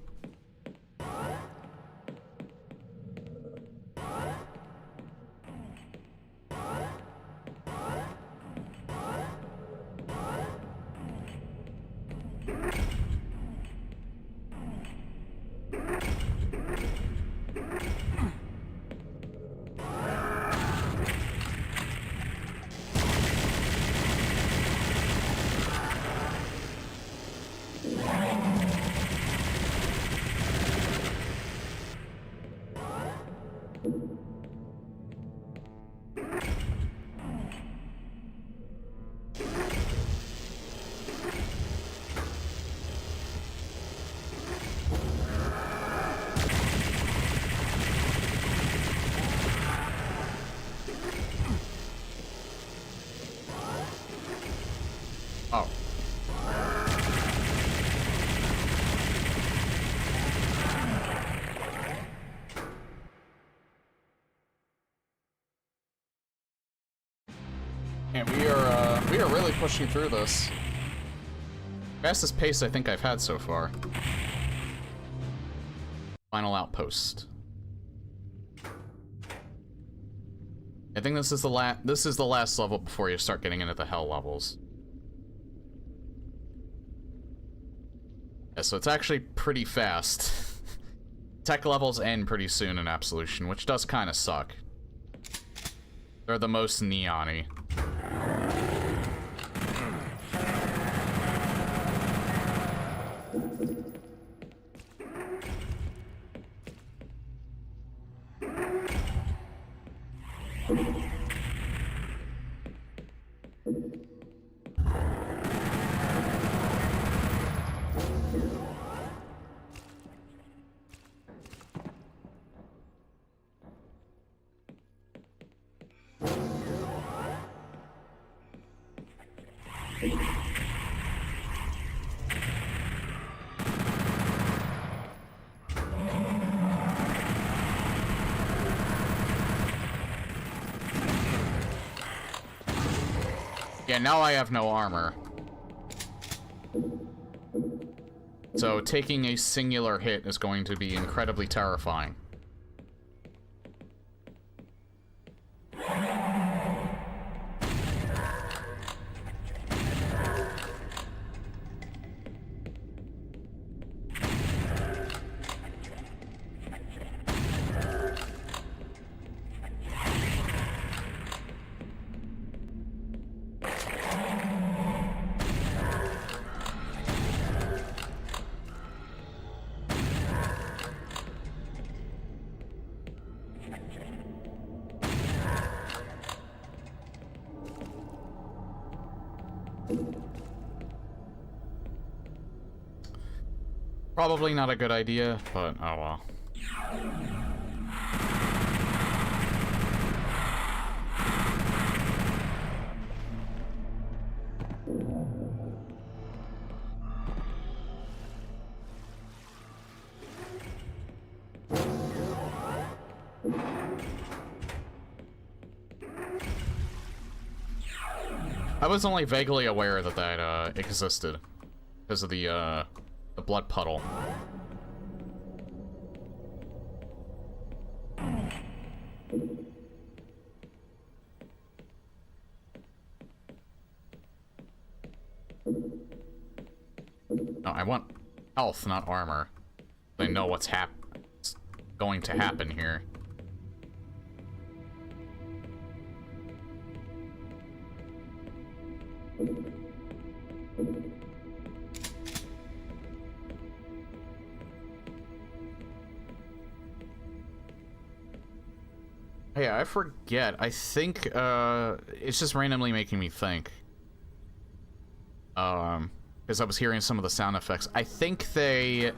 Oh. And we are really pushing through this. Fastest pace I think I've had so far. Final outpost. I think this is the last level before you start getting into the hell levels. Yeah, so it's actually pretty fast. Tech levels end pretty soon in Absolution, which does kind of suck. They're the most neon-y. Yeah, now I have no armor. So taking a singular hit is going to be incredibly terrifying. Probably not a good idea, but oh well. I was only vaguely aware that that existed because of the blood puddle. No, I want health, not armor. I know what's going to happen here. Hey, I forget. I think, it's just randomly making me think. Because I was hearing some of the sound effects. I think the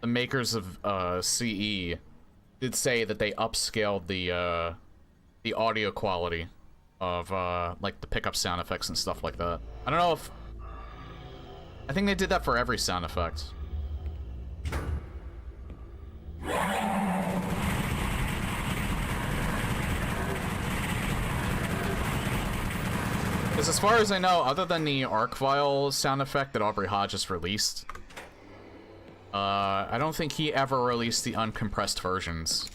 makers of, CE did say that they upscaled the audio quality of, like, the pickup sound effects and stuff like that. I don't know if... I think they did that for every sound effect. Because as far as I know, other than the arc file sound effect that Aubrey Hodges released, I don't think he ever released the uncompressed versions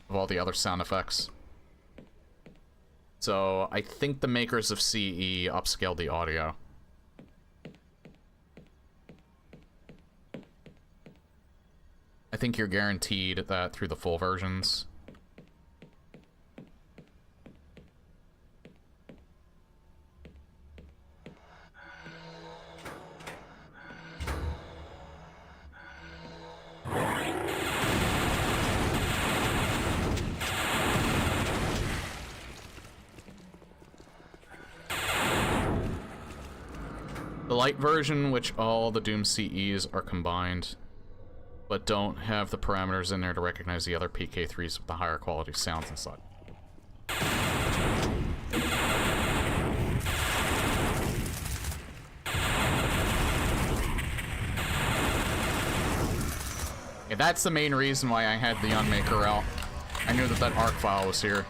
of all the other sound effects. So I think the makers of CE upscaled the audio. I think you're guaranteed that through the full versions. The light version, which all the Doom CEs are combined, but don't have the parameters in there to recognize the other PK3s with the higher quality sounds and such. Yeah, that's the main reason why I had the Unmaker out. I knew that that arc file was here.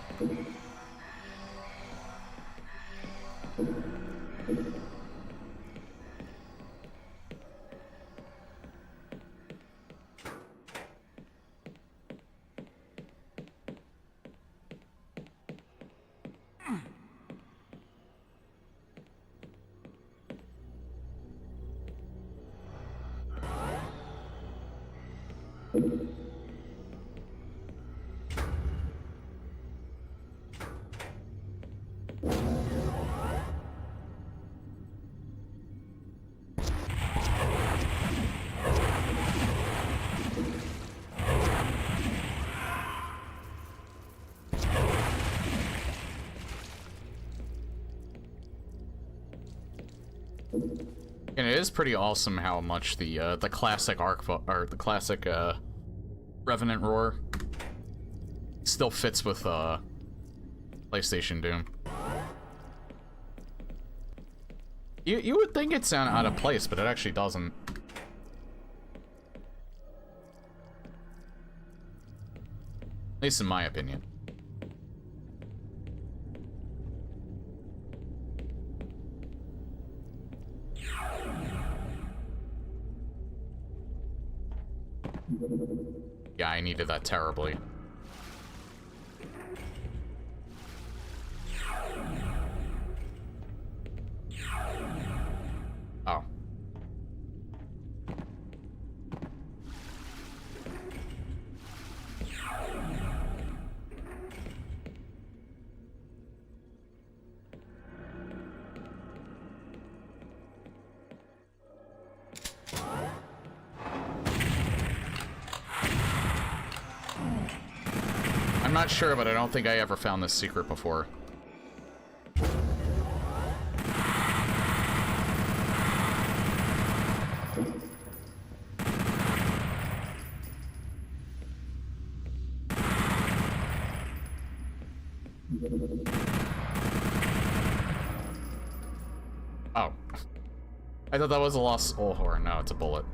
And it is pretty awesome how much the classic the classic Revenant Roar still fits with PlayStation Doom. You would think it sounded out of place, but it actually doesn't. At least in my opinion. Yeah, I needed that terribly. Oh. I'm not sure, but I don't think I ever found this secret before. Oh. I thought that was a lost soul horn. No, it's a bullet.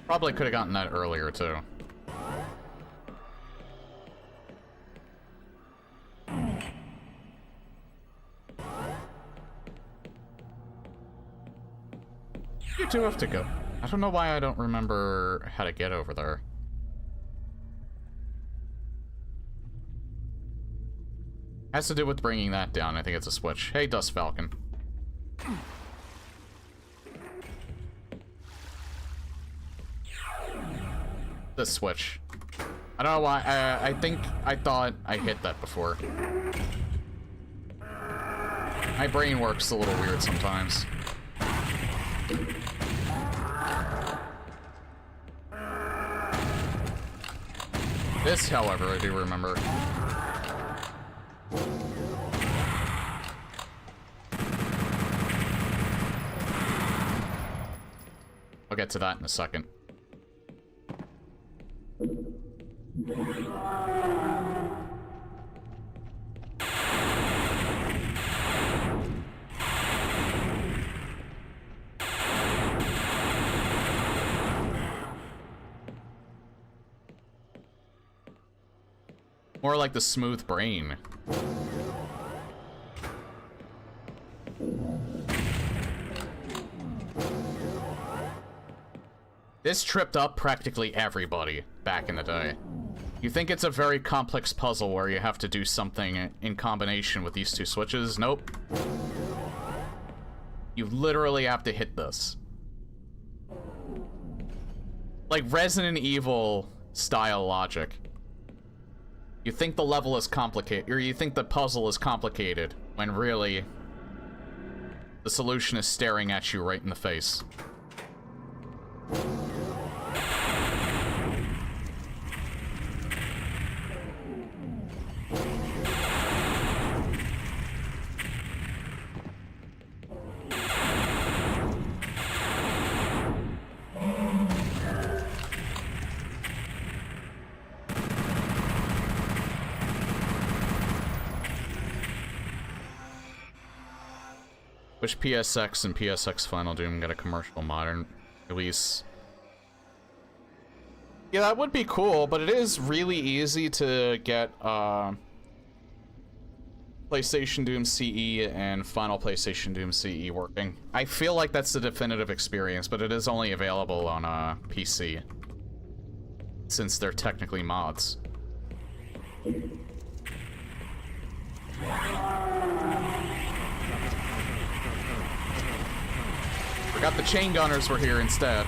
Probably could have gotten that earlier, too. You do have to go. I don't know why I don't remember how to get over there. Has to do with bringing that down. I think it's a switch. Hey, Dust Falcon. This switch. I don't know why. I think I thought I hit that before. My brain works a little weird sometimes. This, however, I do remember. I'll get to that in a second. More like the smooth brain. This tripped up practically everybody back in the day. You think it's a very complex puzzle where you have to do something in combination with these two switches? Nope. You literally have to hit this. Like Resident Evil style logic. You think the level is complicated, or you think the puzzle is complicated, when really the solution is staring at you right in the face. Wish PSX and PSX Final Doom get a commercial modern release. Yeah, that would be cool, but it is really easy to get PlayStation Doom CE and Final PlayStation Doom CE working. I feel like that's the definitive experience, but it is only available on PC, since they're technically mods. Forgot the chain gunners were here instead.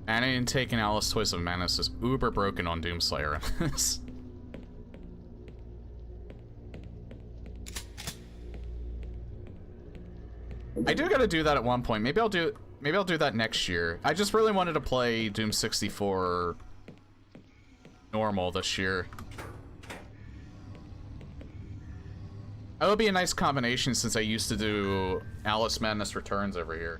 Annie and taking Alice Toys of Madness is uber broken on Doomslayer. I do gotta do that at one point. Maybe I'll do that next year. I just really wanted to play Doom 64 normal this year. That would be a nice combination since I used to do Alice Madness Returns every year.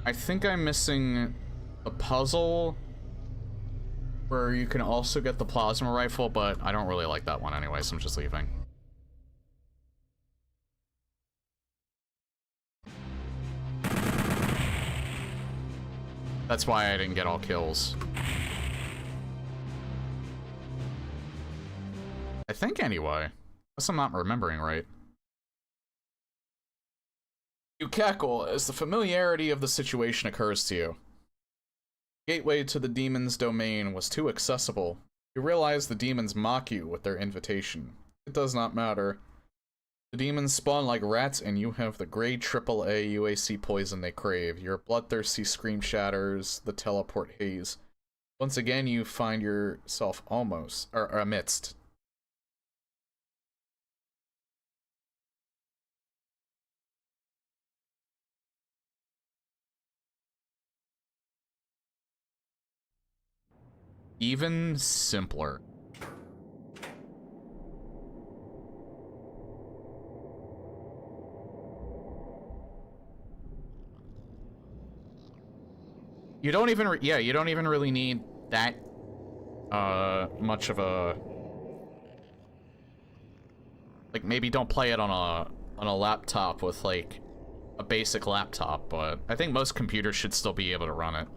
I think I'm missing a puzzle where you can also get the plasma rifle, but I don't really like that one anyway, so I'm just leaving. That's why I didn't get all kills. I think anyway. Unless I'm not remembering right. You cackle as the familiarity of the situation occurs to you. The gateway to the demon's domain was too accessible. You realize the demons mock you with their invitation. It does not matter. The demons spawn like rats, and you have the grade AAA UAC poison they crave. Your bloodthirsty scream shatters the teleport haze. Once again, you find yourself almost, or amidst. Even simpler. You don't even, yeah, you don't even really need that, much of a, like, maybe don't play it on a laptop with, like, a basic laptop, but I think most computers should still be able to run it.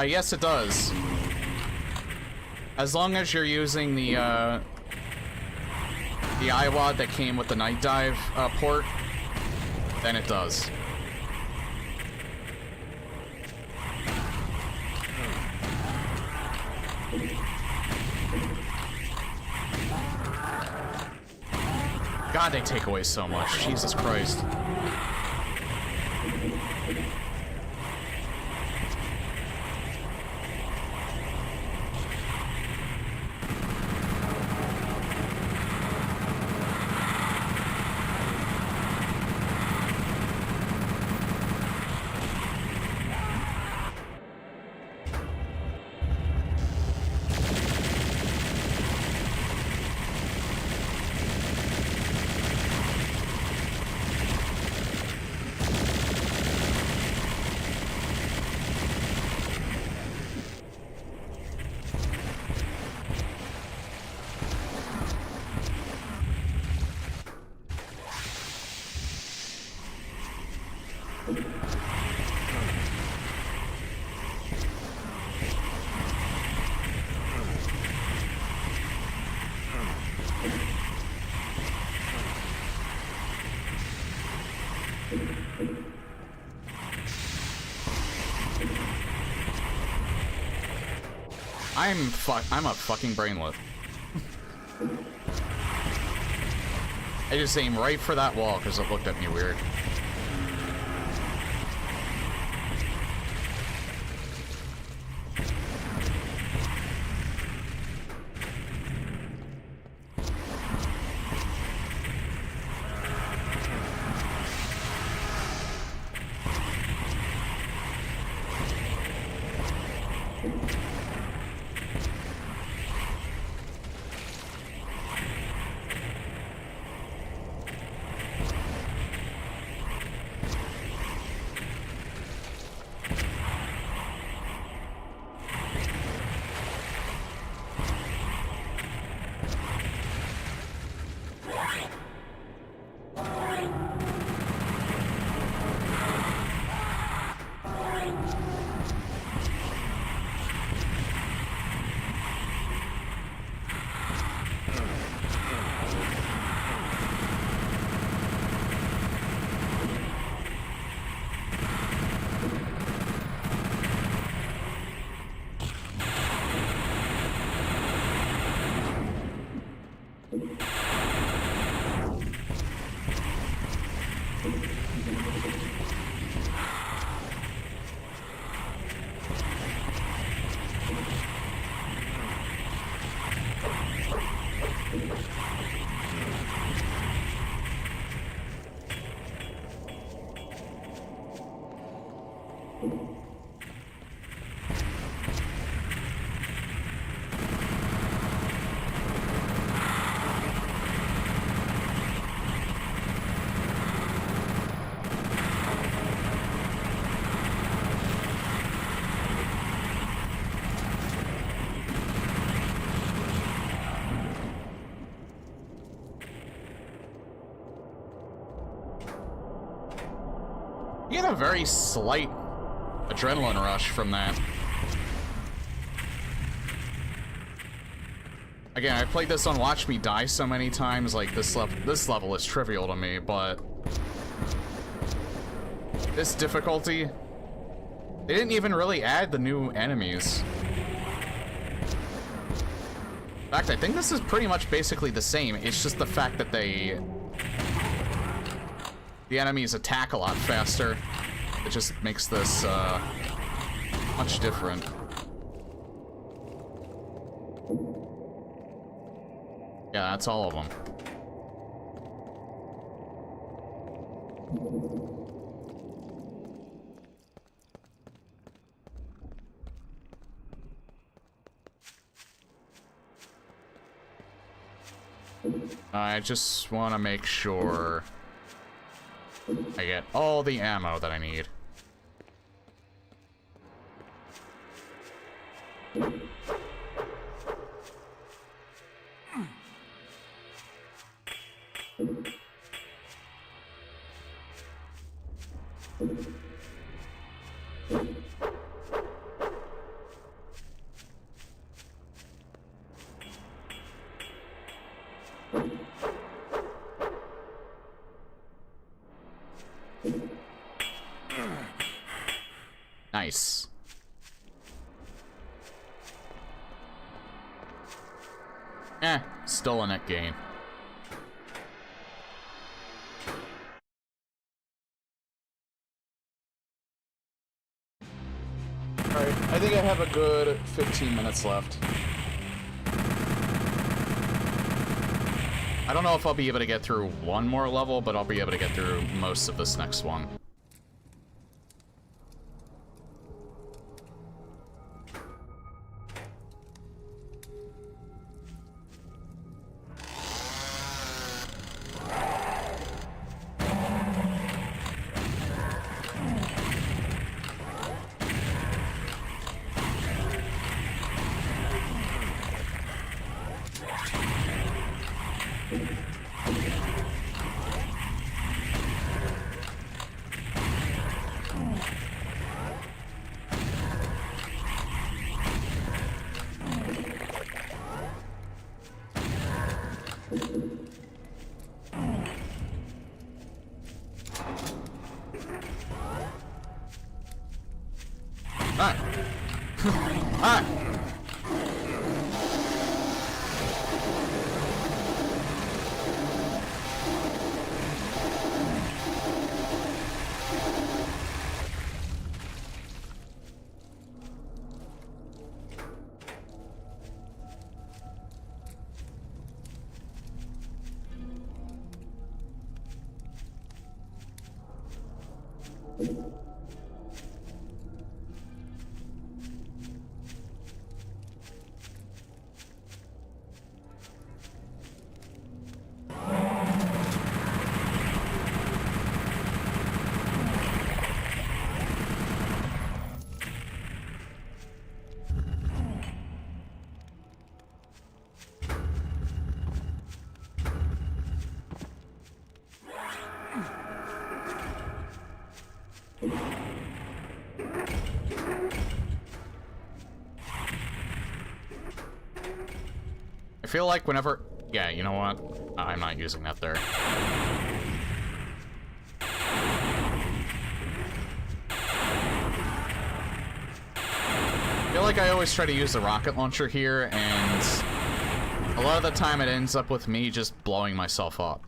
Yes, it does. As long as you're using the iWad that came with the Night Dive port, then it does. God, they take away so much. Jesus Christ. I'm a fucking brainlet. I just aimed right for that wall because it looked at me weird. get a very slight adrenaline rush from that. Again, I played this on Watch Me Die so many times, like, this level is trivial to me, but... this difficulty... they didn't even really add the new enemies. In fact, I think this is pretty much basically the same, it's just the fact that the enemies attack a lot faster. It just makes this, much different. Yeah, that's all of them. I just want to make sure I get all the ammo that I need. Nice. Still a net gain. Alright, I think I have a good 15 minutes left. I don't know if I'll be able to get through one more level, but I'll be able to get through most of this next one. I feel like whenever... yeah, you know what? I'm not using that there. I feel like I always try to use the rocket launcher here, and a lot of the time it ends up with me just blowing myself up.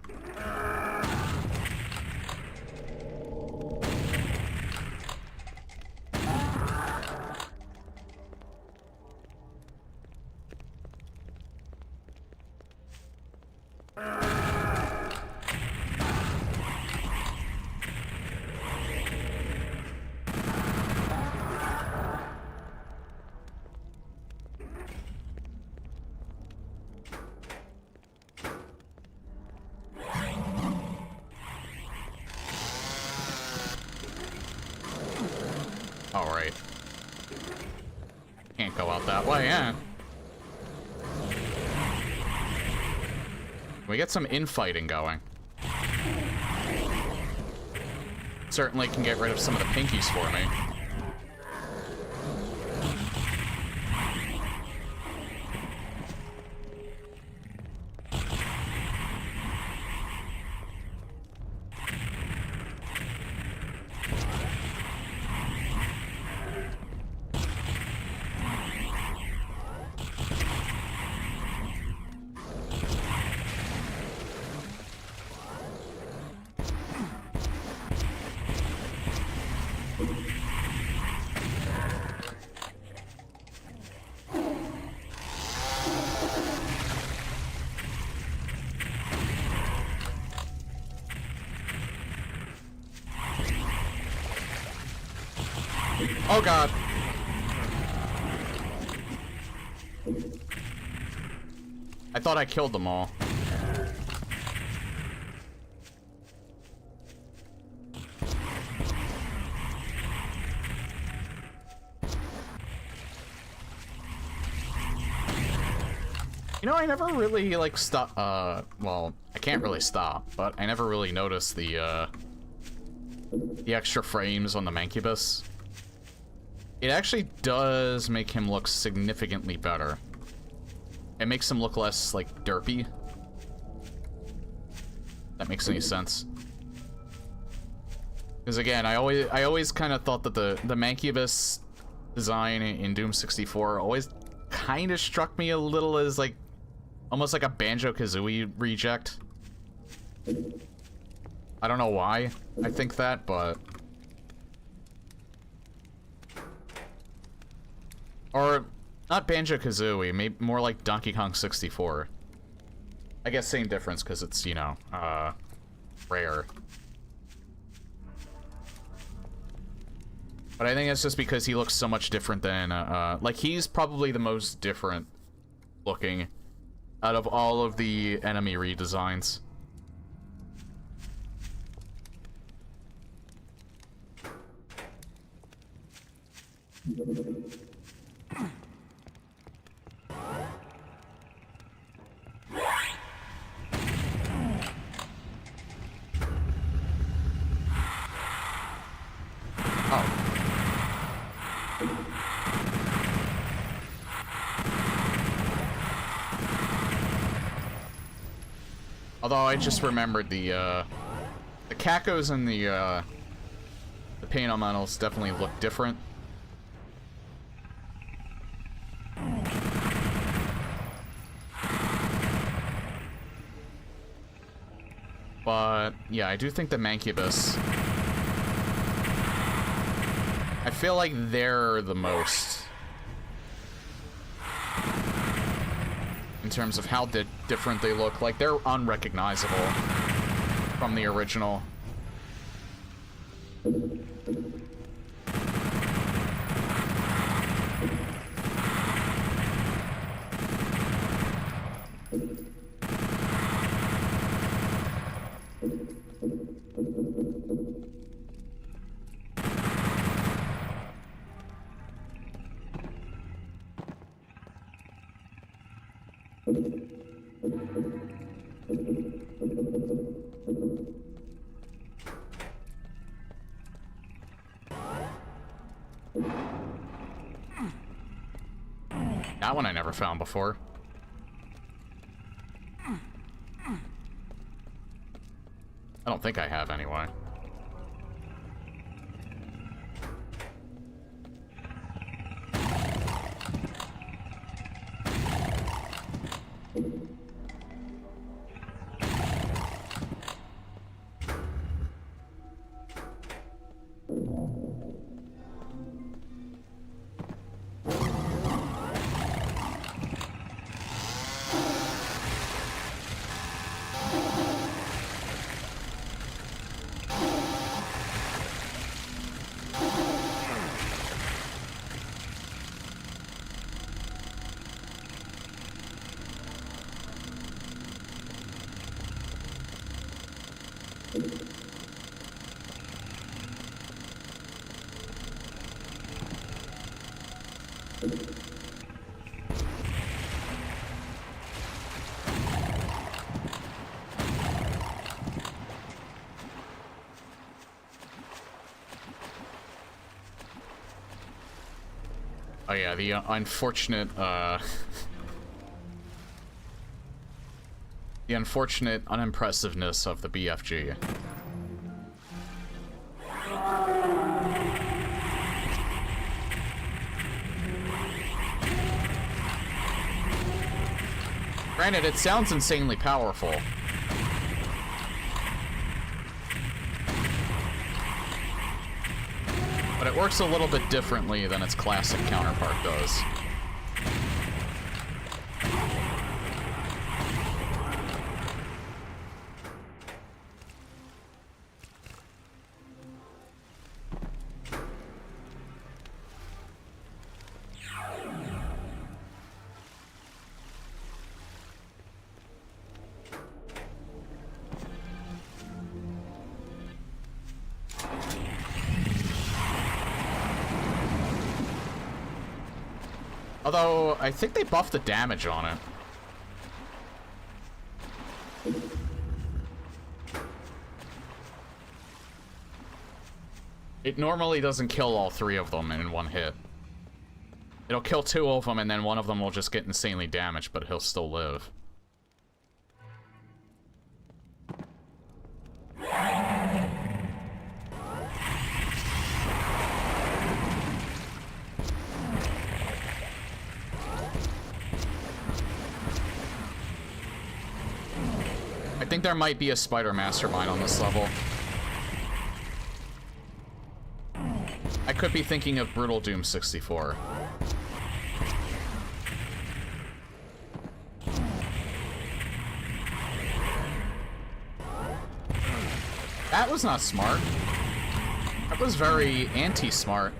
Alright. Can't go out that way, yeah. We get some infighting going. certainly can get rid of some of the pinkies for me. Oh god. I thought I killed them all. You know, I never really, like, stop, well, I can't really stop, but I never really noticed the extra frames on the Mancubus. It actually does make him look significantly better. It makes him look less, like, derpy. That makes any sense. Because again, I always kind of thought that the Mancubus design in Doom 64 always kind of struck me a little as, like, almost like a Banjo-Kazooie reject. I don't know why I think that, but... Or, not Banjo-Kazooie, maybe more like Donkey Kong 64. I guess same difference, because it's, you know, rare. But I think it's just because he looks so much different than, like, he's probably the most different looking out of all of the enemy redesigns. Although I just remembered the cacos and the paint elementals definitely look different. But yeah, I do think the Mancubus, I feel like they're the most in terms of how different they look. Like, they're unrecognizable from the original. That one I never found before. I don't think I have, anyway. Oh yeah, the unfortunate, the unfortunate unimpressiveness of the BFG. Granted, it sounds insanely powerful. But it works a little bit differently than its classic counterpart does. Although, I think they buffed the damage on it. It normally doesn't kill all three of them in one hit. It'll kill two of them, and then one of them will just get insanely damaged, but he'll still live. I think there might be a spider mastermind on this level. I could be thinking of Brutal Doom 64. That was not smart. That was very anti-smart.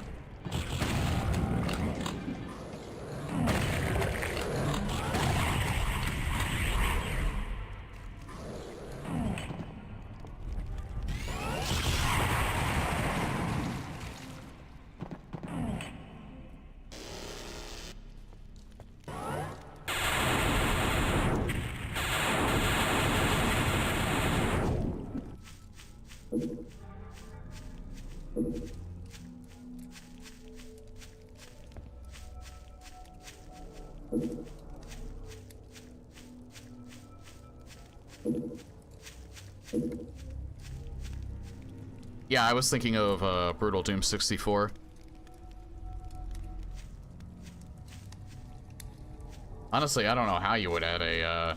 Yeah, I was thinking of Brutal Doom 64. Honestly, I don't know how you would add a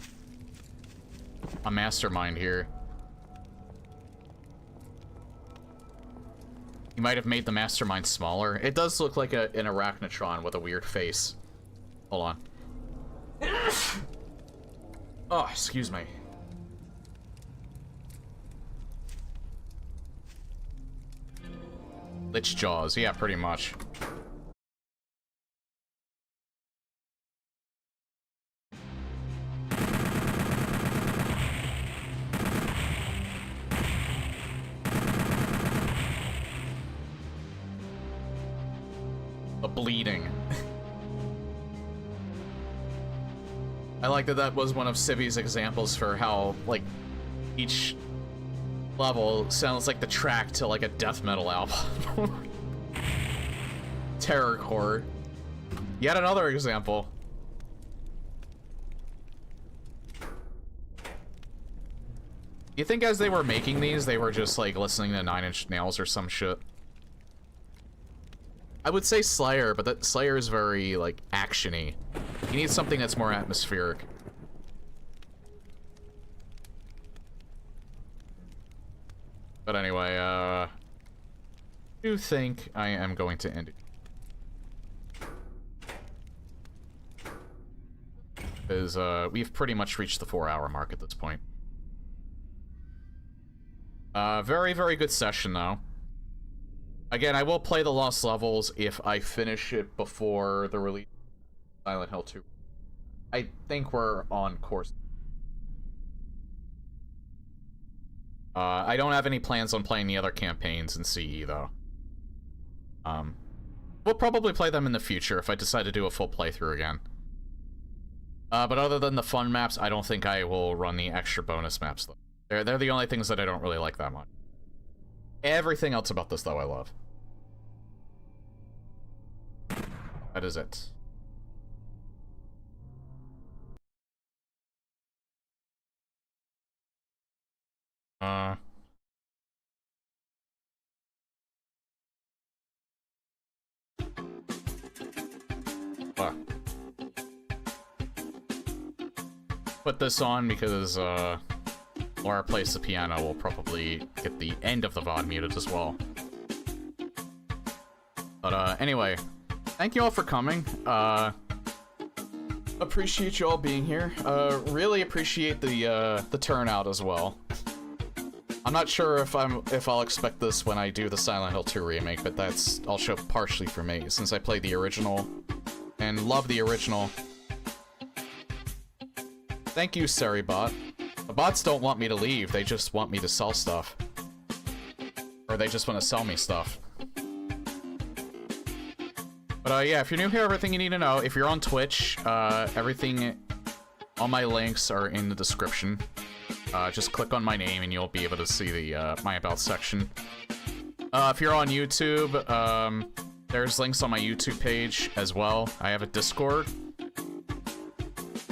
mastermind here. You might have made the mastermind smaller. It does look like an arachnotron with a weird face. Hold on. Oh, excuse me. Lich Jaws, yeah, pretty much. The bleeding. I like that that was one of Civi's examples for how, like, each level sounds like the track to, like, a death metal album. Terrorcore. Yet another example. You think as they were making these, they were just, like, listening to Nine Inch Nails or some shit? I would say Slayer, but that Slayer is very, like, action-y. You need something that's more atmospheric. But anyway, I do think I am going to end it. Because, we've pretty much reached the 4-hour mark at this point. Very, very good session, though. Again, I will play the Lost Levels if I finish it before the release of Silent Hill 2. I think we're on course. I don't have any plans on playing the other campaigns in CE, though. We'll probably play them in the future if I decide to do a full playthrough again. But other than the fun maps, I don't think I will run the extra bonus maps, though. They're the only things that I don't really like that much. Everything else about this, though, I love. That is it. Put this on because, Laura plays the piano. We'll probably get the end of the VOD muted as well. But, anyway, thank you all for coming. Appreciate you all being here. Really appreciate the turnout as well. I'm not sure if I'll expect this when I do the Silent Hill 2 remake, but that's also partially for me, since I played the original and love the original. Thank you, Seribot. The bots don't want me to leave, they just want me to sell stuff. Or they just want to sell me stuff. But yeah, if you're new here, everything you need to know. If you're on Twitch, everything, all my links are in the description. Just click on my name and you'll be able to see the my About section. If you're on YouTube, there's links on my YouTube page as well. I have a Discord.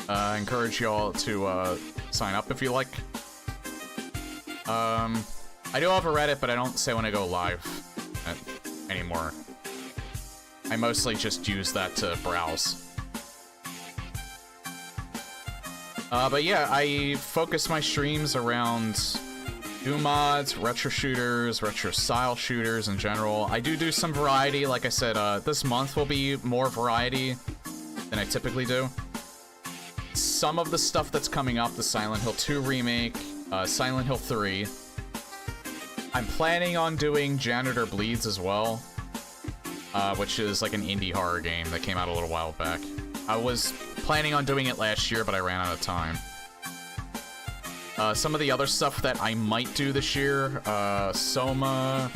I encourage y'all to sign up if you like. I do have a Reddit, but I don't say when I go live anymore. I mostly just use that to browse. But yeah, I focus my streams around Doom mods, retro shooters, retro style shooters in general. I do some variety. Like I said, this month will be more variety than I typically do. Some of the stuff that's coming up, the Silent Hill 2 remake, Silent Hill 3. I'm planning on doing Janitor Bleeds as well, which is like an indie horror game that came out a little while back. I was planning on doing it last year, but I ran out of time. Some of the other stuff that I might do this year, Soma.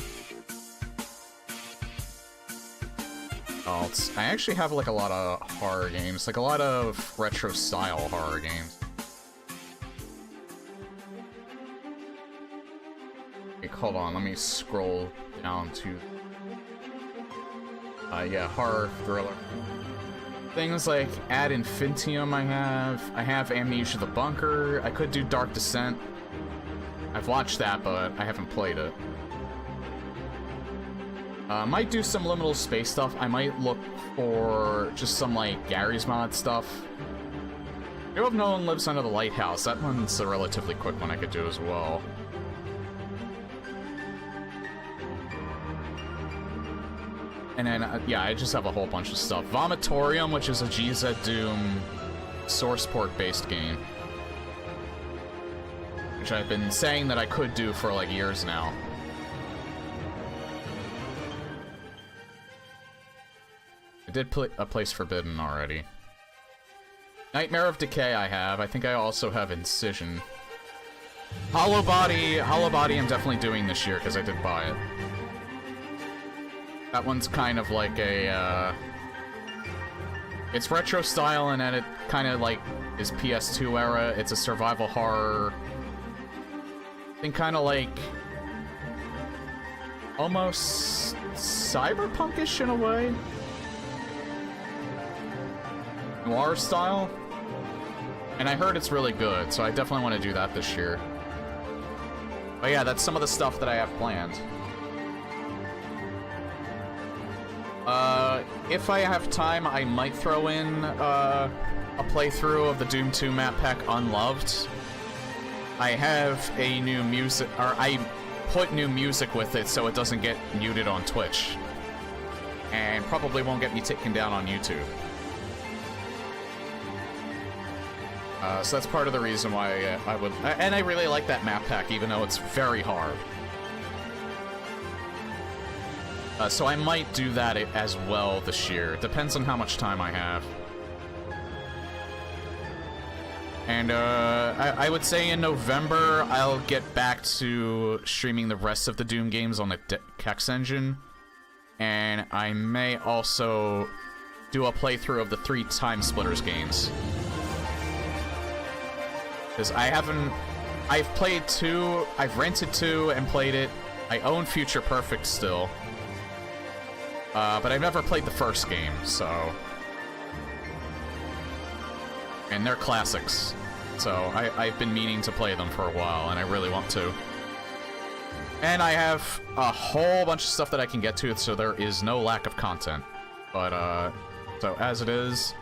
I actually have like a lot of horror games, like a lot of retro style horror games. Like, hold on, let me scroll down to yeah, horror thriller. Things like Ad Infinitum I have Amnesia the Bunker, I could do Dark Descent. I've watched that, but I haven't played it. Might do some liminal space stuff. I might look for just some, like, Gary's Mod stuff. I hope no one lives under the lighthouse. That one's a relatively quick one I could do as well. And then, yeah, I just have a whole bunch of stuff. Vomitorium, which is a GZ Doom source port-based game. Which I've been saying that I could do for, like, years now. I did play A Place Forbidden already. Nightmare of Decay I have. I think I also have Incision. Hollow Body I'm definitely doing this year because I did buy it. That one's kind of like a, it's retro style and then it kind of like is PS2 era. It's a survival horror. I think kind of like almost cyberpunkish in a way. Noir style. And I heard it's really good, so I definitely want to do that this year. But yeah, that's some of the stuff that I have planned. If I have time, I might throw in a playthrough of the Doom 2 map pack Unloved. I have a new music, or I put new music with it so it doesn't get muted on Twitch. And probably won't get me taken down on YouTube. So that's part of the reason why I would... And I really like that map pack, even though it's very hard. So I might do that as well this year. It depends on how much time I have. And I would say in November, I'll get back to streaming the rest of the Doom games on the Kex engine. And I may also do a playthrough of the 3 Time Splitters games. Because I've played 2, I've rented 2 and played it. I own Future Perfect still. But I've never played the first game, so... And they're classics. So I've been meaning to play them for a while, and I really want to. And I have a whole bunch of stuff that I can get to, so there is no lack of content. But, so as it is,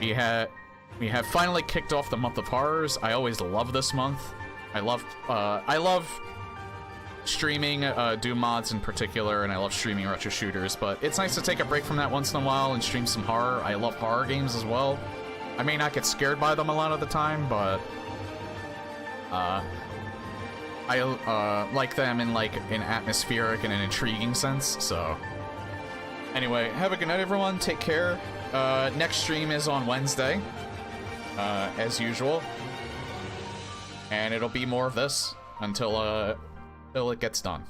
we have finally kicked off the month of horrors. I always love this month. I love streaming Doom mods in particular, and I love streaming retro shooters, but it's nice to take a break from that once in a while and stream some horror. I love horror games as well. I may not get scared by them a lot of the time, but I like them in like an atmospheric and an intriguing sense. So anyway, have a good night, everyone. Take care. Next stream is on Wednesday, as usual, and it'll be more of this until it gets done.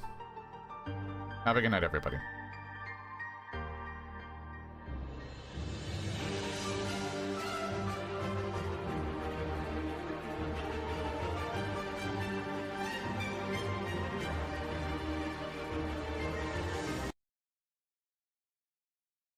Have a good night, everybody.